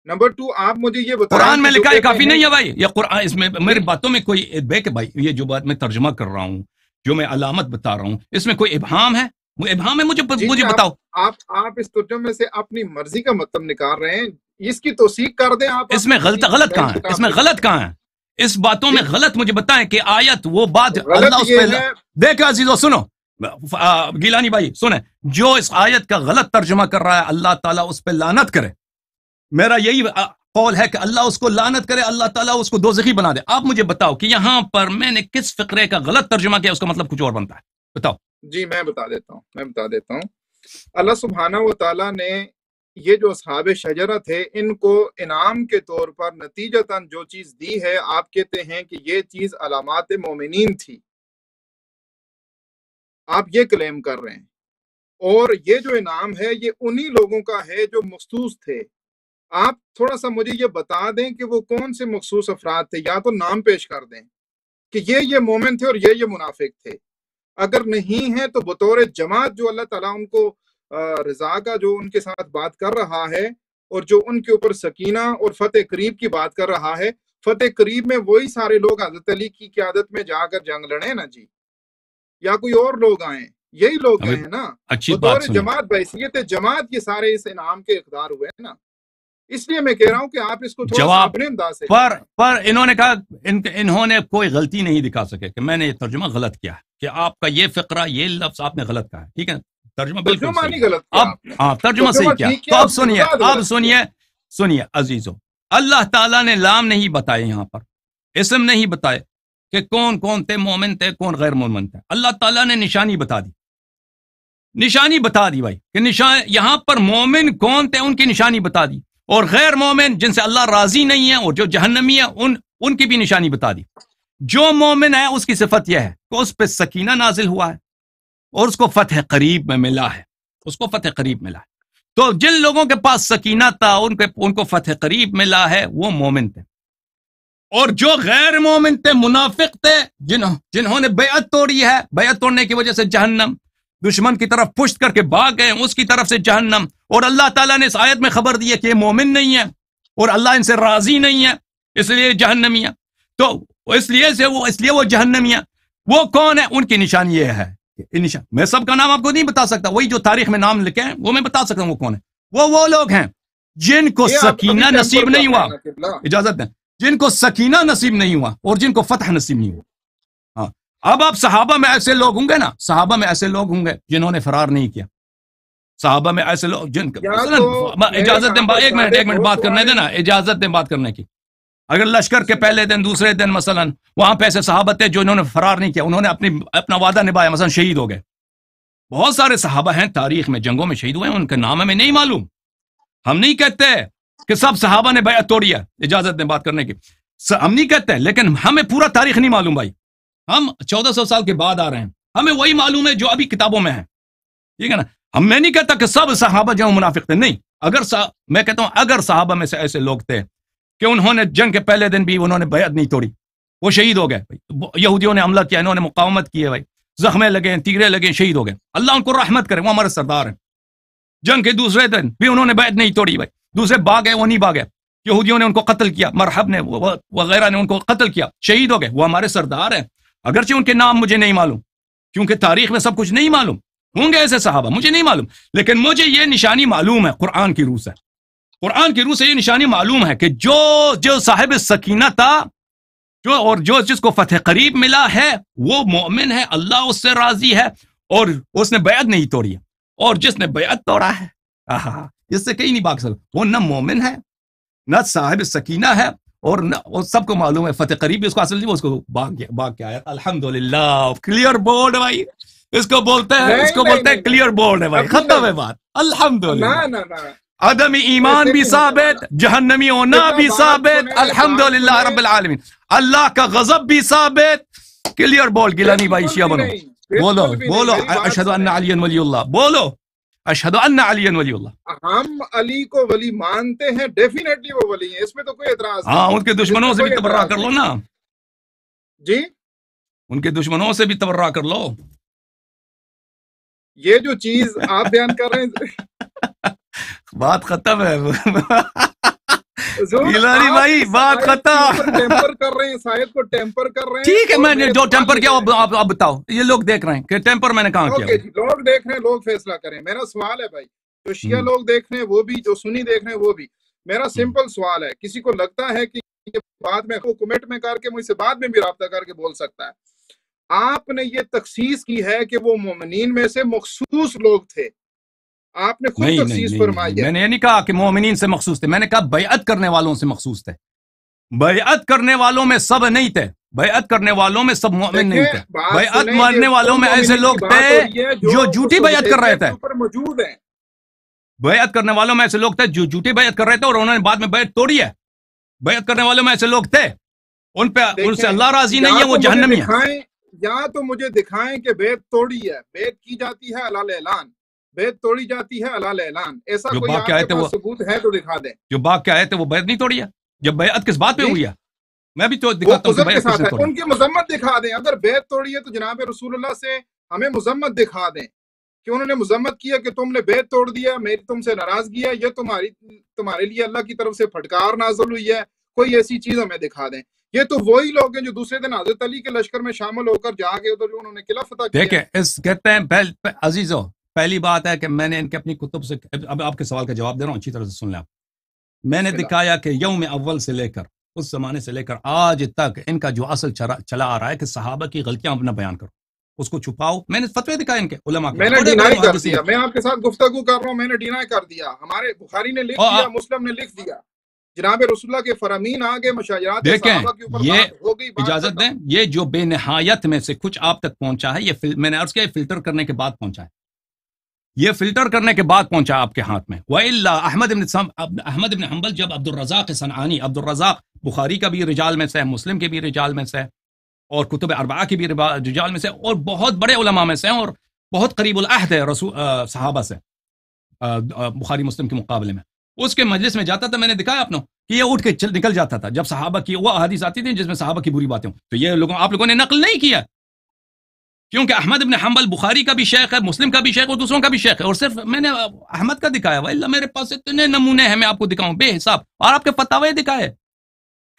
نمبر 2 آپ مجھے یہ بتائیں، قرآن میں لکھا ہے کافی نہیں ہے بھائی. یہ قرآن، اس میں میری باتوں میں کوئی بھائی یہ جو بات میں ترجمہ کر رہا ہوں، جو میں علامت بتا رہا ہوں، اس میں کوئی ابہام ہے؟ مجھے بتاؤ. آپ اس ترجمے سے اپنی مرضی کا مطلب نکال رہے ہیں، اس کی توثیق کر دیں آپ. اس میں غلط کہاں ہے؟ اس باتوں میں غلط مجھے بتائیں کہ آیت وہ بات اللہ اس پہ دیکھو عزیزو، سنو گیلانی بھائی سنیں، جو اس آیت کا غلط ترجمہ کر رہا ہے اللہ تعالیٰ اس پہ لعنت کرے. میرا یہی قول ہے کہ اللہ اس کو لعنت کرے، اللہ تعالیٰ اس کو دوزخی بنا دے. آپ مجھے بتاؤ کہ یہاں پر میں نے کس فقرے کا غلط ترجمہ کیا، اس کا مطلب کچھ اور بنتا ہے، بتاؤ. جی میں بتا دیتا ہوں. اللہ سبحانہ و تعالیٰ نے یہ جو اصحاب شجرہ تھے ان کو انعام کے طور پر نتیجتاً جو چیز دی ہے، آپ کہتے ہیں کہ یہ چیز علامات مومنین تھی، آپ یہ کلیم کر رہے ہیں. اور یہ جو انعام ہے یہ انہی لوگوں کا ہے جو مخصوص تھے. آپ تھوڑا سا مجھے یہ بتا دیں کہ وہ کون سے مخصوص افراد تھے، یا تو نام پیش کر دیں کہ یہ مومن تھے اور یہ منافق تھے. اگر نہیں ہے تو بطور جماعت جو اللہ تعالیٰ ان کو رضا کا جو ان کے ساتھ بات کر رہا ہے، اور جو ان کے اوپر سکینہ اور فتح قریب کی بات کر رہا ہے، فتح قریب میں وہی سارے لوگ حضرت علی کی قیادت میں جا کر جنگ لڑیں نا جی، یا کوئی اور لوگ آئیں، یہی لوگ ہیں نا. بطور جماعت بحیثیت جماعت یہ سارے اس انعام کے اقدار ہوئے ہیں نا. اس لیے میں کہہ رہا ہوں کہ آپ اس کو تھوڑا سا اپنے انداز سے پر انہوں نے کہا انہوں نے کوئی غلطی نہیں دکھا سکے کہ میں نے یہ ترجمہ غلط کیا ہے، کہ آپ کا یہ فقرہ یہ لفظ آپ نے غلط کہا ہے. ٹھیک ہے، ترجمہ بالکل صحیح، اب ترجمہ صحیح کیا. تو اب سنیے عزیزو، اللہ تعالیٰ نے لام نہیں بتائے، یہاں پر اسم نہیں بتائے کہ کون تھے، مومن تھے کون غیر مومن تھے. اللہ تعالیٰ نے نشانی بتا دی بھائی کہ یہاں پر مومن کون تھے ان کی نشانی بتا دی، اور غیر مومن جن سے اللہ راضی نہیں ہے اور جو جہنمی ہے ان کی بھی نشانی بتا دی. جو مومن ہے اس کی صفت یہ ہے کہ اس پہ سکینہ نازل ہوا ہے اور اس کو فتح قریب میں ملا ہے، تو جن لوگوں کے پاس سکینہ تھا ان کو فتح قریب ملا ہے، وہ مومن تھے. اور جو غیر مومن تھے، منافق تھے، جنہوں نے بیعت توڑی ہے، بیعت توڑنے کی وجہ سے جہنم، دشمن کی طرف پشت کر کے بھاگ گئے، اس کی طرف سے جہنم. اور اللہ تعالیٰ نے اس آیت میں خبر دی ہے کہ یہ مومن نہیں ہے اور اللہ ان سے راضی نہیں ہے، اس لیے جہنمی ہے. تو اس لیے وہ جہنمی ہے. وہ کون ہے؟ ان کی نشانی یہ ہے. میں سب کا نام آپ کو نہیں بتا سکتا، وہی جو تاریخ میں نام لکھے ہیں وہ میں بتا سکتا ہوں وہ کون ہے. وہ لوگ ہیں جن کو سکینہ نصیب نہیں ہوا، اجازت دیں، جن کو سکینہ نصیب نہیں ہوا اور جن کو فتح نصیب نہیں ہوا. ہاں، اب آپ صحابہ میں ایسے لوگ ہوں گے نا، صحابہ میں ایسے لوگ ہوں گے جنہوں نے فرار نہیں کیا. صحابہ میں ایسے لوگ جن اجازت دیں، ایک منٹ بات کرنے دینا، اجازت دیں بات کرنے کی. اگر لشکر کے پہلے دن دوسرے دن مثلا وہاں پہ ایسے صحابہ تھے جو انہوں نے فرار نہیں کیا، انہوں نے اپنا وعدہ نبھایا، مثلا شہید ہو گئے. بہت سارے صحابہ ہیں تاریخ میں جنگوں میں شہید ہوئے ہیں، ان کے نام ہمیں نہیں معلوم. ہم نہیں کہتے کہ سب صحابہ نے بیعت توڑی ہے، اجازت دیں بات کرنے کی، ہم نہیں کہتے، لیکن ہمیں پورا تاریخ نہیں معلوم بھائی. ہم 1400 سال کے بعد آ رہے ہیں، ہمیں وہی معلوم ہے جو ابھی کتابوں میں ہے، ٹھیک ہے نا. میں نہیں کہتا کہ سب صحابہ جو منافق تھے، نہیں. میں کہتا ہوں اگر صحابہ میں سے ایسے لوگ تھے کہ انہوں نے جنگ کے پہلے دن بھی انہوں نے بیعت نہیں توڑی، وہ شہید ہو گئے. یہودیوں نے حملہ کیا، انہوں نے مقاومت کی ہے بھائی، زخمیں لگے، تیرے لگے، شہید ہو گئے. اللہ ان کو رحمت کرے، وہ ہمارے سردار ہیں. جنگ کے دوسرے دن بھی انہوں نے بیعت نہیں توڑی بھائی، دوسرے بھاگے، وہ نہیں بھاگے، یہودیوں نے ان کو قتل کیا، مرحب نے وغیرہ نے ان کو قتل کیا، شہید ہو گئے، وہ ہمارے سردار ہیں. اگرچہ ان کے نام مجھے نہیں معلوم، کیونکہ تاریخ میں سب کچھ نہیں معلوم، ہوں گے ایسے صحابہ، مجھے نہیں معلوم، لیکن مجھے یہ نشانی معلوم ہے قرآن کی روح سے. قرآن کی روح سے یہ نشانی معلوم ہے کہ جو صاحب سکینہ تھا، جس کو فتح قریب ملا ہے، وہ مومن ہے، اللہ اس سے راضی ہے، اور اس نے بیعت نہیں توڑی ہے. اور جس نے بیعت توڑا ہے، اس سے کہیں نہیں بھاگ سکتا، وہ نہ مومن ہے، نہ صاحب سکینہ ہے، اور سب کو معلوم ہے فتح قریب اس کو حاصل نہیں، اس کو بھاگ کے آیا. الحمدللہ، کلیئر بورڈ بھائی، اس کو بولتے ہیں کلیئر بورڈ ہے بھائی، ختم ہے بات. الحمدللہ، عدم ایمان بھی ثابت، جہنمی ہونا بھی ثابت، الحمدللہ رب العالمین، اللہ کا غضب بھی ثابت. Clear board. گیلانی بھائی شیعہ بنو، بولو اشہد ان علی ولی اللہ، بولو اشہد ان علی ولی اللہ. ہم علی کو ولی مانتے ہیں، ڈیفینیٹلی وہ ولی ہیں، اس میں تو کوئی اعتراض نہیں. ہاں، ان کے دشمنوں سے بھی تبرہ کر لو نا جی، ان کے دشمنوں سے بھی تبرہ کر لو. یہ جو چیز آپ بیان کر رہے ہیں بات ختم ہے. گیلانی بھائی بات ختم. ٹیمپر کر رہے ہیں، شاید کو ٹیمپر کر رہے ہیں. ٹھیک ہے، میں نے جو ٹیمپر کیا آپ بتاؤ، یہ لوگ دیکھ رہے ہیں کہ ٹیمپر میں نے کہاں کیا. لوگ دیکھ رہے ہیں، لوگ فیصلہ کریں. میرا سوال ہے بھائی، جو شیعہ لوگ دیکھ رہے ہیں وہ بھی، جو سنی دیکھ رہے ہیں وہ بھی. میرا سمپل سوال ہے، کسی کو لگتا ہے کہ یہ بعد میں کمنٹ میں کر کے مجھ سے بعد میں بھی رابطہ کر کے بول سکتا ہے. آپ نے یہ تخصیص کی ہے کہ وہ مومنین میں سے مخصوص لوگ تھے، آپ نے خود تخصیص فرمائی ہے. میں نے یہ نہیں کہا کہ مومنین سے مخصوص تھے، میں نے کہا بیعت کرنے والوں سے مخصوص تھے. بیعت کرنے والوں میں سب نہیں تھے، بیعت کرنے والوں میں سب مومن نہیں تھے. بیعت ماننے والوں میں ایسے لوگ تھے جو جھوٹی بیعت کر رہے تھے. موجود ہیں بیعت کرنے والوں میں ایسے لوگ تھے جو جھوٹی بیعت کر رہے تھے، اور انہوں نے بعد میں بیعت توڑی ہے. بیعت کرنے والوں میں ایسے لوگ تھے، ان سے اللہ راضی نہیں ہے، وہ جہنمی ہیں. یا تو مجھے دکھائیں کہ بیعت توڑی ہے، بیعت کی جاتی ہے علال اعلان، بیعت توڑی جاتی ہے علال اعلان. ایسا کوئی آپ کے پاس ثبوت ہے تو دکھا دیں. جو باغ کے آئے تھے وہ بیعت نہیں توڑی ہے. جب بیعت کس بات پہ ہوئی ہے، میں بھی تو دکھاتا ہوں کہ بیعت کس نے توڑی. ان کی مذمت دکھا دیں. اگر بیعت توڑی ہے تو جناب رسول اللہ سے ہمیں مذمت دکھا دیں کہ انہوں نے مذمت کیا کہ تم نے بیعت توڑ دیا، میری تم سے ناراضگی ہے، یہ تمہارے لیے اللہ کی طرف سے پھٹکار نازل ہوئی ہے. کوئی ایسی چیز ہمیں دکھا دیں. یہ تو وہی لوگ ہیں جو دوسرے دن حضرت علی کے لشکر میں شامل ہو کر جا کے ادھر انہوں نے قلعہ فتح کیا. دیکھیں، کہتے ہیں عزیزو، پہلی بات ہے کہ میں نے ان کے اپنی کتب سے، اب آپ کے سوال کا جواب دے رہا ہوں، اچھی طرح سے سن لیں آپ. میں نے دکھایا کہ یوم اول سے لے کر، اس زمانے سے لے کر آج تک ان کا جو اصل چلا آ رہا ہے کہ صحابہ کی غلطیاں اپنا بیان کرو، اس کو چھپاؤ. میں نے فتوے دکھائے ان کے علماء کے. میں نے ڈینائی کر دیا، میں آپ کے ساتھ گفتگو کر رہا ہوں، میں نے ڈینائی کر دیا. ہمارے بخاری نے لکھ دیا، مسلم نے لکھ دیا، جناب رسول اللہ کے فرامین آگے، مشاجرات صحابہ کے اوپر بات ہو گئی. اجازت دیں، یہ جو بے نہایت میں سے کچھ آپ تک پہنچا ہے، یہ میں نے عرض کیا فلٹر کرنے کے بعد پہنچا ہے، یہ فلٹر کرنے کے بعد پہنچا آپ کے ہاتھ میں. وَإِلَّا احمد بن حنبل، جب عبدالرزاق صنعانی، عبدالرزاق بخاری کا بھی رجال میں سے، مسلم کے بھی رجال میں سے، اور کتب اربعہ کی بھی رجال میں سے، اور بہت بڑے علماء میں سے، اور بہت قریب العہد ہے صحابہ سے بخاری مسلم کے مقابلے میں. اس کے مجلس میں جاتا تھا، میں نے دکھایا آپ کہ یہ اٹھ کے نکل جاتا تھا جب صحابہ کی وہ احادیث آتی تھی جس میں صحابہ کی بری باتیں ہوں. تو یہ آپ لوگوں نے نقل نہیں کیا، کیونکہ احمد بن حنبل بخاری کا بھی شیخ ہے، مسلم کا بھی شیخ، اور دوسروں کا بھی شیخ ہے، اور صرف میں نے احمد کا دکھایا. وَإِلَّا میرے پاس اتنے نمونے ہیں، میں آپ کو دکھاؤں بے حساب، اور آپ کے فتاوے دکھائے،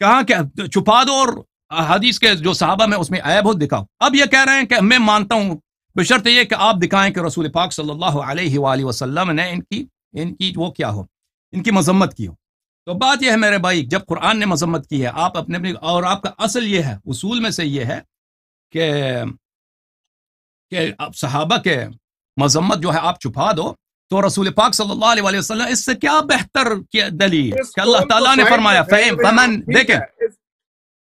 کہاں کہ چھپا دو، اور احادیث کے جو صحابہ میں اس میں عیب ہو دکھاؤ. اب یہ کہہ رہے ہیں کہ میں مانتا ہوں، بشرط یہ کہ آپ دکھائیں کہ رسول پاک صلی اللہ علیہ وآلہ وسلم نے ان کی وہ کیا ہو، ان کی مذمت کی ہو. تو بات یہ ہے میرے بھائی، جب قرآن نے مذمت کی ہے، آپ اپنے اور آپ کا اصل یہ ہے، اصول میں سے یہ ہے کہ صحابہ کے مذمت جو ہے آپ چھپا دو، تو رسول پاک صلی اللہ علیہ وسلم اس سے کیا بہتر کیا دلیل اس کہ اللہ قول کو تعالیٰ نے سائڈ فرمایا میں رہنے دیں فمن آپ، ٹھیک دیکھیں ہے،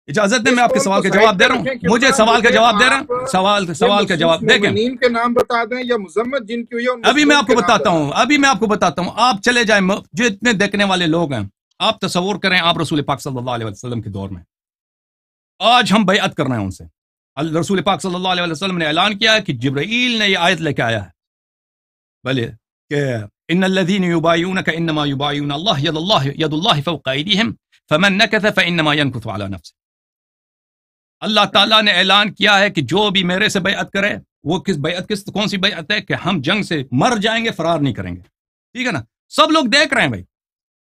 اجازت دیں اس میں آپ کے قول سوال کو کا سائڈ جواب دے پہ رہا ہوں رکھیں کہ مجھے قرآن سوال کا مجھے جواب دے رہا آپ ہوں یہ سوال کا جواب مخصوص دیکھیں مومنین کے نام بتا دیں یا مذمت جن کی ہوئی ہے ان ابھی میں مخصوص آپ کو کے نام بتاتا بتا ہوں ابھی میں آپ کو بتاتا ہوں آپ چلے جائیں جتنے دیکھنے والے لوگ ہیں آپ تصور کریں آپ رسول پاک صلی اللہ علیہ وسلم کے دور میں آج ہم بیعت کر رہے ہیں ان سے رسول پاک صلی اللہ علیہ وسلم نے اعلان کیا ہے کہ جبرائیل نے یہ آیت لے کے آیا ہے بھلے کہ ان الذين يبايعونك انما يبايعون الله يد الله فوق ايديهم فمن نكث فانما ينكث على نفسه اللہ تعالیٰ نے اعلان کیا ہے کہ جو بھی میرے سے بیعت کرے وہ کون سی بیعت ہے کہ ہم جنگ سے مر جائیں گے فرار نہیں کریں گے ٹھیک ہے نا سب لوگ دیکھ رہے ہیں بھائی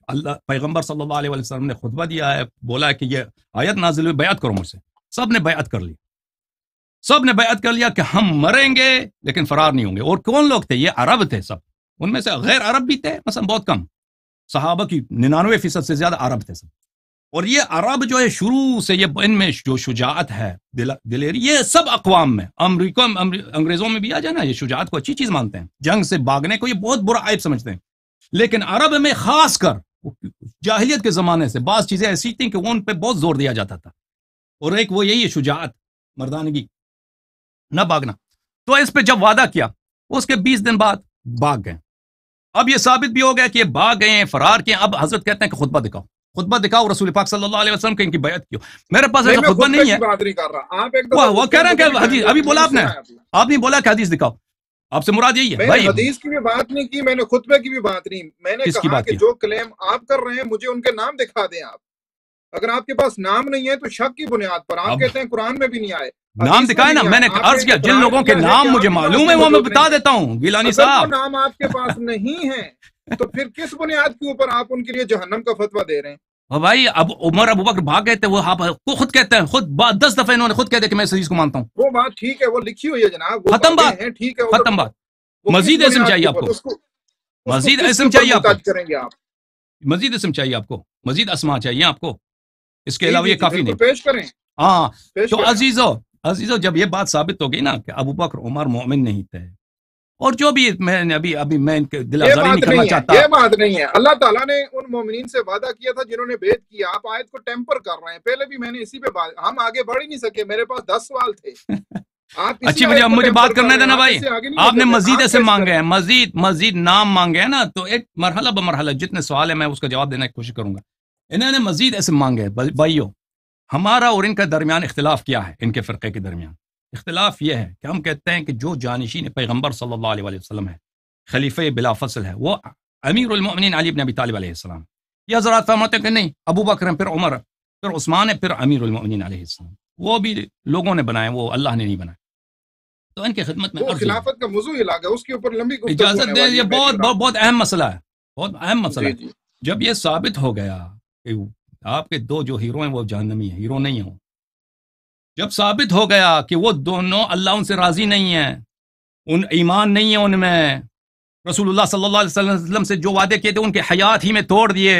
اللہ پیغمبر صلی اللہ علیہ وسلم نے خطبہ دیا ہے بولا ہے کہ یہ آیت نازل ہوئی بیعت کرو مجھ سے سب نے بیعت کر لی سب نے بیعت کر لیا کہ ہم مریں گے لیکن فرار نہیں ہوں گے اور کون لوگ تھے یہ عرب تھے سب ان میں سے غیر عرب بھی تھے مثلا بہت کم صحابہ کی 99% سے زیادہ عرب تھے سب اور یہ عرب جو ہے شروع سے یہ ان میں جو شجاعت ہے دلیری یہ سب اقوام میں انگریزوں میں بھی آ جائے نا یہ شجاعت کو اچھی چیز مانتے ہیں جنگ سے بھاگنے کو یہ بہت برا عیب سمجھتے ہیں لیکن عرب میں خاص کر جاہلیت کے زمانے سے بعض چیزیں ایسی تھیں کہ وہ ان پہ بہت زور دیا جاتا تھا اور ایک وہ یہی ہے شجاعت مردانگی نہ بھاگنا تو اس پہ جب وعدہ کیا اس کے 20 دن بعد بھاگ گئے اب یہ ثابت بھی ہو گیا کہ یہ بھاگ گئے ہیں فرار کیے اب حضرت کہتے ہیں کہ خطبہ دکھاؤ رسول پاک صلی اللہ علیہ وسلم کہ ان کی بیعت کیو میرے پاس ایسا خطبہ نہیں ہے بات نہیں کر رہا آپ ایک دفعہ وہ کہہ رہے ہیں کہ حدیث ابھی بولا آپ نے بولا کہ حدیث دکھاؤ آپ سے مراد یہی ہے میں نے حدیث کی بھی بات نہیں کی میں نے خطبے کی بھی بات نہیں میں نے کہا کہ جو کلیم آپ کر رہے ہیں مجھے ان کے نام دکھا دیں آپ اگر آپ کے پاس نام نہیں ہے تو شک کی بنیاد پر آپ کہتے ہیں قرآن میں بھی نہیں آئے نام دکھائے نا میں نے عرض کیا جن لوگوں کے نام مجھے معلوم ہے وہ میں بتا دیتا ہوں گیلانی صاحب نام آپ کے پاس نہیں ہے تو پھر کس بنیاد کے اوپر آپ ان کے لیے جہنم کا فتویٰ دے رہے ہیں بھائی اب عمر ابو بکر بھاگ گئے تھے وہ آپ خود کہتے ہیں خود 10 دفعہ انہوں نے خود کہہ دیا کہ میں اس حدیث کو مانتا ہوں وہ بات ٹھیک ہے وہ لکھی ہوئی ہے جناب ختم بات ٹھیک ہے ختم بات مزید اسم چاہیے آپ کو مزید اسم چاہیے آپ کو مزید اسم چاہیے آپ کو مزید اسما چاہیے آپ کو اس کے علاوہ یہ کافی نہیں پیش کریں ہاں تو عزیزو جب یہ بات ثابت ہو گئی نا کہ ابو بکر عمر مومن نہیں تھے اور جو بھی میں نے ابھی میں ان کے دل آزاری نہیں کرنا چاہتا یہ بات نہیں ہے اللہ تعالیٰ نے ان مومنین سے وعدہ کیا تھا جنہوں نے بیعت کیا آپ آیت کو ٹیمپر کر رہے ہیں پہلے بھی میں نے اسی پہ بات ہم آگے بڑھ ہی نہیں سکے میرے پاس 10 سوال تھے اچھی مجھے بات کرنے دینا بھائی آپ نے مزید ایسے مانگے ہیں مزید نام مانگے ہیں نا تو ایک مرحلہ بمرحلہ جتنے سوال ہیں میں اس کا جواب دینے کی کوشش کروں گا انہوں نے مزید ایسے مانگے بھائیو ہمارا اور ان کا درمیان اختلاف کیا ہے ان کے فرقے کے درمیان اختلاف یہ ہے کہ ہم کہتے ہیں کہ جو جانشین پیغمبر صلی اللہ علیہ وسلم ہے خلیفہ بلا فصل ہے وہ امیر المؤمنین علی بن ابی طالب علیہ السلام یہ حضرات فرماتے ہیں کہ نہیں ابو بکر پھر عمر پھر عثمان ہے پھر امیر المؤمنین علیہ السلام وہ بھی لوگوں نے بنائے وہ اللہ نے نہیں بنائے تو ان کی خدمت میں خلافت کا موضوع یہ اس کے اوپر لمبی گفتگو اجازت دیں یہ بہت اہم مسئلہ ہے بہت اہم مسئلہ ہے جب یہ ثابت ہو گیا کہ آپ کے دو جو ہیرو ہیں وہ جہنمی ہیں ہیرو نہیں ہیں جب ثابت ہو گیا کہ وہ دونوں اللہ ان سے راضی نہیں ہیں ان ایمان نہیں ہے ان میں رسول اللہ صلی اللہ علیہ وسلم سے جو وعدے کیے تھے ان کے حیات ہی میں توڑ دیے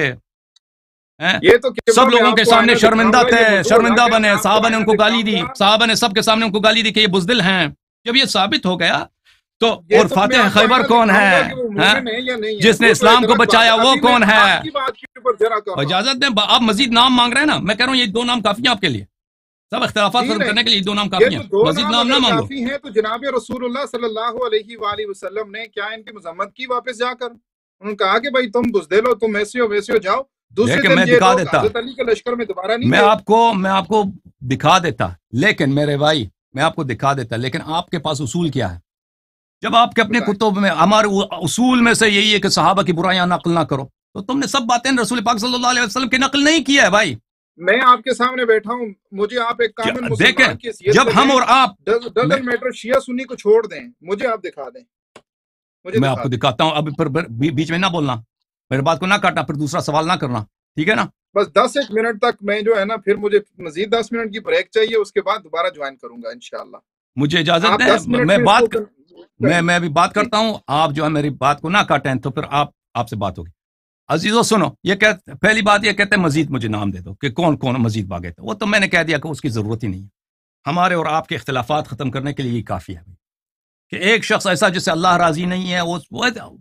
سب لوگوں کے سامنے شرمندہ تھے شرمندہ بنے صحابہ نے ان کو گالی دی صحابہ نے سب کے سامنے ان کو گالی دی کہ یہ بزدل ہیں جب یہ ثابت ہو گیا تو اور فاتح خیبر کون ہے جس نے اسلام کو بچایا وہ کون ہے اجازت دیں آپ مزید نام مانگ رہے ہیں نا میں کہہ رہا ہوں یہ 2 نام کافی ہیں آپ کے لیے سب اختلافات ختم کرنے کے لیے 2 نام کافی ہیں مزید نام نہ مانگو ہیں تو جناب رسول اللہ صلی اللہ علیہ وآلہ وسلم نے کیا ان کی مذمت کی واپس جا کر انہوں نے کہا کہ بھائی تم بزدل ہو تم ایسے ہو ویسے ہو جاؤ دوسرے میں دکھا دیتا کے لشکر میں دوبارہ نہیں میں آپ کو دکھا دیتا لیکن میرے بھائی میں آپ کو دکھا دیتا لیکن آپ کے پاس اصول کیا ہے جب آپ کے اپنے کتب میں ہمارے اصول میں سے یہی ہے کہ صحابہ کی برائیاں نقل نہ کرو تو تم نے سب باتیں رسول پاک صلی اللہ علیہ وسلم کی نقل نہیں کیا ہے بھائی میں آپ کے سامنے بیٹھا ہوں مجھے آپ ایک کامن مسلمان کی حیثیت جب ہم اور آپ ڈزنٹ میٹر شیعہ سنی کو چھوڑ دیں مجھے آپ دکھا دیں میں آپ کو دکھاتا ہوں اب بیچ میں نہ بولنا میرے بات کو نہ کاٹنا پھر دوسرا سوال نہ کرنا ٹھیک ہے نا بس 10 منٹ تک میں جو ہے نا پھر مجھے مزید 10 منٹ کی بریک چاہیے اس کے بعد دوبارہ جوائن کروں گا انشاءاللہ مجھے اجازت دیں میں ابھی بات کرتا ہوں آپ جو ہے میری بات کو نہ کاٹیں تو پھر آپ سے بات ہوگی عزیزو سنو یہ پہلی بات یہ کہتے ہیں مزید مجھے نام دے دو کہ کون کون مزید بھاگے تھے وہ تو میں نے کہہ دیا کہ اس کی ضرورت ہی نہیں ہے ہمارے اور آپ کے اختلافات ختم کرنے کے لیے یہ کافی ہے کہ ایک شخص ایسا جس سے اللہ راضی نہیں ہے،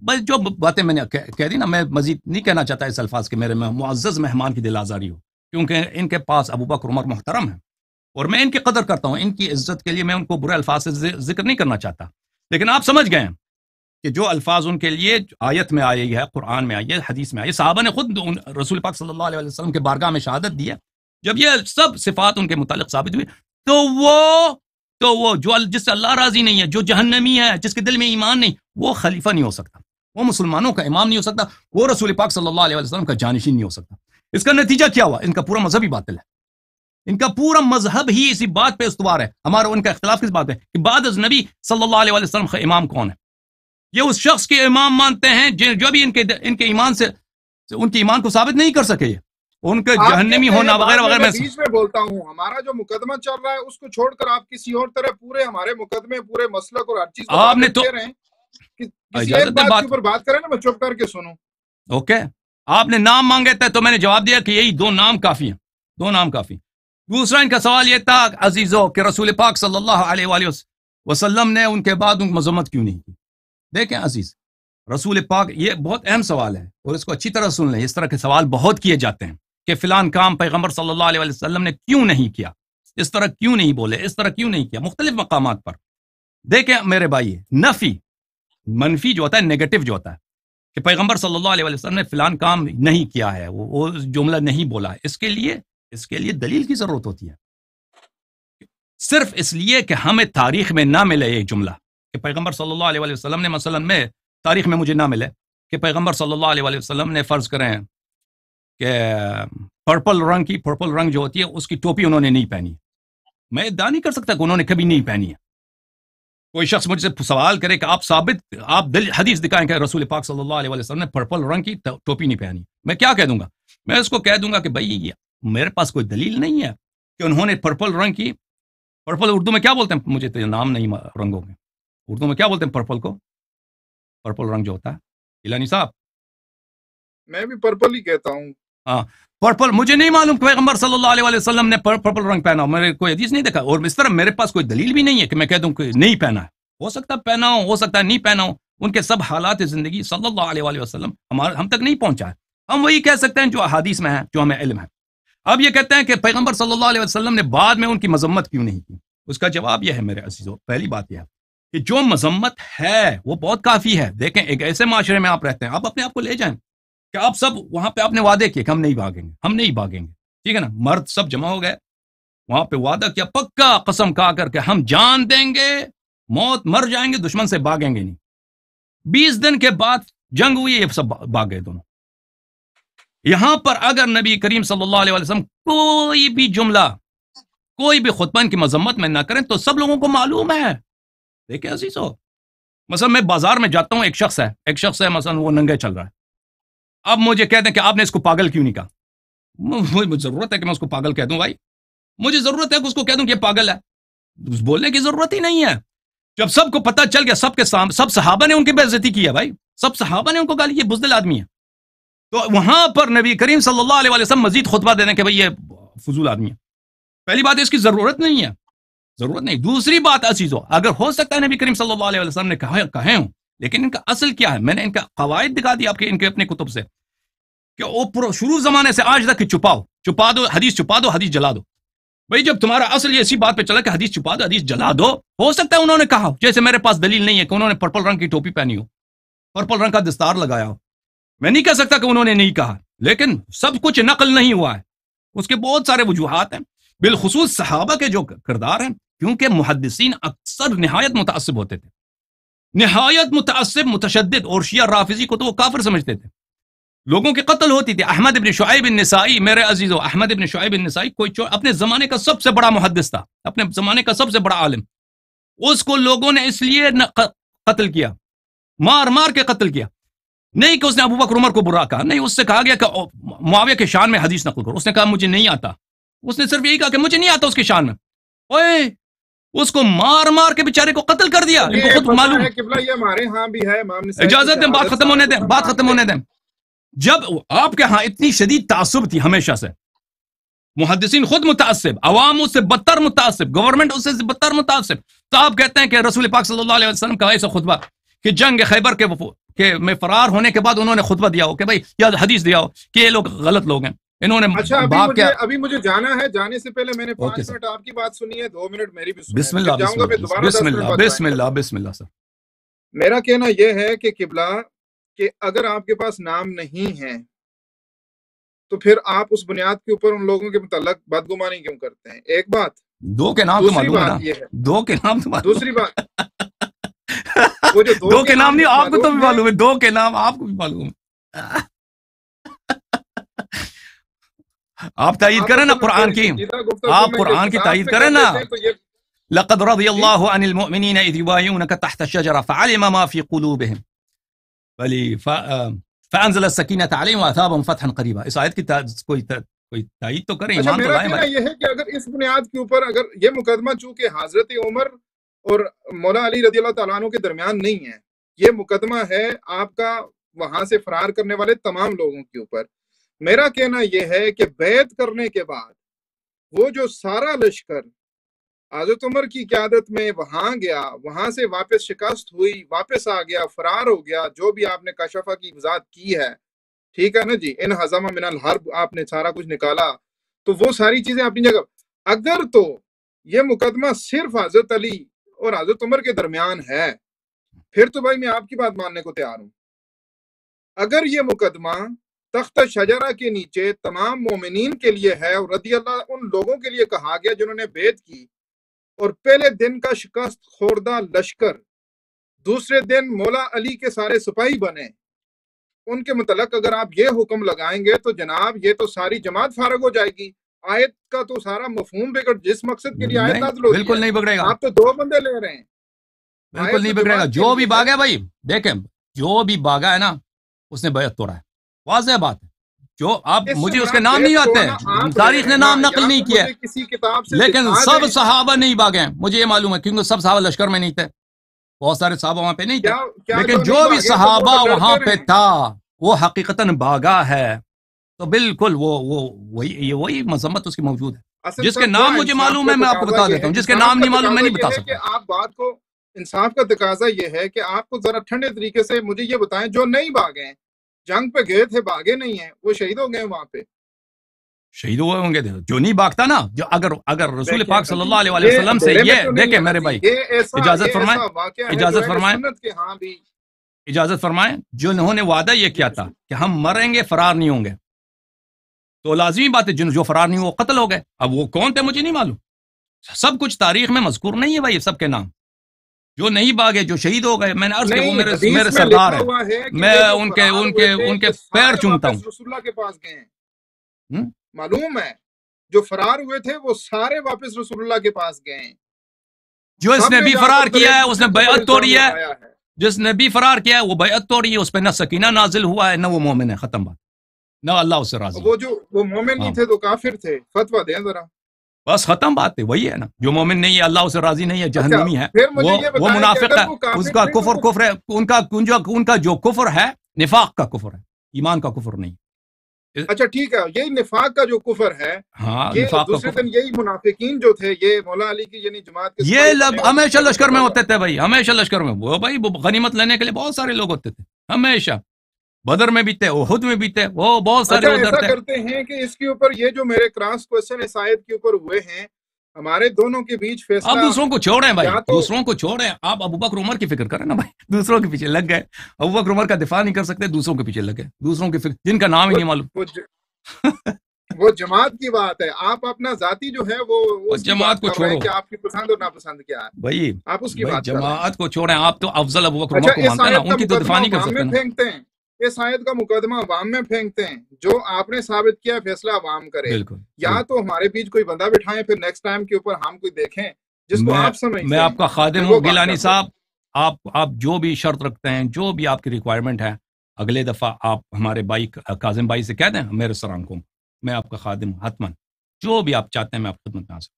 بس جو باتیں میں نے کہہ دی نا، میں مزید نہیں کہنا چاہتا اس الفاظ کے میرے معزز مہمان کی دل آزاری ہو، کیونکہ ان کے پاس ابو بکر عمر محترم ہیں اور میں ان کی قدر کرتا ہوں، ان کی عزت کے لیے میں ان کو برے الفاظ سے ذکر نہیں کرنا چاہتا، لیکن آپ سمجھ گئے ہیں کہ جو الفاظ ان کے لیے آیت میں آئی ہے، قرآن میں آئی ہے، حدیث میں آئی ہے، صحابہ نے خود رسول پاک صلی اللہ علیہ وسلم کے بارگاہ میں شہادت دی ہے، جب یہ سب صفات ان کے متعلق ثابت ہوئی تو وہ جو جس سے اللہ راضی نہیں ہے، جو جہنمی ہے، جس کے دل میں ایمان نہیں، وہ خلیفہ نہیں ہو سکتا، وہ مسلمانوں کا امام نہیں ہو سکتا، وہ رسول پاک صلی اللہ علیہ وسلم کا جانشین نہیں ہو سکتا۔ اس کا نتیجہ کیا ہوا؟ ان کا پورا مذہب ہی باطل ہے، ان کا پورا مذہب ہی اسی بات پہ استوار ہے۔ ہمارا ان کا اختلاف کس بات ہے کہ بعد از نبی صلی اللہ علیہ وسلم کا امام کون ہے؟ یہ اس شخص کے امام مانتے ہیں جو بھی ان کے ایمان سے ان کے ایمان کو ثابت نہیں کر سکے، ان کے جہنمی ہونا وغیرہ وغیرہ۔ میں بیچ میں بولتا ہوں، ہمارا جو مقدمہ چل رہا ہے اس کو چھوڑ کر آپ کسی اور طرح پورے ہمارے مقدمے، پورے مسلک اور ہر چیز آپ نے تو کسی ایک بات کے اوپر بات کریں نا، میں چپ کر کے سنوں۔ اوکے، آپ نے نام مانگے تھے تو میں نے جواب دیا کہ یہی دو نام کافی ہیں، دو نام کافی۔ دوسرا ان کا سوال یہ تھا عزیزو کہ رسول پاک صلی اللہ علیہ وآلہ وسلم نے ان کے بعد ان کی مذمت کیوں نہیں کی؟ دیکھیں عزیز، رسول پاک، یہ بہت اہم سوال ہے اور اس کو اچھی طرح سن لیں، اس طرح کے سوال بہت کیے جاتے ہیں کہ فلان کام پیغمبر صلی اللہ علیہ وسلم نے کیوں نہیں کیا، اس طرح کیوں نہیں بولے، اس طرح کیوں نہیں کیا، مختلف مقامات پر۔ دیکھیں میرے بھائی، نفی، منفی جو ہوتا ہے، نیگیٹو جو ہوتا ہے کہ پیغمبر صلی اللہ علیہ وسلم نے فلان کام نہیں کیا ہے، وہ جملہ نہیں بولا ہے، اس کے لیے دلیل کی ضرورت ہوتی ہے۔ صرف اس لیے کہ ہمیں تاریخ میں نہ ملے یہ جملہ کہ پیغمبر صلی اللہ علیہ وسلم نے، مثلا میں تاریخ میں مجھے نہ ملے کہ پیغمبر صلی اللہ علیہ وسلم نے فرض کریں کہ پرپل رنگ جو ہوتی ہے اس کی ٹوپی انہوں نے نہیں پہنی، میں ادعا نہیں کر سکتا کہ انہوں نے کبھی نہیں پہنی ہے۔ کوئی شخص مجھ سے سوال کرے کہ آپ حدیث دکھائیں کہ رسول پاک صلی اللہ علیہ وسلم نے پرپل رنگ کی ٹوپی نہیں پہنی، میں کیا کہہ دوں گا؟ میں اس کو کہہ دوں گا کہ بھائی میرے پاس کوئی دلیل نہیں ہے کہ انہوں نے پرپل رنگ کی، پرپل اردو میں کیا بولتے ہیں؟ مجھے تو نام نہیں رنگوں میں، اردو میں کیا بولتے ہیں پرپل کو؟ پرپل رنگ جو ہوتا ہے، ایلانی صاحب؟ میں بھی پرپل ہی کہتا ہوں۔ ہاں، پرپل، مجھے نہیں معلوم کہ پیغمبر صلی اللہ علیہ وسلم نے پرپل رنگ پہنا ہو، میں کوئی حدیث نہیں دیکھا، اور اس طرح میرے پاس کوئی دلیل بھی نہیں ہے کہ میں کہہ دوں کہ نہیں پہنا ہے، ہو سکتا ہے پہنا ہو سکتا ہے نہیں پہنا ہو، ان کے سب حالات زندگی صلی اللہ علیہ وسلم ہم تک نہیں پہنچا ہے، ہم وہی کہہ سکتے ہیں جو احادیث میں ہے، جو ہمیں علم ہے۔ اب یہ کہتے ہیں کہ پیغمبر صلی اللہ علیہ وسلم نے بعد میں ان کی مذمت کیوں نہیں کی، اس کا جواب یہ ہے میرے عزیزو، پہلی بات یہ ہے کہ جو مذمت ہے وہ بہت کافی ہے۔ دیکھیں، ایک ایسے معاشرے میں آپ رہتے ہیں، آپ اپنے آپ کو لے جائیں کہ آپ سب وہاں پہ آپ نے وعدے کیے کہ ہم نہیں بھاگیں گے، ٹھیک ہے نا، مرد سب جمع ہو گئے، وہاں پہ وعدہ کیا، پکا قسم کھا کر کے ہم جان دیں گے، موت، مر جائیں گے، دشمن سے بھاگیں گے نہیں۔ 20 دن کے بعد جنگ ہوئی، یہ سب بھاگ گئے دونوں۔ یہاں پر اگر نبی کریم صلی اللہ علیہ وسلم کوئی بھی جملہ، کوئی بھی خطبہ ان کی مذمت میں نہ کریں تو سب لوگوں کو معلوم ہے۔ دیکھیں عزیزو، مثلا میں بازار میں جاتا ہوں، ایک شخص ہے مثلا وہ ننگے چل رہا ہے، اب مجھے کہتے ہیں کہ آپ نے اس کو پاگل کیوں نہیں کہا؟ مجھے ضرورت ہے کہ میں اس کو پاگل کہہ دوں؟ بھائی مجھے ضرورت ہے کہ اس کو کہہ دوں کہ یہ پاگل ہے؟ بولنے کی ضرورت ہی نہیں ہے۔ جب سب کو پتہ چل گیا، سب صحابہ نے ان کی بے عزتی کی ہے، بھائی سب صحابہ نے ان کو کہا یہ بزدل آدمی ہے، تو وہاں پر نبی کریم صلی اللہ علیہ وسلم مزید خطبہ دے دیں کہ بھائی یہ فضول آدمی ہے۔ پہلی بات اس کی ضرورت نہیں ہے، ضرورت نہیں۔ دوسری بات عزیزو، اگر ہو سکتا ہے نبی کریم صلی اللہ علیہ وسلم نے کہے ہوں، لیکن ان کا اصل کیا ہے؟ میں نے ان کا قواعد دکھا دی آپ کے، ان کے اپنے کتب سے، کہ وہ شروع زمانے سے آج تک چھپا دو حدیث جلا دو۔ بھائی جب تمہارا اصل یہ اسی بات پہ چلا کہ حدیث چھپا دو، حدیث جلا دو، ہو سکتا ہے انہوں نے کہا، جیسے میرے پاس دلیل نہیں ہے کہ انہوں نے پرپل رنگ کی ٹوپی پہنی ہو، پرپل رنگ کا دستار لگایا ہو، میں نہیں کہہ سکتا کہ انہوں نے نہیں کہا، لیکن سب کچھ نقل نہیں ہوا ہے، اس کے بہت سارے وجوہات ہیں، بالخصوص صحابہ کے جو کردار ہیں، کیونکہ محدثین اکثر نہایت متعصب ہوتے تھے، نہایت متعصب، متشدد، اور شیعہ رافضی کو تو وہ کافر سمجھتے تھے، لوگوں کی قتل ہوتی تھی۔ احمد ابن شعیب النسائی، میرے عزیزو، احمد ابن شعیب النسائی اپنے زمانے کا سب سے بڑا محدث تھا، اپنے زمانے کا سب سے بڑا عالم، اس کو لوگوں نے اس لیے قتل کیا، مار کے قتل کیا، نہیں کہ اس نے ابو بکر عمر کو برا کہا، نہیں، اس سے کہا گیا کہ معاویہ کے شان میں حدیث نقل کرو، اس نے کہا مجھے نہیں آتا، اس نے صرف یہی کہا کہ مجھے نہیں آتا اس کے شان میں، اوئے اس کو مار کے بیچارے کو قتل کر دیا، ان کو خود معلوم ہے۔ یہ ہمارے ہاں بھی ہے، اجازت دیں، بات ختم ہونے دیں۔ جب آپ کے ہاں اتنی شدید تعصب تھی ہمیشہ سے، محدثین خود متعصب، عوام اس سے بدتر متعصب، گورنمنٹ اس سے بدتر متعصب. تو آپ کہتے ہیں کہ رسول پاک صلی اللہ علیہ وسلم کا ایسا خطبہ کہ جنگ خیبر کے میں فرار ہونے کے بعد انہوں نے خطبہ دیا ہو کہ بھائی یا حدیث دیا ہو کہ یہ لوگ غلط لوگ ہیں، انہوں نے اچھا ابھی مجھے جانا ہے، جانے سے پہلے میں نے 5 منٹ آپ کی بات سنی ہے، 2 منٹ میری بھی سنی ہے. بسم اللہ جاؤں گا پھر دوبارہ بسم اللہ بسم اللہ بسم اللہ. سر میرا کہنا یہ ہے کہ قبلہ کہ اگر آپ کے پاس نام نہیں ہے تو پھر آپ اس بنیاد کے اوپر ان لوگوں کے متعلق بدگمانی کیوں کرتے ہیں؟ ایک بات. دو کے نام تو معلوم ہے نا، دو کے نام تو معلوم. دوسری بات وہ جو دو کے نام نہیں، آپ کو تو بھی معلوم ہے، دو کے نام آپ کو بھی معلوم ہے. آپ تائید کریں نا قرآن کی، آپ قرآن کی تائید کریں نا. لقد رضی اللہ عن المؤمنین اذ یبایعونک تحت الشجرہ فعلم ما فی قلوبہم فانزل السکینۃ علیہم واثابہم فتحا قریبا. اس آیت کی کوئی تائید تو کریں، ایمان تو لائیں. میرا کہنا یہ ہے کہ اگر اس بنیاد کے اوپر اگر یہ مقدمہ چونکہ حضرت عمر اور مولا علی رضی اللہ تعالیٰ عنہ کے درمیان نہیں ہے، یہ مقدمہ ہے آپ کا وہاں سے فرار کرنے والے تمام لوگوں کے اوپر. میرا کہنا یہ ہے کہ بیعت کرنے کے بعد وہ جو سارا لشکر حضرت عمر کی قیادت میں وہاں گیا، وہاں سے واپس شکست ہوئی، واپس آ گیا، فرار ہو گیا، جو بھی آپ نے کاشفہ کی وضاحت کی ہے، ٹھیک ہے نا جی، ان ہزم من الحرب آپ نے سارا کچھ نکالا، تو وہ ساری چیزیں اپنی جگہ. اگر تو یہ مقدمہ صرف حضرت علی اور حضرت عمر کے درمیان ہے، پھر تو بھائی میں آپ کی بات ماننے کو تیار ہوں. اگر یہ مقدمہ تخت شجرہ کے نیچے تمام مومنین کے لیے ہے اور رضی اللہ ان لوگوں کے لیے کہا گیا جنہوں نے بیعت کی، اور پہلے دن کا شکست خوردہ لشکر دوسرے دن مولا علی کے سارے سپاہی بنے، ان کے متعلق اگر آپ یہ حکم لگائیں گے تو جناب یہ تو ساری جماعت فارغ ہو جائے گی. آیت کا تو سارا مفہوم بگڑ، جس مقصد کے لیے آیت نازل ہوتی ہے بالکل نہیں بگڑے گا. آپ تو 2 بندے لے رہے ہیں، بالکل نہیں بگڑے گا. جو بھی بھاگا ہے بھائی دیکھیں، جو بھی بھاگا ہے نا اس نے بیعت توڑا ہے، واضح بات ہے. جو آپ مجھے اس کے نام نہیں آتے، تاریخ نے نام نقل نہیں کیا، لیکن سب صحابہ نہیں بھاگے ہیں، مجھے یہ معلوم ہے، کیونکہ سب صحابہ لشکر میں نہیں تھے، بہت سارے صحابہ وہاں پہ نہیں تھے، لیکن جو بھی صحابہ وہاں پہ تھا وہ حقیقتاً بھاگا ہے. تو بالکل وہی مذمت اس کی موجود ہے. جس کے نام مجھے معلوم ہے میں آپ کو بتا دیتا ہوں، جس کے نام نہیں معلوم میں نہیں بتا سکتا. آپ بات کو انصاف کا تقاضا یہ ہے کہ آپ کو ذرا ٹھنڈے طریقے سے مجھے یہ بتائیں، جو نہیں بھاگے ہیں، جنگ پہ گئے تھے بھاگے نہیں ہیں، وہ شہید ہو گئے وہاں پہ. شہید ہوئے ہوں گے جو نہیں بھاگتا نا، جو اگر رسول پاک صلی اللہ علیہ وسلم سے یہ دیکھیں میرے بھائی، اجازت فرمائیں جنہوں نے وعدہ یہ کیا تھا کہ ہم مریں گے فرار نہیں ہوں گے، تو لازمی بات ہے جو فرار نہیں وہ قتل ہو گئے. اب وہ کون تھے مجھے نہیں معلوم، سب کچھ تاریخ میں مذکور نہیں ہے بھائی سب کے نام. جو نہیں بھاگے، جو شہید ہو گئے، میں نے عرض کیا وہ میرے سردار ہیں، میں ان کے پیر چومتا ہوں. رسول اللہ کے پاس گئے ہیں، معلوم ہے جو فرار ہوئے تھے وہ سارے واپس رسول اللہ کے پاس گئے ہیں. جو اس نے بھی فرار کیا ہے اس نے بیعت توڑی ہے، جس نے بھی فرار کیا ہے وہ بیعت توڑی ہے، اس پہ نہ سکینہ نازل ہوا ہے نہ وہ مومن ہے. ختم بات، نہ اللہ اس سے راضی. وہ مومن نہیں تھے تو کافر تھے، فتویٰ دیں ذرا. بس ختم بات ہے، وہی ہے نا، جو مومن نہیں ہے اللہ اسے راضی نہیں ہے، جہنمی ہے، وہ منافق ہے، اس کا کفر ہے، ان کا جو کفر ہے نفاق کا کفر ہے، ایمان کا کفر نہیں. اچھا ٹھیک ہے، یہی نفاق کا جو کفر ہے، ہاں دوسرے دن یہی منافقین جو تھے، یہ مولا علی کی یعنی جماعت کے یہ ہمیشہ لشکر میں ہوتے تھے بھائی، ہمیشہ لشکر میں، وہ بھائی غنیمت لینے کے لیے بہت سارے لوگ ہوتے تھے، ہمیشہ بدر میں بھی تھے، احد میں بھی تھے، وہ بہت سارے ادھر تھے. کرتے ہیں کہ اس کے اوپر یہ جو میرے کراس کوسچن اس آیت کے اوپر ہوئے ہیں، ہمارے دونوں کے بیچ فیصلہ. آپ دوسروں کو چھوڑیں بھائی، دوسروں کو چھوڑیں، آپ ابو بکر عمر کی فکر کریں نا بھائی. دوسروں کے پیچھے لگ گئے، ابو بکر عمر کا دفاع نہیں کر سکتے، دوسروں کے پیچھے لگ گئے، دوسروں کی فکر جن کا نام ہی نہیں معلوم. وہ جماعت کی بات ہے، آپ اپنا ذاتی جو ہے وہ جماعت کو چھوڑو کہ آپ کی پسند اور ناپسند کیا ہے بھائی، آپ اس کی بات جماعت کو چھوڑیں. آپ تو افضل ابو بکر عمر کو مانتے ہیں نا، ان کی تو دفاع نہیں کر سکتے. پھینکتے ہیں اس آیت کا مقدمہ عوام میں پھینکتے ہیں، جو آپ نے ثابت کیا فیصلہ عوام کرے. یا تو ہمارے بیچ کوئی بندہ بٹھائیں، پھر نیکسٹ ٹائم کے اوپر ہم کوئی دیکھیں جس کو آپ سمجھیں. میں آپ کا خادم ہوں گیلانی صاحب، آپ جو بھی شرط رکھتے ہیں، جو بھی آپ کی ریکوائرمنٹ ہے، اگلے دفعہ آپ ہمارے بھائی کاظم بھائی سے کہہ دیں میرے سران کو، میں آپ کا خادم ہوں حتماً، جو بھی آپ چاہتے ہیں میں آپ خدمت میں آ سکتا ہوں.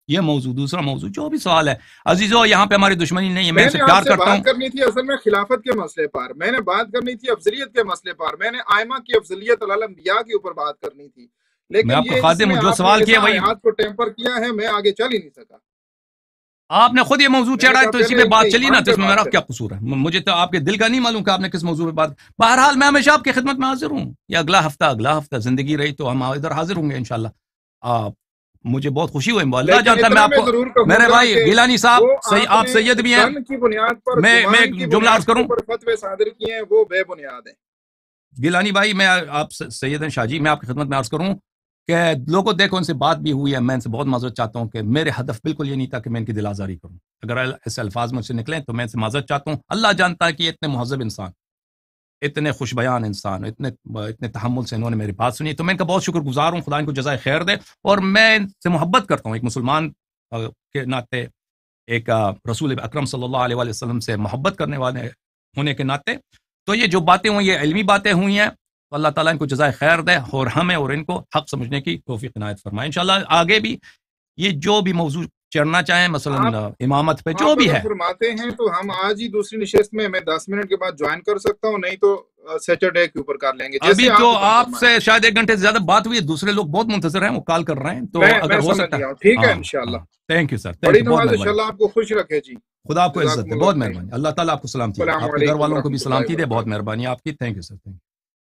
یہ موضوع، دوسرا موضوع جو بھی سوال ہے عزیزو، یہاں پہ ہماری دشمنی نہیں ہے، میں سے پیار کرتا ہوں. بات کرنی تھی اصل میں خلافت کے مسئلے پر، میں نے بات کرنی تھی افضلیت کے مسئلے پر، میں نے ائمہ کی افضلیت علی الانبیاء کے اوپر بات کرنی تھی، لیکن میں آپ کا یہ خادم ہوں، جس جو میں آپ سوال نے کیا وہی آیات کو ٹیمپر کیا ہے، میں آگے چل ہی نہیں سکا. آپ نے خود یہ موضوع میں نے چڑھا ہے کہا تو اسی پہلے پہ بات اپنے چلی نا، ایمان تو پہ اس میں میرا بات کیا کریں. قصور ہے؟ مجھے تو آپ کے دل کا نہیں معلوم کہ آپ نے کس موضوع پہ بات. بہرحال میں ہمیشہ آپ کی خدمت میں حاضر ہوں، یا اگلا ہفتہ زندگی رہی تو ہم ادھر حاضر ہوں گے انشاءاللہ. آپ مجھے بہت خوشی ہوئی، اللہ لیکن جانتا ہے. میں اتنا آپ کو ضرور کہوں میرے گا بھائی کہ گیلانی صاحب وہ آپ نے سید بھی ہیں. ظن کی بنیاد پر، میں گمان ایک کی جملہ عرض بنیاد کے کروں اوپر فتوے صادر کیے ہیں، وہ بے بنیاد ہیں. گیلانی بھائی، میں آپ سید شاہ جی، میں آپ کی خدمت میں عرض کروں کہ لوگوں دیکھو ان سے بات بھی ہوئی ہے، میں ان سے بہت معذرت چاہتا ہوں کہ میرے ہدف بالکل یہ نہیں تھا کہ میں ان کی دل آزاری کروں. اگر ایسے الفاظ مجھ سے نکلیں تو میں ان سے معذرت چاہتا ہوں. اللہ جانتا ہے کہ یہ اتنے مہذب انسان، اتنے خوش بیان انسان، اتنے تحمل سے انہوں نے میری بات سنی، تو میں ان کا بہت شکر گزار ہوں. خدا ان کو جزائے خیر دے. اور میں ان سے محبت کرتا ہوں ایک مسلمان کے ناطے، ایک رسول اکرم صلی اللہ علیہ وآلہ وسلم سے محبت کرنے والے ہونے کے ناطے. تو یہ جو باتیں ہوئی، یہ علمی باتیں ہوئی ہیں، تو اللہ تعالیٰ ان کو جزائے خیر دے اور ہمیں اور ان کو حق سمجھنے کی توفیق عنایت فرمائے. انشاءاللہ آگے بھی یہ جو بھی موضوع چڑھنا چاہیں، مثلا امامت پہ جو آپ بھی اگر ہے. فرماتے ہیں تو ہم آج ہی دوسری نشست میں 10 منٹ کے بعد جوائن کر سکتا ہوں، نہیں تو سیٹرڈے کے اوپر کر لیں گے، ابھی جیسے تو آپ حکم آپ فرمائیں. سے شاید 1 گھنٹے سے زیادہ بات ہوئی ہے، دوسرے لوگ بہت منتظر ہیں، وہ کال کر رہے ہیں، تو اگر میں ہو سمجھ سکتا ہے. گیا ہوں. ٹھیک ہے ہاں انشاءاللہ. ہاں، تھینک یو سر، تھینک بڑی یو، بہت نماز مہربانی. انشاءاللہ آپ کو خوش رکھے جی. خدا آپ کو عزت جزاکم دے، اللہ بہت خیر. مہربانی. اللہ تعالیٰ آپ کو سلامتی دے، السلام آپ کے گھر علیکم والوں کو بھی ورحمۃ اللہ سلامتی دے. بہت وبرکاتہ. مہربانی آپ کی. Thank you sir, thank you.